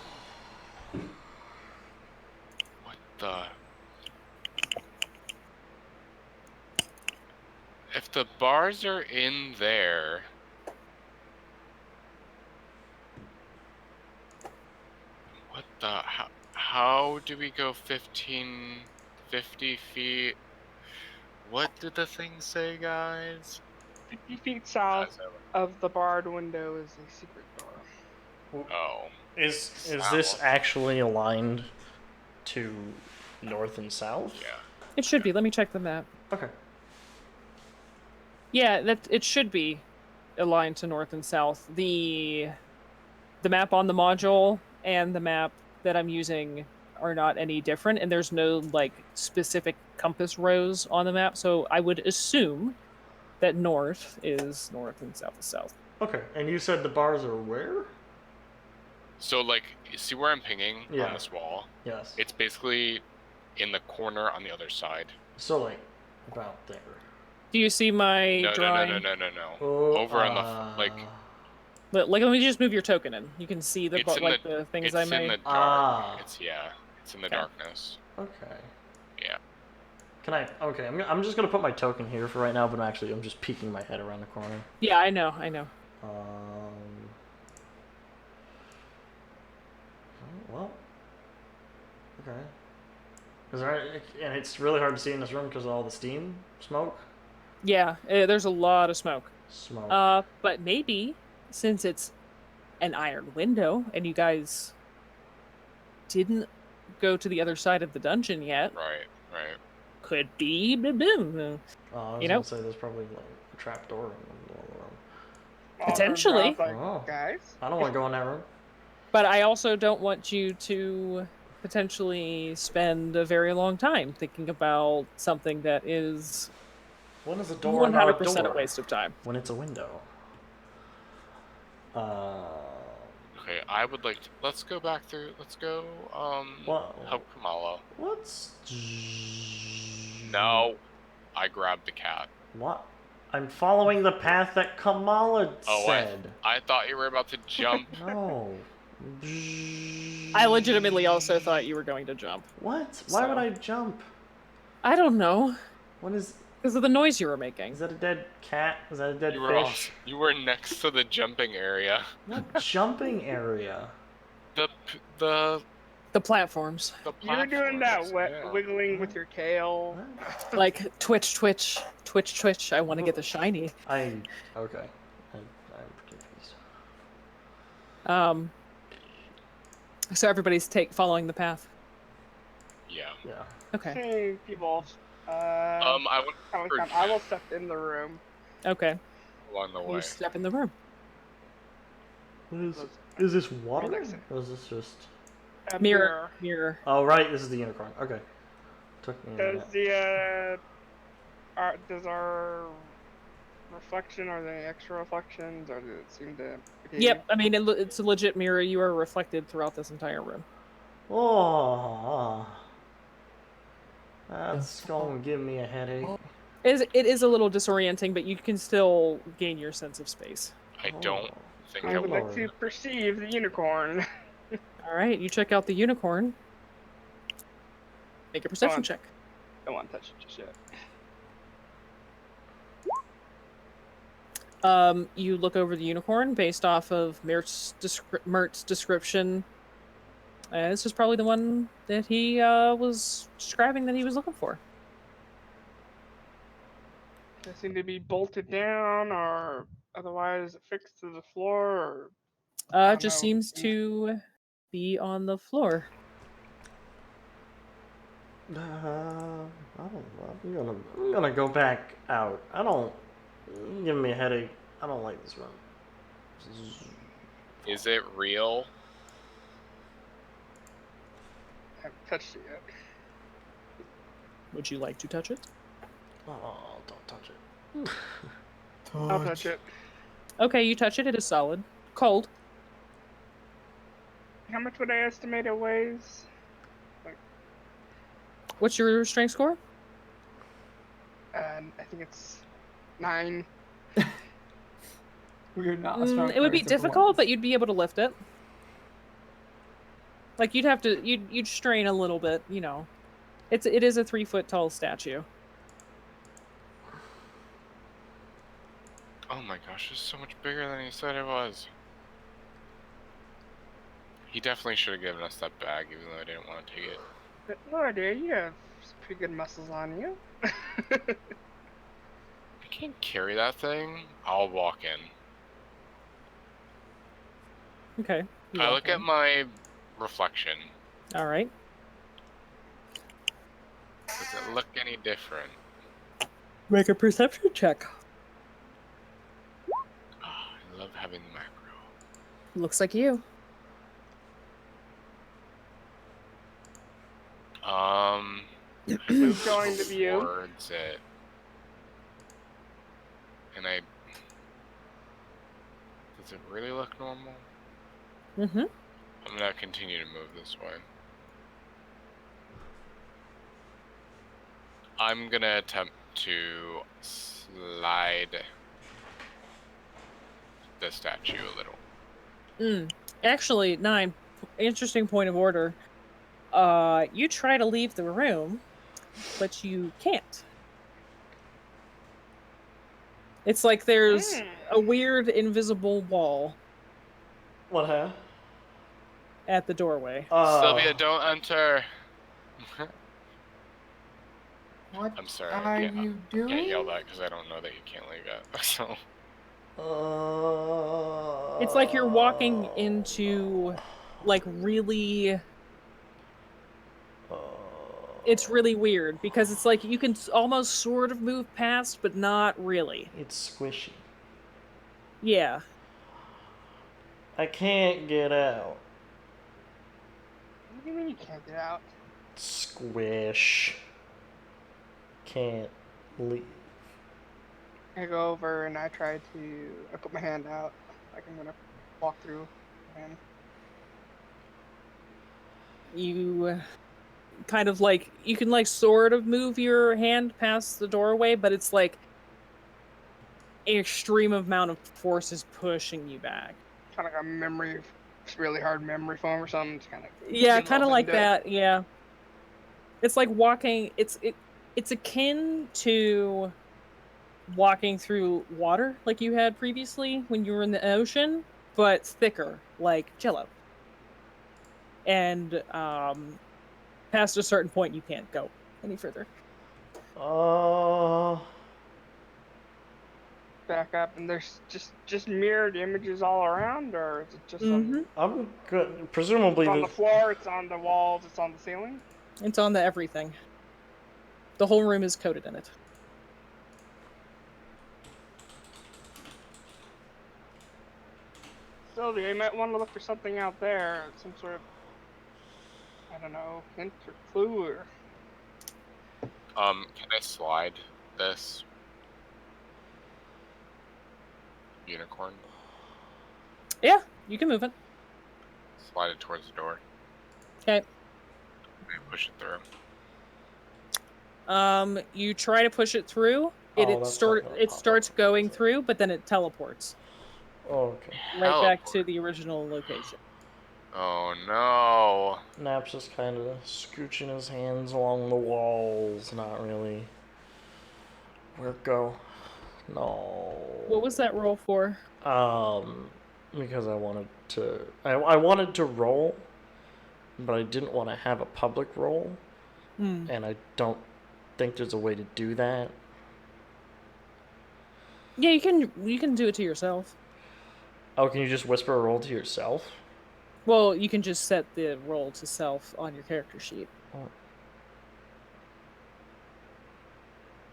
E: What the? If the bars are in there, what the? How do we go 50 feet? What did the thing say, guys?
C: 50 feet south of the barred window is a secret door.
E: Oh.
B: Is this
E: South.
B: actually aligned to north and south?
E: Yeah.
D: it should be. Let me check the map.
B: Okay.
D: Yeah, it should be aligned to north and south. The map on the module and the map that I'm using are not any different, and there's no like specific compass rose on the map, so I would assume that north is north and south is south.
B: Okay. And you said the bars are where?
E: So, like, you see where I'm pinging
B: Yeah.
E: on this wall?
B: Yes.
E: It's basically in the corner on the other side.
B: So like about there.
D: Do you see my
E: No.
D: drawing?
B: Oh,
E: Over on the like.
D: Like, let me just move your token in. You can see the
E: It's in
D: like the things
E: It's
D: I
E: in
D: made.
E: the dark.
B: Ah.
E: It's in the
D: Okay.
E: darkness.
B: Okay.
E: Yeah.
B: Can I? Okay, I'm just gonna put my token here for right now, but I'm just peeking my head around the corner.
D: Yeah, I know.
B: Well. Okay. Is there? And it's really hard to see in this room because of all the steam, smoke.
D: Yeah, there's a lot of smoke.
B: Smoke.
D: But maybe since it's an iron window and you guys didn't go to the other side of the dungeon yet,
E: Right.
D: could be.
B: I was
D: you know?
B: gonna say there's probably like a trap door in the middle of the room.
D: Potentially.
C: Guys.
B: I don't want to go in that room.
D: But I also don't want you to potentially spend a very long time thinking about something that is
B: When is a door not a
D: 100%
B: door?
D: a waste of time.
B: When it's a window.
E: Okay, I would like to. Let's go back through. Let's go.
B: What?
E: Help Kamala.
B: What's?
E: No, I grabbed the cat.
B: What? I'm following the path that Kamala said.
E: I thought you were about to jump.
B: No.
D: I legitimately also thought you were going to jump.
B: What? Why would I jump?
D: I don't know.
B: What is?
D: Because of the noise you were making.
B: Is that a dead cat? Is that a dead fish?
E: You were next to the jumping area.
B: What jumping area?
E: The
D: platforms.
C: You were doing that
E: platforms,
C: wiggling with your tail.
B: What?
D: Like twitch. I want to get the shiny.
B: Okay. I'm confused.
D: So everybody's following the path.
E: Yeah.
B: Yeah.
D: Okay.
C: Hey, people.
E: I went
C: I will step in the room.
D: Okay.
E: along the way.
D: You step in the room.
B: Is this water?
C: Relax.
B: Or is this just...
C: A
D: Mirror.
B: Oh, right, this is the unicorn. Okay. Took me a
C: Does
B: minute.
C: does our reflection, are there any extra reflections, or does it seem to...
D: Yep, I mean, it's a legit mirror. You are reflected throughout this entire room.
B: Oh, that's going to give me a headache.
D: It is a little disorienting, but you can still gain your sense of space.
E: I don't think
C: I
E: I
C: would
E: will.
C: like to perceive the unicorn.
D: All right, you check out the unicorn. Make a perception check.
C: Don't want to touch it just yet.
D: You look over the unicorn based off of Mert's description. This is probably the one that he was describing that he was looking for.
C: Does it seem to be bolted down, or otherwise affixed to the floor, or...
D: It just seems to be on the floor.
B: I don't know. I'm gonna go back out. Give me a headache. I don't like this room.
E: Is it real?
C: I haven't touched it yet.
D: Would you like to touch it?
B: Oh, don't touch it.
C: I'll touch it.
D: Okay, you touch it. It is solid. Cold.
C: How much would I estimate it weighs?
D: What's your strength score?
C: 9. I think it's 9.
A: We're not strong
D: It would be
A: players of
D: difficult, but
A: dwarves.
D: you'd be able to lift it. Like you'd have to, you'd strain a little bit, you know. It is a 3-foot tall statue.
E: Oh my gosh, it's so much bigger than he said it was. He definitely should have given us that bag, even though I didn't want to take it.
C: But Lord, dear, you have some pretty good muscles on you.
E: I can't carry that thing. I'll walk in.
D: Okay.
E: I look at my reflection.
D: All right.
E: Does it look any different?
D: Make a perception check.
E: Oh, I love having the macro.
D: Looks like you.
C: Who's going to be you?
E: Towards it. And I... Does it really look normal?
D: Mm-hmm.
E: I'm gonna continue to move this way. I'm gonna attempt to slide the statue a little.
D: Actually, 9. Interesting point of order. You try to leave the room, but you can't. It's like there's a weird invisible wall
B: What, huh?
D: at the doorway.
E: Sylvia, don't enter!
A: What
E: I'm sorry,
A: are you
E: can't
A: doing?
E: yell that because I don't know that you can't leave yet. So.
D: It's like you're walking into, like, really... It's really weird, because it's like you can almost sort of move past, but not really.
B: It's squishy.
D: Yeah.
B: I can't get out.
C: What do you mean you can't get out?
B: Squish. Can't leave.
C: I go over and I put my hand out, like I'm gonna walk through, and
D: You kind of like, you can like sort of move your hand past the doorway, but it's like an extreme amount of force is pushing you back.
C: kind of like a really hard memory foam or something. It's kind of
D: Yeah, kind of like that. Yeah, it's like walking. It's akin to walking through water like you had previously when you were in the ocean, but thicker, like Jello. And past a certain point, you can't go any further.
C: Back up, and there's just mirrored images all around, or is it just
B: I'm good. Presumably,
C: it's on the floor, it's on the walls, it's on the ceiling?
D: It's on the everything. The whole room is coated in it.
C: Sylvia, you might want to look for something out there, some sort of, I don't know, hint or clue, or...
E: Can I slide this unicorn?
D: Yeah, you can move it.
E: Slide it towards the door.
D: Okay.
E: And push it through.
D: You try to push it through. It starts going through, but then it teleports.
B: Okay.
D: Right back to the original location.
E: Oh no.
B: Nap's just kind of scooching his hands along the walls, not really. Where'd it go? No.
D: What was that roll for?
B: Because I wanted to. I wanted to roll, but I didn't want to have a public roll, and I don't think there's a way to do that.
D: Yeah, you can do it to yourself.
B: Oh, can you just whisper a roll to yourself?
D: Well, you can just set the roll to self on your character sheet.
B: Oh.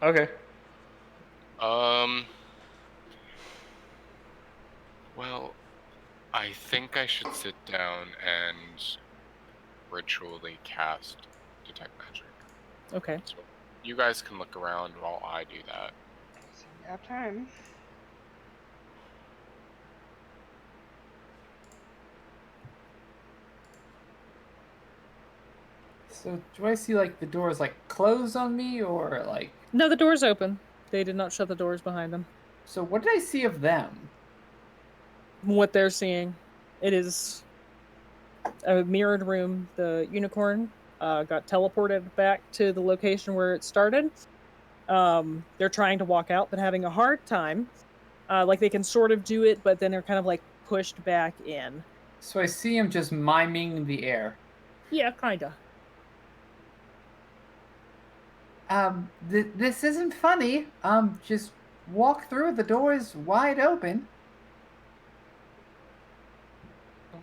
B: Okay.
E: Well, I think I should sit down and ritually cast Detect Magic.
D: Okay.
E: So you guys can look around while I do that.
C: So you have time.
A: So do I see like the doors like closed on me or like?
D: No, the door's open. They did not shut the doors behind them.
A: So what did I see of them?
D: what they're seeing. It is a mirrored room. The unicorn got teleported back to the location where it started. They're trying to walk out, but having a hard time. Like they can sort of do it, but then they're kind of like pushed back in.
A: So I see him just miming the air.
D: Yeah, kinda.
A: This isn't funny. Just walk through. The door is wide open.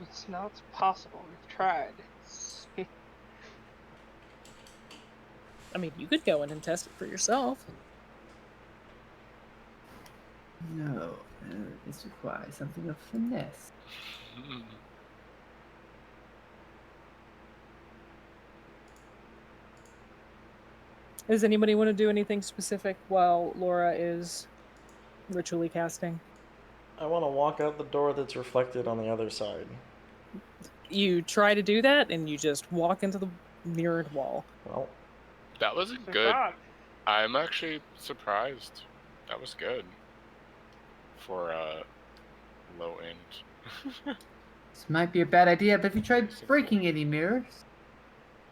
C: It's not possible. We've tried.
D: I mean, you could go in and test it for yourself.
A: No, this requires something of finesse.
D: Does anybody want to do anything specific while Laura is ritually casting?
B: I want to walk out the door that's reflected on the other side.
D: You try to do that, and you just walk into the mirrored wall.
B: Well,
E: That wasn't
C: So
E: good.
C: God.
E: I'm actually surprised. That was good. For low end.
A: This might be a bad idea, but have you tried breaking any mirrors?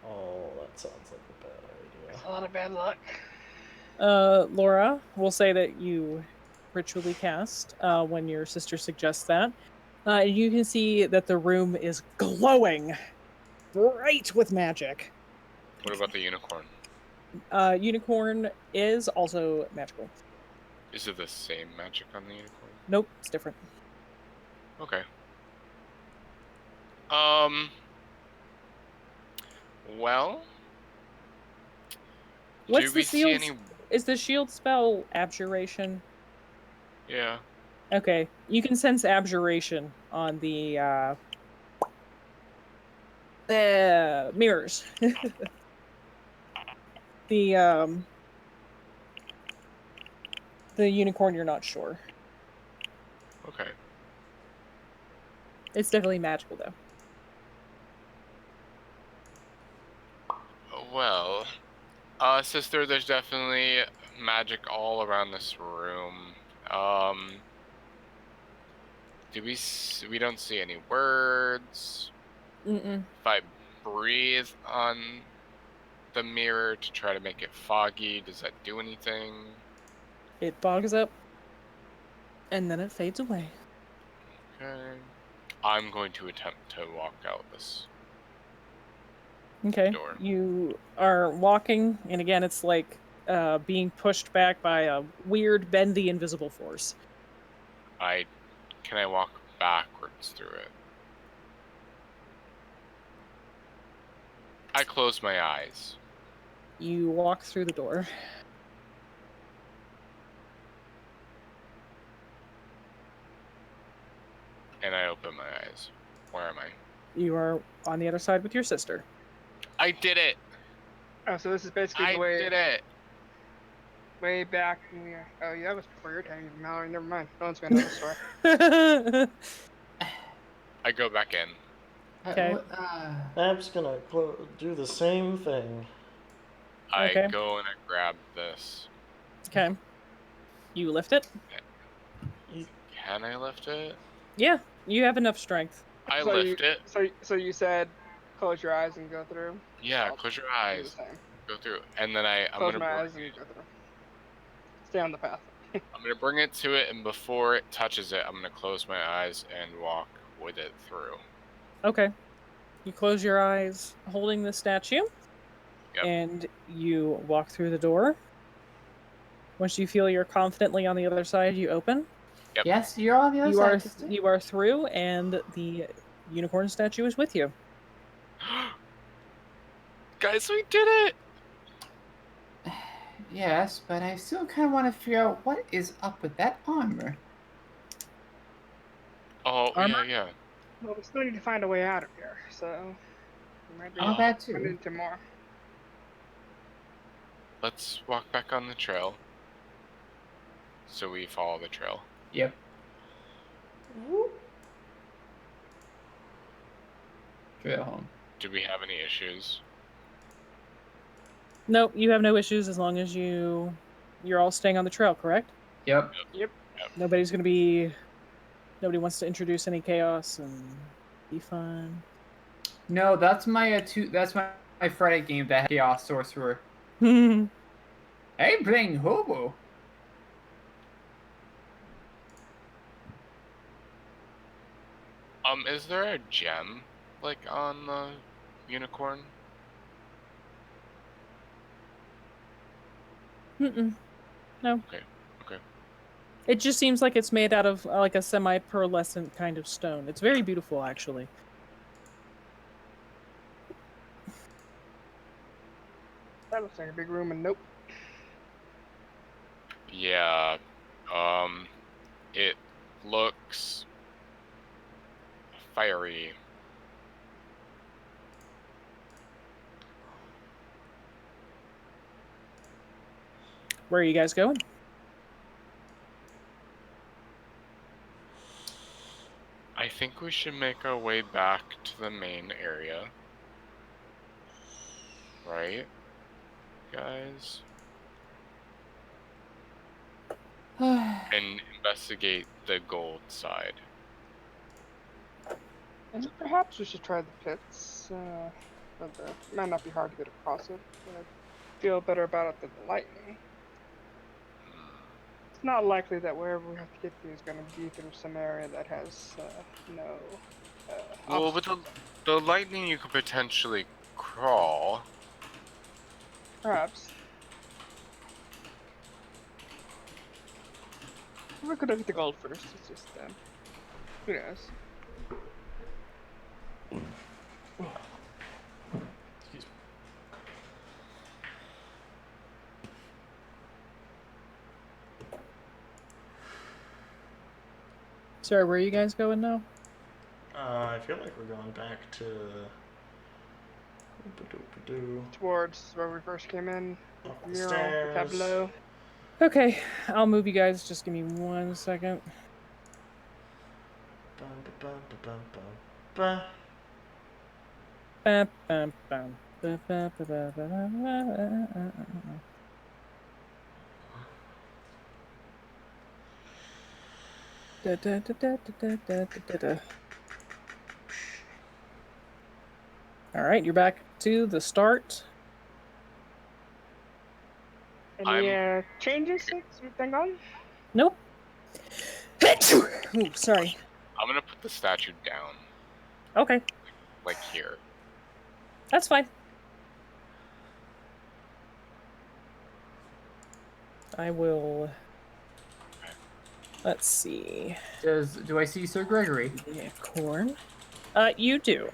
B: oh, that sounds like a bad idea.
C: It's a lot of bad luck.
D: Laura, we'll say that you ritually cast when your sister suggests that. You can see that the room is glowing bright with magic.
E: What about the unicorn?
D: Unicorn is also magical.
E: Is it the same magic on the unicorn?
D: Nope, it's different.
E: Okay. Well.
D: What's
E: do we
D: the
E: see
D: shield?
E: any?
D: Is the shield spell abjuration?
E: Yeah.
D: Okay, you can sense abjuration on the mirrors. The unicorn, you're not sure.
E: Okay.
D: It's definitely magical though.
E: Well, sister, there's definitely magic all around this room. We don't see any words.
D: Mm-mm.
E: If I breathe on the mirror to try to make it foggy, does that do anything?
D: It fogs up, and then it fades away.
E: Okay. I'm going to attempt to walk out this
D: Okay.
E: door.
D: You are walking, and again, it's like being pushed back by a weird, bendy, invisible force.
E: Can I walk backwards through it? I close my eyes.
D: You walk through the door.
E: And I open my eyes. Where am I?
D: You are on the other side with your sister.
E: I did it!
C: Oh, so this is basically
E: I
C: the way
E: did it!
C: way back when we were. Oh, yeah, that was before your time, Mallory. Never mind. No one's gonna know the story.
E: I go back in.
D: Okay.
B: App's gonna do the same thing.
D: Okay.
E: I go and I grab this.
D: Okay. You lift it?
E: Can I lift it?
D: Yeah, you have enough strength.
E: I
C: So
E: lift it.
C: So you said close your eyes and go through.
E: Yeah,
C: I'll
E: close your
C: do the
E: eyes.
C: same.
E: Go through. And then I'm
C: Close
E: gonna
C: my
E: bring
C: eyes and go through. Stay on the path.
E: I'm gonna bring it to it, and before it touches it, I'm gonna close my eyes and walk with it through.
D: Okay. You close your eyes holding the statue.
E: Yep.
D: And you walk through the door. Once you feel you're confidently on the other side, you open.
E: Yep.
A: Yes, you're on the other
D: You
A: side.
D: are
A: sister.
D: you are through, and the unicorn statue is with you.
E: Guys, we did it!
A: Yes, but I still kind of want to figure out what is up with that armor.
E: Oh,
D: Armor?
E: yeah.
C: Well, we still need to find a way out of here, so we might be
A: Oh, that
C: running
A: too.
C: into more.
E: Let's walk back on the trail. So we follow the trail.
A: Yep. Trail home.
E: Do we have any issues?
D: Nope, you have no issues as long as you're all staying on the trail, correct?
A: Yep.
C: Yep.
D: Nobody's gonna be Nobody wants to introduce any chaos and be fun.
A: No, that's my that's my Friday game that had Chaos Sorcerer.
D: Hmm.
A: I'm playing Hobo.
E: Is there a gem like on the unicorn?
D: Mm-mm. No.
E: Okay. Okay.
D: It just seems like it's made out of like a semi-pearlescent kind of stone. It's very beautiful, actually.
C: That looks like a big room, and nope.
E: Yeah. It looks fiery.
D: Where are you guys going?
E: I think we should make our way back to the main area. Right, guys? And investigate the gold side.
C: And perhaps we should try the pits. But it might not be hard to get across it. But I feel better about it than the lightning. It's not likely that wherever we have to get to is going to be through some area that has no
E: Well, with
C: obstacles.
E: the lightning, you could potentially crawl.
C: Perhaps. We could look at the gold first. It's just, who knows?
B: Excuse me.
D: Sorry, where are you guys going now?
B: I feel like we're going back to.
C: Towards where we first came in.
B: Up the
C: Mural, the
B: stairs.
C: tableau.
D: Okay, I'll move you guys. Just give me 1 second.
B: Bum, ba, bum, ba, bum, ba.
D: Bam, bam, bam. Ba, ba, ba, ba, ba, ba, ba. Da, da, da, da, da, da, da, da. All right, you're back to the start.
C: Any changes since we've been gone?
D: Nope. Ooh, sorry.
E: I'm gonna put the statue down,
D: Okay,
E: like here.
D: that's fine. I will. Let's see.
A: Do I see Sir Gregory?
D: Yeah, corn. You do.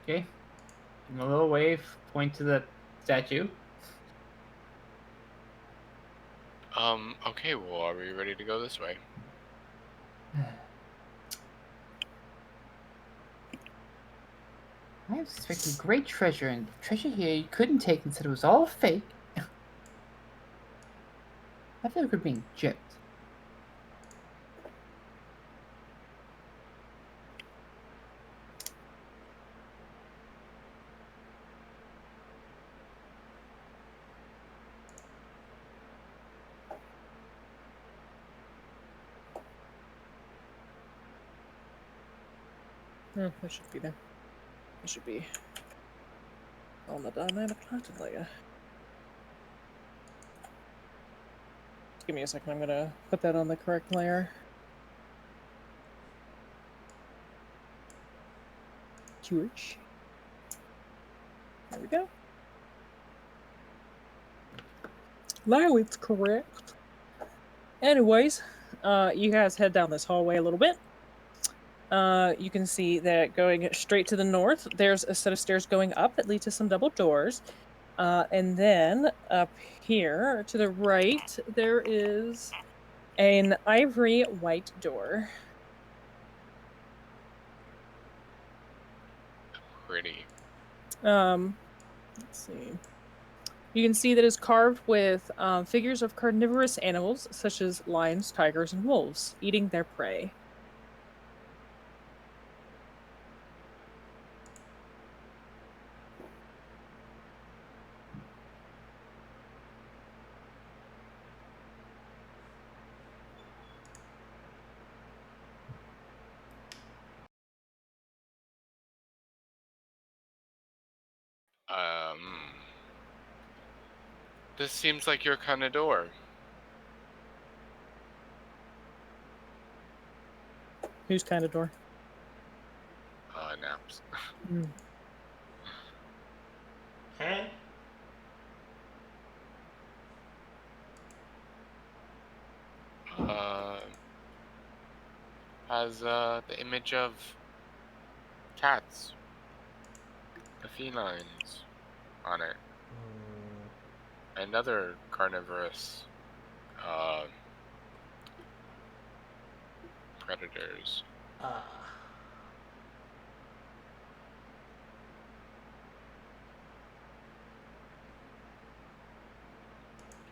A: Okay. Give him a little wave, point to the statue.
E: Okay, well, are we ready to go this way?
A: I was expecting great treasure, and the treasure here you couldn't take and said it was all fake. I feel like we're being gypped.
D: That should be there. It should be on the dynamic lighting layer. Give me a second. I'm gonna put that on the correct layer. George. There we go. Now it's correct. Anyways, you guys head down this hallway a little bit. You can see that going straight to the north, there's a set of stairs going up that lead to some double doors. And then up here to the right, there is an ivory white door.
E: Pretty.
D: Let's see. You can see that it's carved with figures of carnivorous animals such as lions, tigers, and wolves eating their prey.
E: This seems like your kind of door.
D: Whose kind of door?
E: Naps.
D: Mm.
B: Eh?
E: Has the image of cats, the felines, on it, and other carnivorous predators.
B: Ah.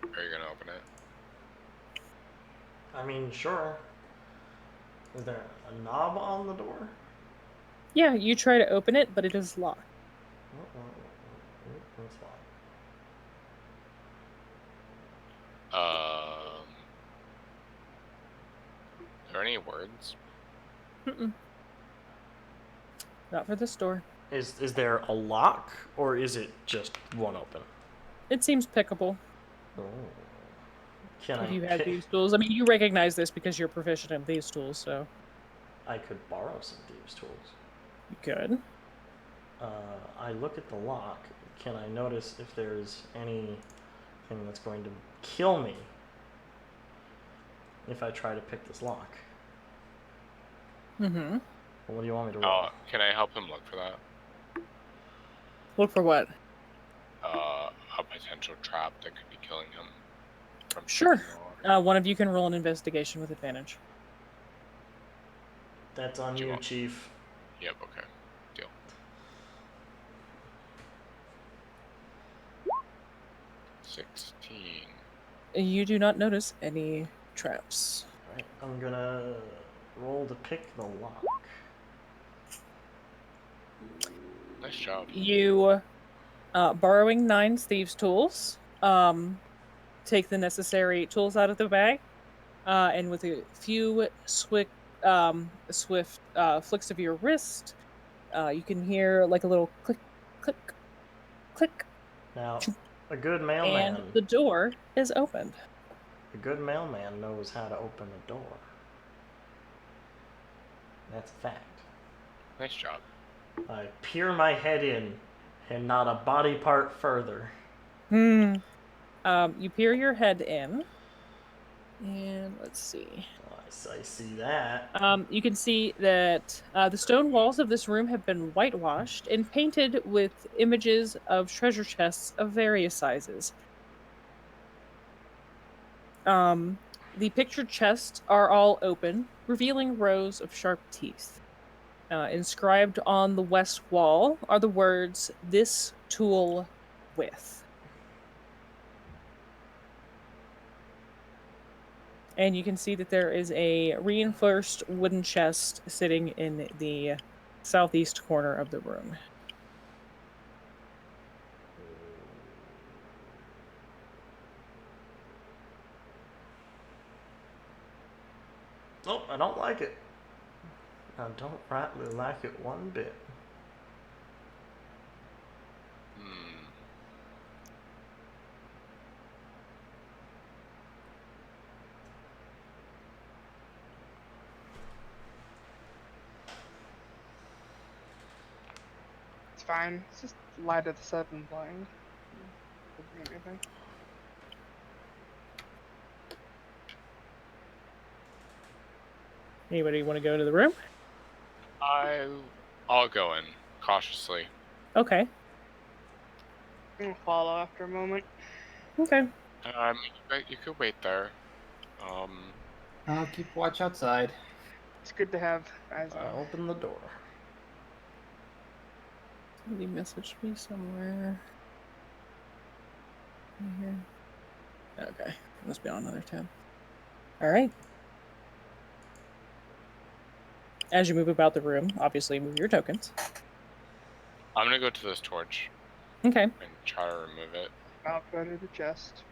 E: Are you gonna open it?
B: I mean, sure. Is there a knob on the door?
D: Yeah, you try to open it, but it is locked.
B: It's locked.
E: Are there any words?
D: Mm-mm. Not for this door.
B: Is there a lock, or is it just one open?
D: It seems pickable.
B: Oh. Can
D: If
B: I
D: you had
B: pick?
D: these tools. I mean, you recognize this because you're proficient in these tools, so
B: I could borrow some thieves' tools.
D: you could.
B: I look at the lock. Can I notice if there's anything that's going to kill me if I try to pick this lock?
D: Mm-hmm.
B: Well, what do you want me to roll?
E: Can I help him look for that?
D: Look for what?
E: A potential trap that could be killing him from
D: Sure.
E: picking the lock.
D: One of you can roll an investigation with advantage.
B: That's on
E: Do you
B: you,
E: want-
B: Chief.
E: Yep. Okay. Deal. 16.
D: You do not notice any traps.
B: Alright, I'm gonna roll to pick the lock.
E: Nice job.
D: You, borrowing 9 thieves' tools, take the necessary tools out of the bag, and with a few swift flicks of your wrist, you can hear like a little click, click, click,
B: Now, a good
D: and
B: mailman,
D: the door is opened.
B: a good mailman knows how to open a door. That's a fact.
E: Nice job.
B: I peer my head in, and not a body part further.
D: You peer your head in, and let's see.
B: I see that.
D: You can see that the stone walls of this room have been whitewashed and painted with images of treasure chests of various sizes. The pictured chests are all open, revealing rows of sharp teeth. Inscribed on the west wall are the words, "This tool with." And you can see that there is a reinforced wooden chest sitting in the southeast corner of the room.
B: Oh, I don't like it. I don't rightly like it one bit.
C: It's fine. It's just light of the 7 blind. Doesn't mean anything.
D: Anybody want to go into the room?
E: I'll go in cautiously.
D: Okay.
C: I'll follow after a moment.
D: Okay.
E: You could wait there.
A: I'll keep watch outside.
C: It's good to have eyes
B: I
C: on.
B: open the door.
D: Somebody messaged me somewhere. Right here. Okay. Must be on another tab. Alright. As you move about the room, obviously move your tokens.
E: I'm gonna go to this torch
D: Okay.
E: and try to remove it.
C: I'll go to the chest.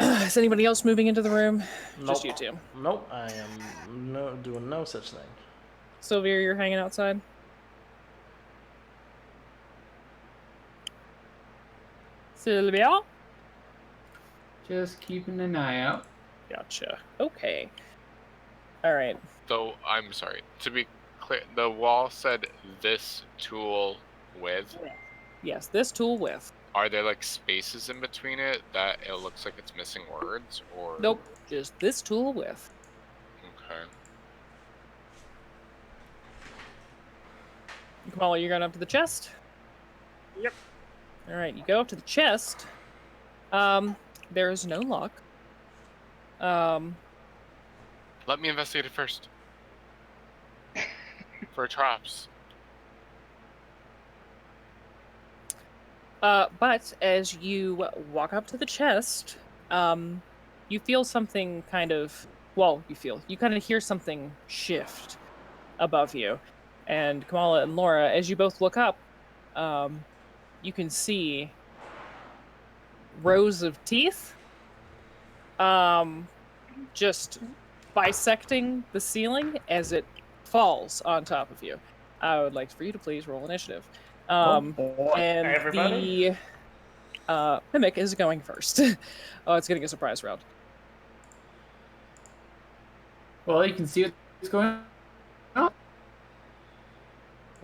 D: Is anybody else moving into the room?
B: Nope.
D: Just you two.
B: Nope, I am doing no such thing.
D: Sylvia, you're hanging outside? Sylvia?
A: Just keeping an eye out.
D: Gotcha. Okay. All right.
E: Though, I'm sorry. To be clear, the wall said this tool with.
D: Yes, this tool with.
E: Are there like spaces in between it that it looks like it's missing words, or?
D: Nope, just this tool with.
E: Okay.
D: Kamala, you're going up to the chest?
C: Yep.
D: All right, you go up to the chest. There is no lock.
E: Let me investigate it first. For traps.
D: But as you walk up to the chest, you feel something kind of, well, you kind of hear something shift above you. And Kamala and Laura, as you both look up, you can see rows of teeth, just bisecting the ceiling as it falls on top of you. I would like for you to please roll initiative. And
B: Everybody?
D: the mimic is going first. Oh, it's getting a surprise round.
A: Well, you can see what's going on.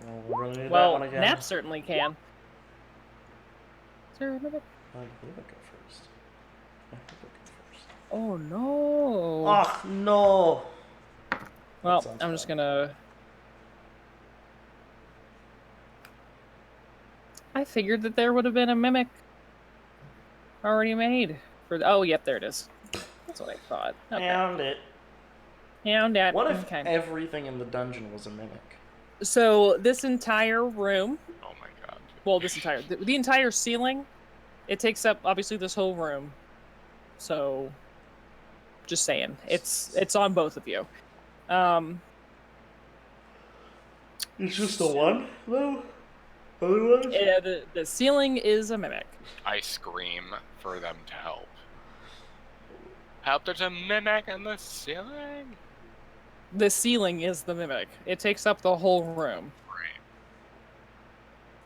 B: Well, we're gonna need that
D: Well,
B: one again.
D: Nap certainly can. Is there a mimic?
B: I believe I go first. I hope I go first.
D: Oh no.
B: Oh no!
D: Well,
B: sounds
D: I'm just
B: bad.
D: gonna. I figured that there would have been a mimic already made for. Oh, yep, there it is. That's what I thought. Okay.
B: Found it.
D: Found that.
B: What if
D: Okay.
B: everything in the dungeon was a mimic?
D: So this entire room,
E: Oh my god.
D: well, the entire ceiling, it takes up obviously this whole room. So, just saying, it's on both of you.
B: It's just the one, though? Otherwise?
D: Yeah, the ceiling is a mimic.
E: I scream for them to help. Help, there's a mimic in the ceiling!
D: The ceiling is the mimic. It takes up the whole room.
E: Right.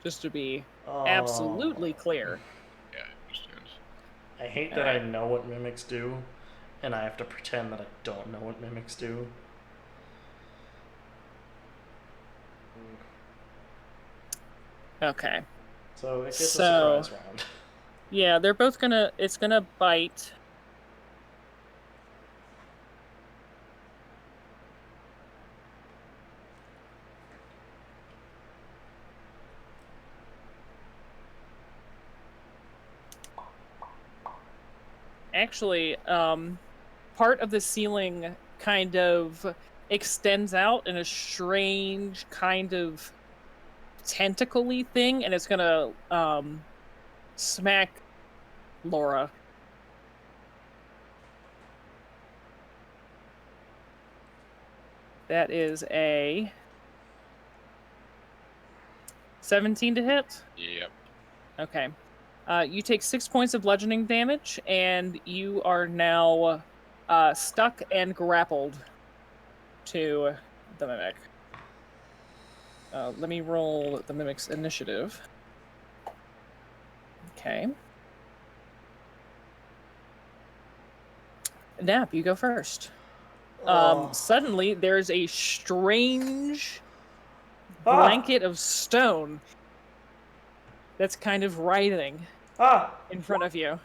D: Just to be
B: Oh.
D: absolutely clear.
E: Yeah, I understand.
B: I hate that I know what mimics do, and I have to pretend that I don't know what mimics do.
D: Okay.
B: So it gets a
D: So-
B: surprise round.
D: Yeah, they're both gonna. It's gonna bite. Actually, part of the ceiling kind of extends out in a strange kind of tentacle-y thing, and it's gonna smack Laura. That is a 17 to hit.
E: Yep.
D: Okay. You take 6 points of bludgeoning damage, and you are now stuck and grappled to the mimic. Let me roll the mimic's initiative. Okay. Nap, you go first. Suddenly, there's a strange blanket of stone that's kind of writhing in front of you.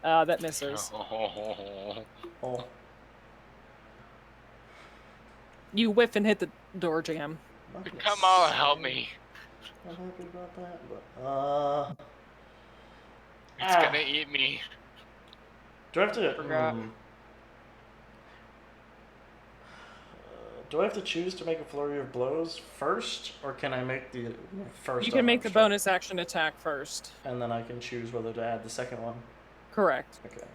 D: That misses.
B: Oh.
D: You whiff and hit the door jam.
E: Come on, help me.
B: Not happy about that, but
E: It's gonna eat me.
B: do I have to?
C: Forgot.
B: Do I have to choose to make a flurry of blows first, or can I make the first?
D: You can make the
B: unarmed
D: bonus action attack first.
B: strike, and then I can choose whether to add the second one.
D: Correct.
B: Okay.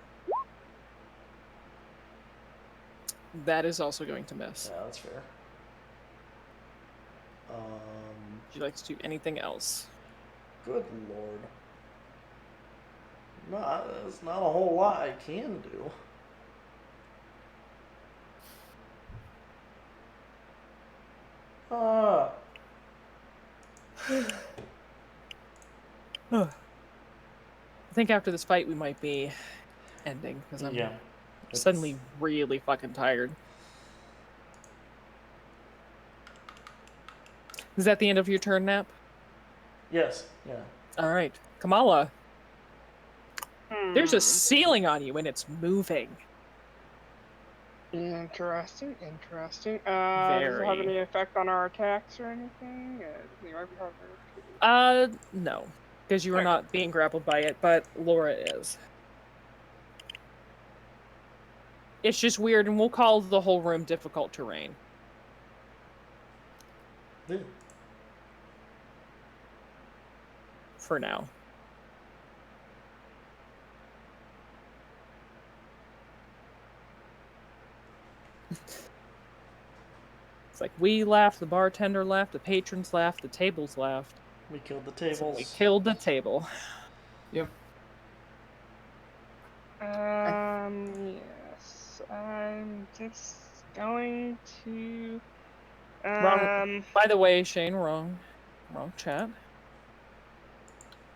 D: That is also going to miss.
B: Yeah, that's fair.
D: Would you like to do anything else?
B: Good lord. No, there's not a whole lot I can do.
D: I think after this fight we might be ending because I'm
B: Yeah.
D: suddenly really fucking tired. Is that the end of your turn, Nap?
B: Yes. Yeah.
D: All right, Kamala. There's a
C: Hmm.
D: ceiling on you and it's moving.
C: Interesting. Does it have
D: Very.
C: any effect on our attacks or anything? It might be harder to.
D: No, because you are
C: Okay.
D: not being grappled by it, but Laura is. It's just weird, and we'll call the whole room difficult terrain.
B: Ew.
D: For now. It's like we laughed, the bartender laughed, the patrons laughed, the tables laughed.
B: We killed the
D: So
B: tables.
D: we killed the table.
A: Yep.
C: Yes. I'm just going to.
D: Wrong. By the way, Shane, wrong chat.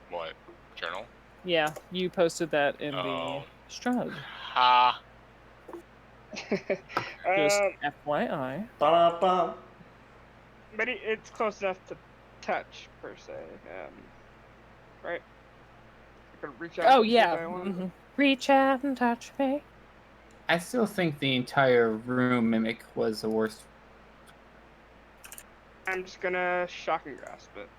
E: What? Journal?
D: Yeah, you posted that in the
E: Oh.
D: Strud.
E: Ha.
D: Just
C: um,
D: FYI.
B: Ba-da-ba.
C: but it's close enough to touch per se. Right? I could reach out.
D: Oh
C: and touch it if
D: yeah.
C: I wanted.
D: Mm-hmm. Reach out and touch me.
A: I still think the entire room mimic was the worst.
C: I'm just gonna shock and grasp it.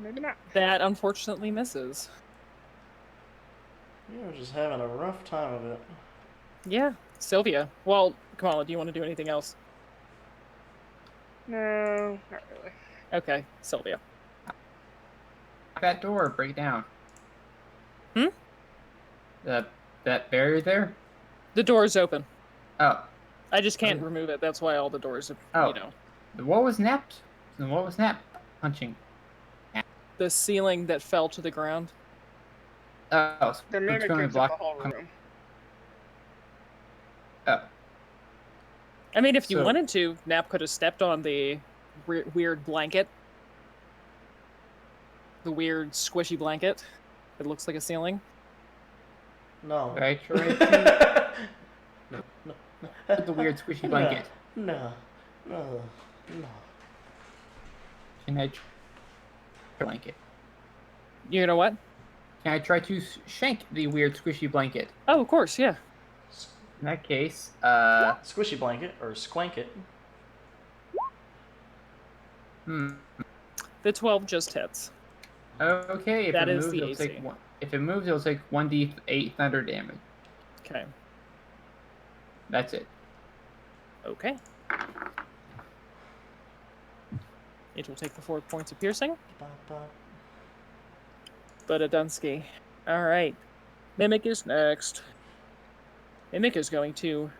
C: Maybe not.
D: That unfortunately misses.
B: You're just having a rough time of it.
D: Yeah, Sylvia. Well, Kamala, do you want to do anything else?
C: No, not really.
D: Okay, Sylvia.
A: That door, break down.
D: Hmm?
A: That barrier there?
D: The door is open.
A: Oh.
D: I just can't remove it. That's why all the doors are,
A: Oh.
D: you know.
A: What was Nap? What was Nap punching?
D: The ceiling that fell to the ground.
A: Oh, so
C: The
A: it's
C: mimic
A: going to
C: takes up
A: block.
C: the whole room.
A: Oh.
D: I mean, if you
A: So-
D: wanted to, Nap could have stepped on the weird blanket. The weird squishy blanket. It looks like a ceiling.
B: No.
A: I tried to. The weird squishy blanket.
B: No.
A: Can I blanket?
D: You know what?
A: Can I try to shank the weird squishy blanket?
D: Oh, of course, yeah.
A: In that case,
B: Squishy blanket or squank it.
D: The 12 just hits.
A: Okay, if
D: That
A: it
D: is
A: moves,
D: the
A: it'll
D: AC.
A: take one. If it moves, it'll take 1d8 thunder damage.
D: Okay.
A: That's it.
D: Okay. It will take the 4 points of piercing. But Adunsky. Alright. Mimic is next. Mimic is going to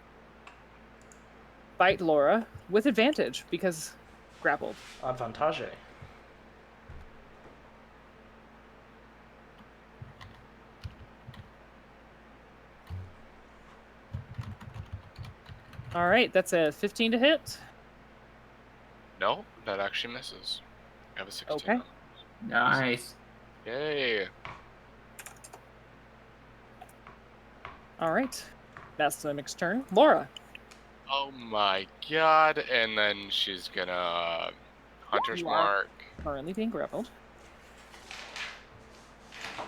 D: bite Laura with advantage because grappled.
B: Advantage.
D: Alright, that's a 15 to hit.
E: No, that actually misses. I have a 16.
D: Okay.
A: Nice.
E: Yay.
D: Alright. That's the Mimic's turn. Laura.
E: Oh my god. And then she's gonna Hunter's
D: You are
E: Mark.
D: currently being grappled.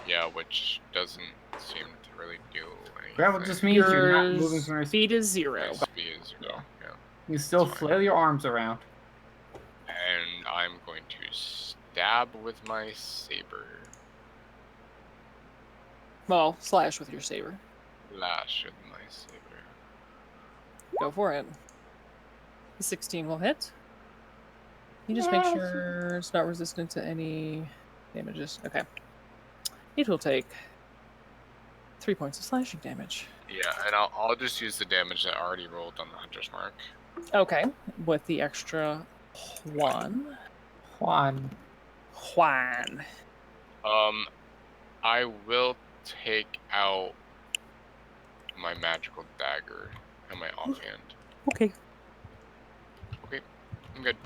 E: Yeah, which doesn't seem to really do anything.
A: Gravel just means you're not moving
D: Your
A: from your
D: speed is 0.
E: My speed is 0. Yeah.
A: You can still
E: That's fine.
A: flail your arms around.
E: And I'm going to stab with my saber.
D: Well, slash with your saber.
E: Lash with my saber.
D: Go for it. The 16 will hit. You just make sure it's not resistant to any damages. Okay. It will take 3 points of slashing damage.
E: Yeah, and I'll just use the damage that I already rolled on the Hunter's Mark.
D: Okay. With the extra 1.
A: Juan.
E: I will take out my magical dagger and my offhand.
D: Okay.
E: Okay. I'm good.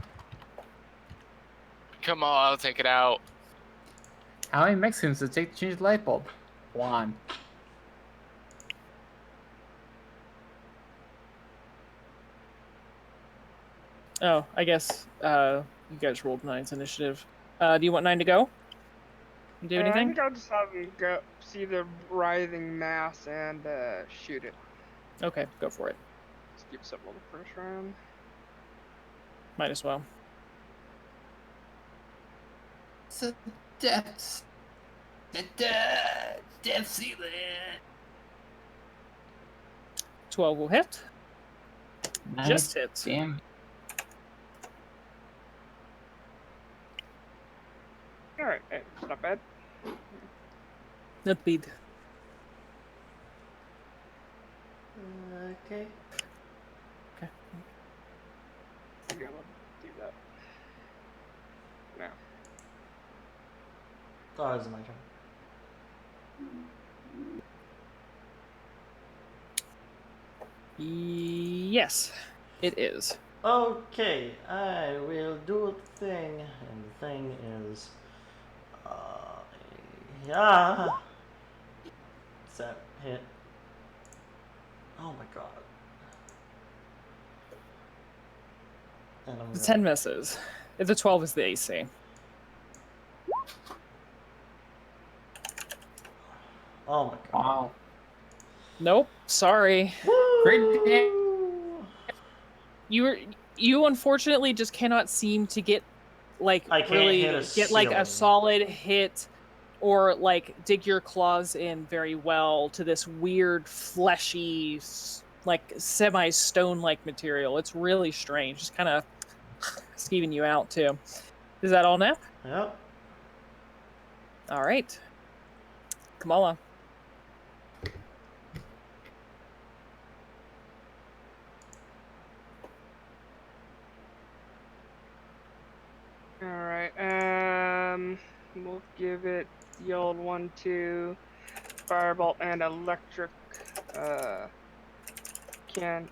E: Come on, I'll take it out.
A: How many Mexicans does it take to change the light bulb? One.
D: Oh, I guess you guys rolled 9's initiative. Do you want 9 to go? You do
C: I
D: anything?
C: think I'll just have him go see the writhing mass and shoot it.
D: Okay, go for it.
C: Just keep something on the first round.
D: Might as well.
A: So death ceiling.
D: 12 will hit.
A: Nice.
D: Just hits.
A: Damn.
C: Alright, hey, it's not bad.
D: Not bad.
B: Okay.
D: Okay.
C: I gotta do that. Now.
B: Oh, it's my turn.
D: Yes, it is.
B: Okay, I will do a thing, and the thing is, yeah. Does that hit? Oh my god. And I'm
D: The
B: gonna-
D: 10 misses. The 12 is the AC.
B: Oh my god.
A: Wow.
D: Nope. Sorry.
A: Great game.
B: Woo!
D: You unfortunately just cannot seem to get like
B: I can't
D: really
B: hit a
D: get like a
B: ceiling.
D: solid hit or like dig your claws in very well to this weird fleshy like semi stone like material. It's really strange. Just kind of skeeving you out too. Is that all, Nap?
B: Yep.
D: All right. Kamala.
C: Alright, we'll give it the old 1-2 firebolt and electric. Can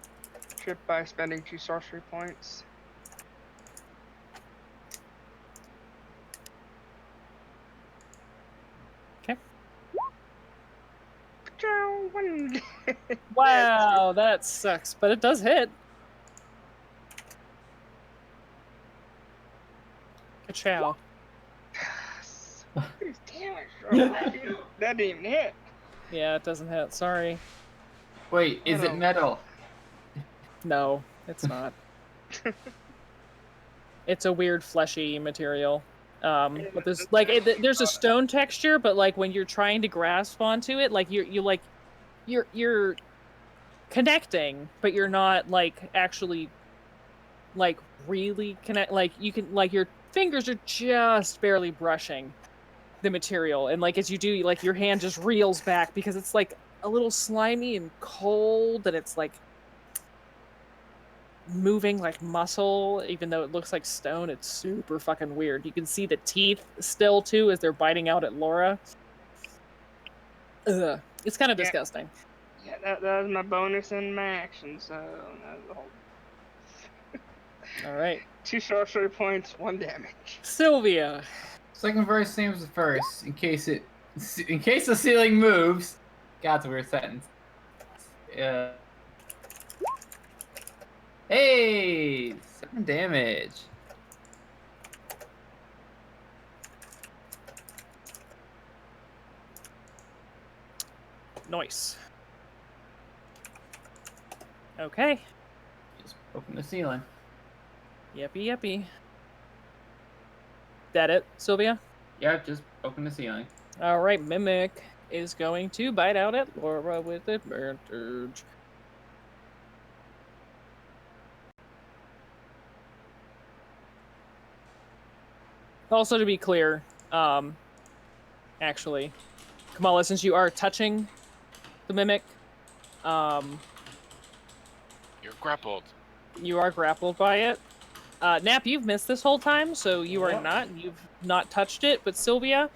C: trip by spending 2 sorcery points.
D: Okay.
C: One.
D: Wow, that sucks, but it does hit. Ka-chow.
C: Damn it, Charlotte. That didn't even hit.
D: Yeah, it doesn't hit. Sorry.
A: Wait, is it metal?
D: No, it's not. It's a weird fleshy material. But there's like there's a stone texture, but like when you're trying to grasp onto it, like you're connecting, but you're not like actually like really connect. Like you can like your fingers are just barely brushing the material, and like as you do, like your hand just reels back because it's like a little slimy and cold, and it's like moving like muscle, even though it looks like stone. It's super fucking weird. You can see the teeth still too as they're biting out at Laura. Ugh. It's kind of disgusting.
C: Yeah, that was my bonus and my action, so that was the whole.
D: All right.
C: 2 sorcery points, 1 damage.
D: Sylvia.
A: Second verse, same as the first. In case the ceiling moves. God's a weird sentence. Hey, 7 damage.
D: Nice. Okay.
A: Just open the ceiling.
D: Yippee. That it, Sylvia?
A: Yeah, just open the ceiling.
D: All right, Mimic is going to bite out at Laura with advantage. Also, to be clear, actually, Kamala, since you are touching the Mimic,
E: You're grappled.
D: you are grappled by it. Nap, you've missed this whole time, so you are
B: Yep.
D: not. You've not touched it. But Sylvia,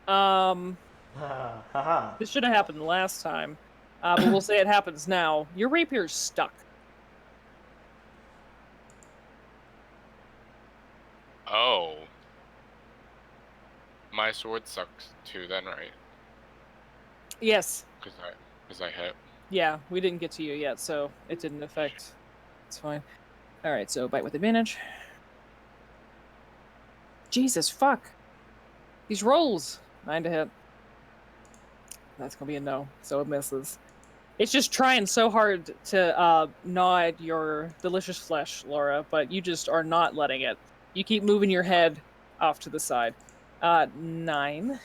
D: this should have happened last time, but we'll say it happens now. Your rapier's stuck.
E: Oh. My sword sucks too then, right?
D: Yes.
E: Because I hit.
D: Yeah, we didn't get to you yet, so it didn't affect. It's fine. All right, so bite with advantage. Jesus, fuck. These rolls. 9 to hit. That's gonna be a no, so it misses. It's just trying so hard to gnaw at your delicious flesh, Laura, but you just are not letting it. You keep moving your head off to the side. 9.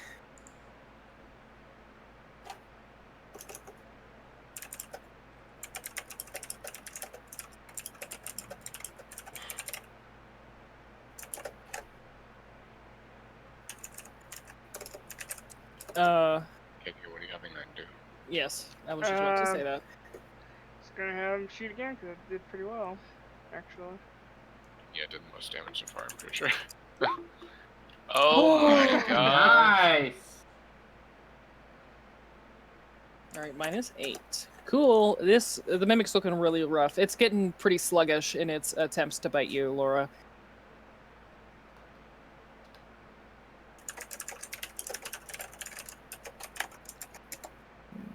E: Okay, what are you having then do?
D: Yes, I was just about to say that.
C: Just gonna have him shoot again because it did pretty well, actually.
E: Yeah, it did the most damage so far, I'm pretty sure. Oh my gosh.
A: Nice.
D: All right, -8. Cool. The mimic's looking really rough. It's getting pretty sluggish in its attempts to bite you, Laura.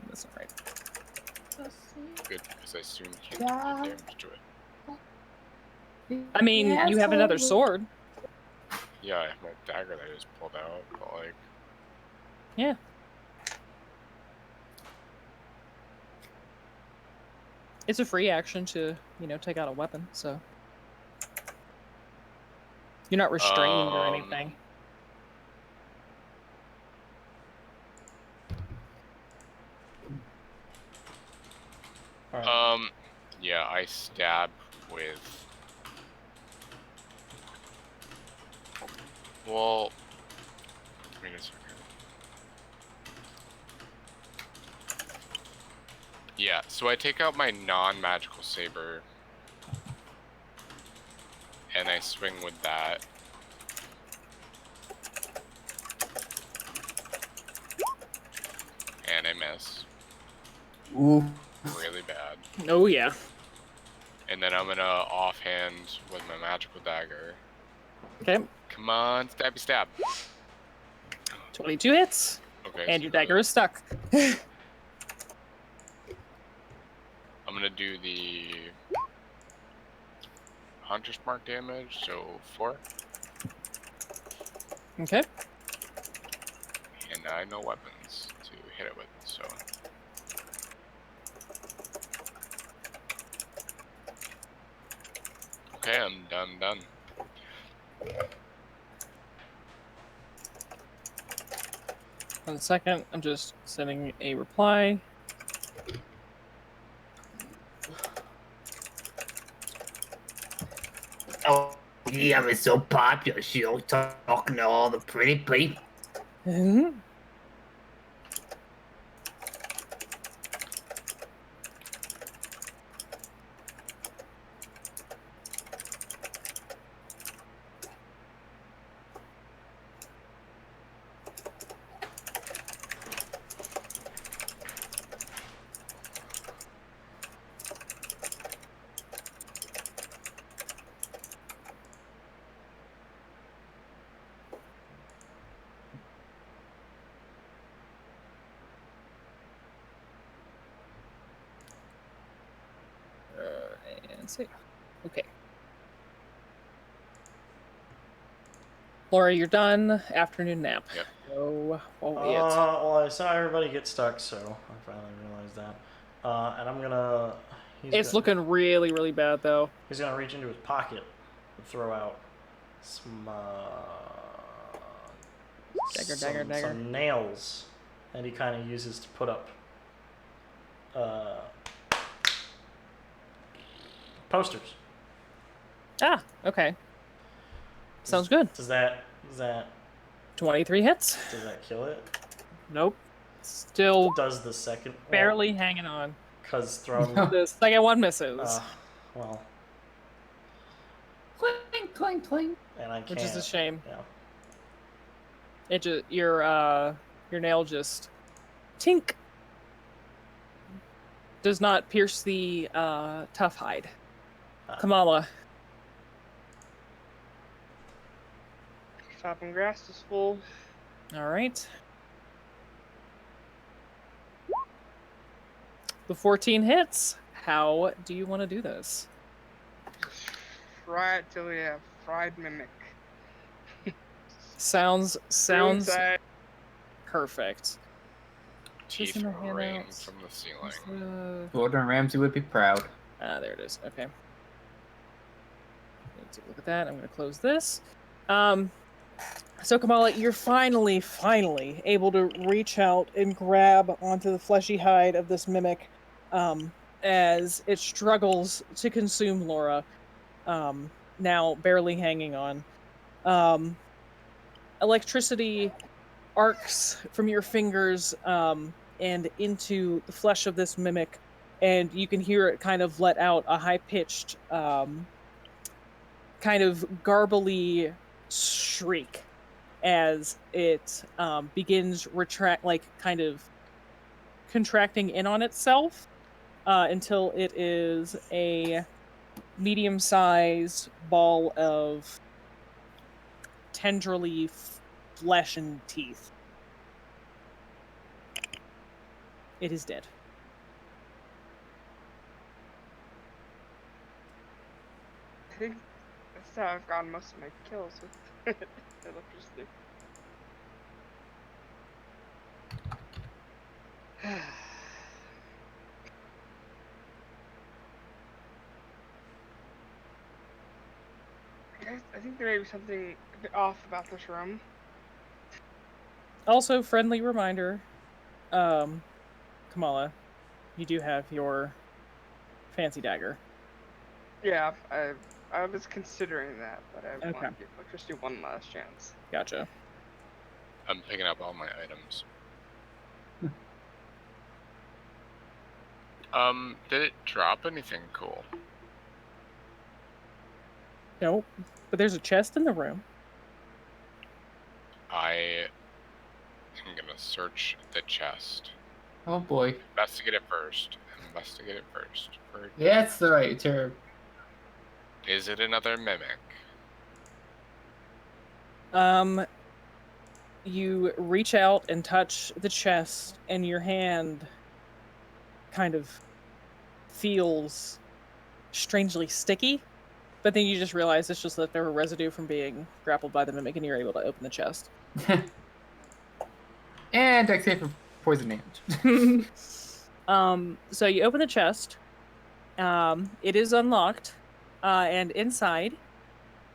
D: That's not right.
E: Good, because I assume you did damage to it.
D: I mean, you have another sword.
E: Yeah, I have my dagger that I just pulled out, but like...
D: Yeah. It's a free action to, take out a weapon, so. You're not restrained or anything.
B: Alright.
E: Yeah, I stab with... Well... Wait a second. Yeah, so I take out my non-magical saber. And I swing with that. And I miss.
A: Ooh.
E: Really bad.
D: Oh, yeah.
E: And then I'm gonna offhand with my magical dagger.
D: Okay.
E: Come on, stabby stab.
D: 22 hits.
E: Okay.
D: And
E: so
D: your dagger is stuck.
E: I'm gonna do the Hunter's Mark damage, so 4.
D: Okay.
E: And I know weapons to hit it with, so. Okay, I'm done.
D: 1 second. I'm just sending a reply.
A: Oh, yeah, I'm so popular. She'll talking to all the pretty people.
D: Mm-hmm. And save. Okay. Laura, you're done. Afternoon nap.
E: Yep.
D: So,
B: Well, I saw everybody get stuck, so I finally realized that. And I'm gonna.
D: It's looking really, really bad, though.
B: He's gonna reach into his pocket and throw out some
D: Dagger.
B: some nails, and he kind of uses to put up posters.
D: Ah, okay. Sounds good.
B: Does that
D: 23 hits.
B: does that kill it?
D: Nope. Still
B: Does the second
D: barely hanging on.
B: Because thrown.
D: The second one misses.
B: Well.
A: Cling, cling, cling.
B: And I can't.
D: Which is a shame.
B: Yeah.
D: It just your nail just tink does not pierce the tough hide. Kamala.
C: Chopping grass is full.
D: All right. The 14 hits. How do you want to do this?
C: Just fry it till we have fried mimic.
D: Sounds
C: Screw inside.
D: perfect.
E: Teeth
D: in the
E: rain
D: handouts.
E: from the ceiling.
A: Gordon Ramsay would be proud.
D: There it is. Okay. Let's take a look at that. I'm going to close this. So Kamala, you're finally able to reach out and grab onto the fleshy hide of this mimic, as it struggles to consume Laura, now barely hanging on. Electricity arcs from your fingers, and into the flesh of this mimic, and you can hear it kind of let out a high-pitched, kind of garbly shriek as it begins kind of contracting in on itself, until it is a medium-sized ball of tendrily flesh and teeth. It is dead.
C: I think that's how I've gotten most of my kills with electricity. Guys, I think there may be something a bit off about this room.
D: Also, friendly reminder, Kamala, you do have your fancy dagger.
C: Yeah, I was considering that, but I
D: Okay.
C: want to give electricity one last chance.
D: Gotcha.
E: I'm picking up all my items. Did it drop anything cool?
D: Nope. But there's a chest in the room.
E: I am gonna search the chest.
A: Oh boy.
E: Investigate it first. Investigate it first.
A: Yeah, it's the right term.
E: Is it another mimic?
D: You reach out and touch the chest, and your hand kind of feels strangely sticky, but then you just realize it's just leftover residue from being grappled by the mimic, and you're able to open the chest.
A: And dex save for poison damage.
D: So you open the chest. It is unlocked, and inside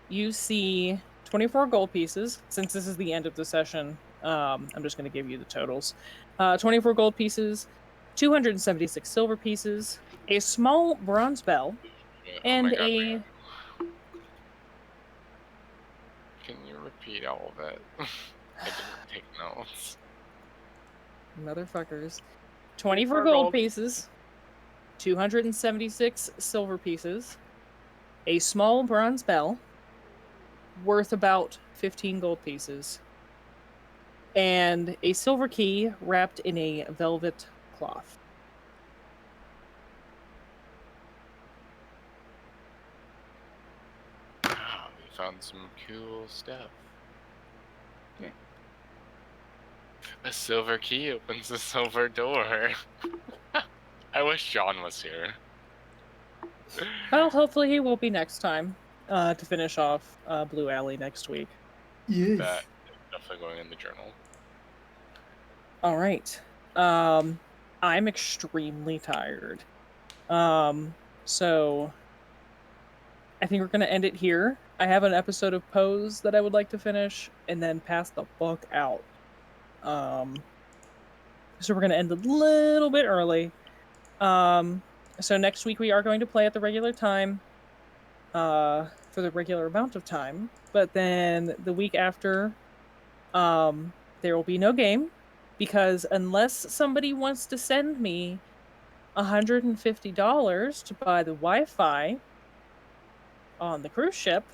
D: you see 24 gold pieces. Since this is the end of the session, I'm just going to give you the totals. 24 gold pieces, 276 silver pieces, a small bronze bell, and a...
E: Can you repeat all of it? I didn't take notes.
D: Motherfuckers. 24 gold pieces, 276 silver pieces, a small bronze bell, worth about 15 gold pieces, and a silver key wrapped in a velvet cloth.
E: Ah, we found some cool stuff.
A: Okay.
E: A silver key opens a silver door. I wish John was here.
D: Well, hopefully he will be next time, to finish off Blue Alley next week.
A: Yes.
E: That is definitely going in the journal.
D: All right. I'm extremely tired. So I think we're going to end it here. I have an episode of Pose that I would like to finish and then pass the book out. So we're going to end a little bit early. So next week we are going to play at the regular time, for the regular amount of time. But then the week after, there will be no game, because unless somebody wants to send me $150 to buy the Wi-Fi on the cruise ship,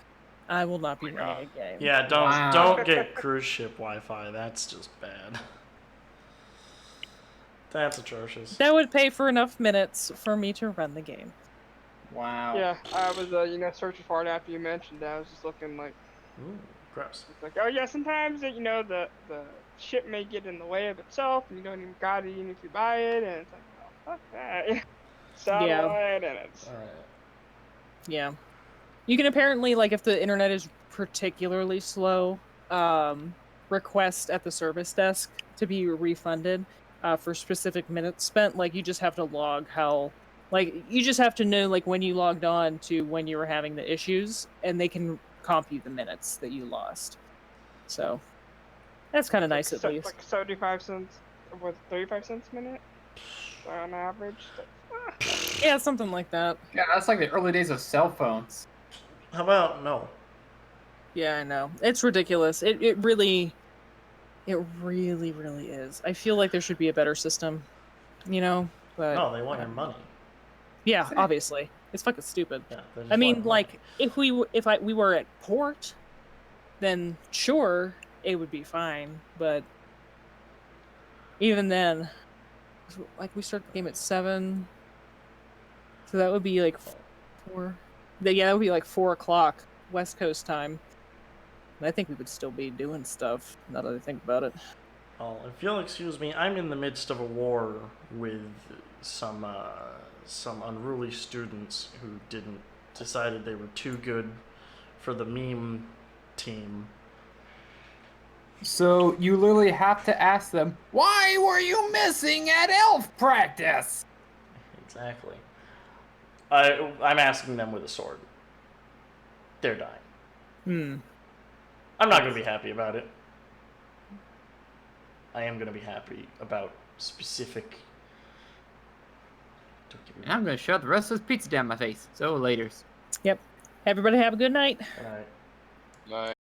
D: I will not be running a game.
B: Yeah, don't get cruise ship Wi-Fi. That's just bad. That's atrocious.
D: That would pay for enough minutes for me to run the game.
A: Wow.
C: Yeah, I was searching for it after you mentioned that. I was just looking like,
B: Ooh, Gross.
C: It's like, oh yeah, sometimes the ship may get in the way of itself, and you don't even got it even if you buy it, and it's like, oh fuck that. Satellite, and it's
B: All right.
D: Yeah. You can apparently, like, if the internet is particularly slow, request at the service desk to be refunded for specific minutes spent. Like, you just have to log how, like, you just have to know, like, when you logged on to when you were having the issues, and they can comp you the minutes that you lost. So, that's kind of nice at least.
C: like 75 cents, was 35 cents a minute on average.
D: Yeah, something like that.
A: Yeah, that's like the early days of cell phones.
B: How about no?
D: Yeah, I know. It's ridiculous. It really is. I feel like there should be a better system, but
B: No, they want your money.
D: yeah, obviously. It's fucking stupid.
B: Yeah, they just
D: I mean,
B: want
D: like, if we were at port, then sure, it would be fine, but even then, like, we start the game at 7, so that would be like 4. Yeah, that would be like 4 o'clock West Coast time. And I think we would still be doing stuff, now that I think about it.
B: Oh, if you'll excuse me, I'm in the midst of a war with some unruly students who decided they were too good for the meme team.
A: So you literally have to ask them, why were you missing at elf practice?
B: Exactly. I'm asking them with a sword. They're dying. I'm not going to be happy about it. I am going to be happy about specific...
A: I'm gonna shove the rest of this pizza down my face. So laters.
D: Yep. Everybody have a good night.
B: All right.
E: Bye.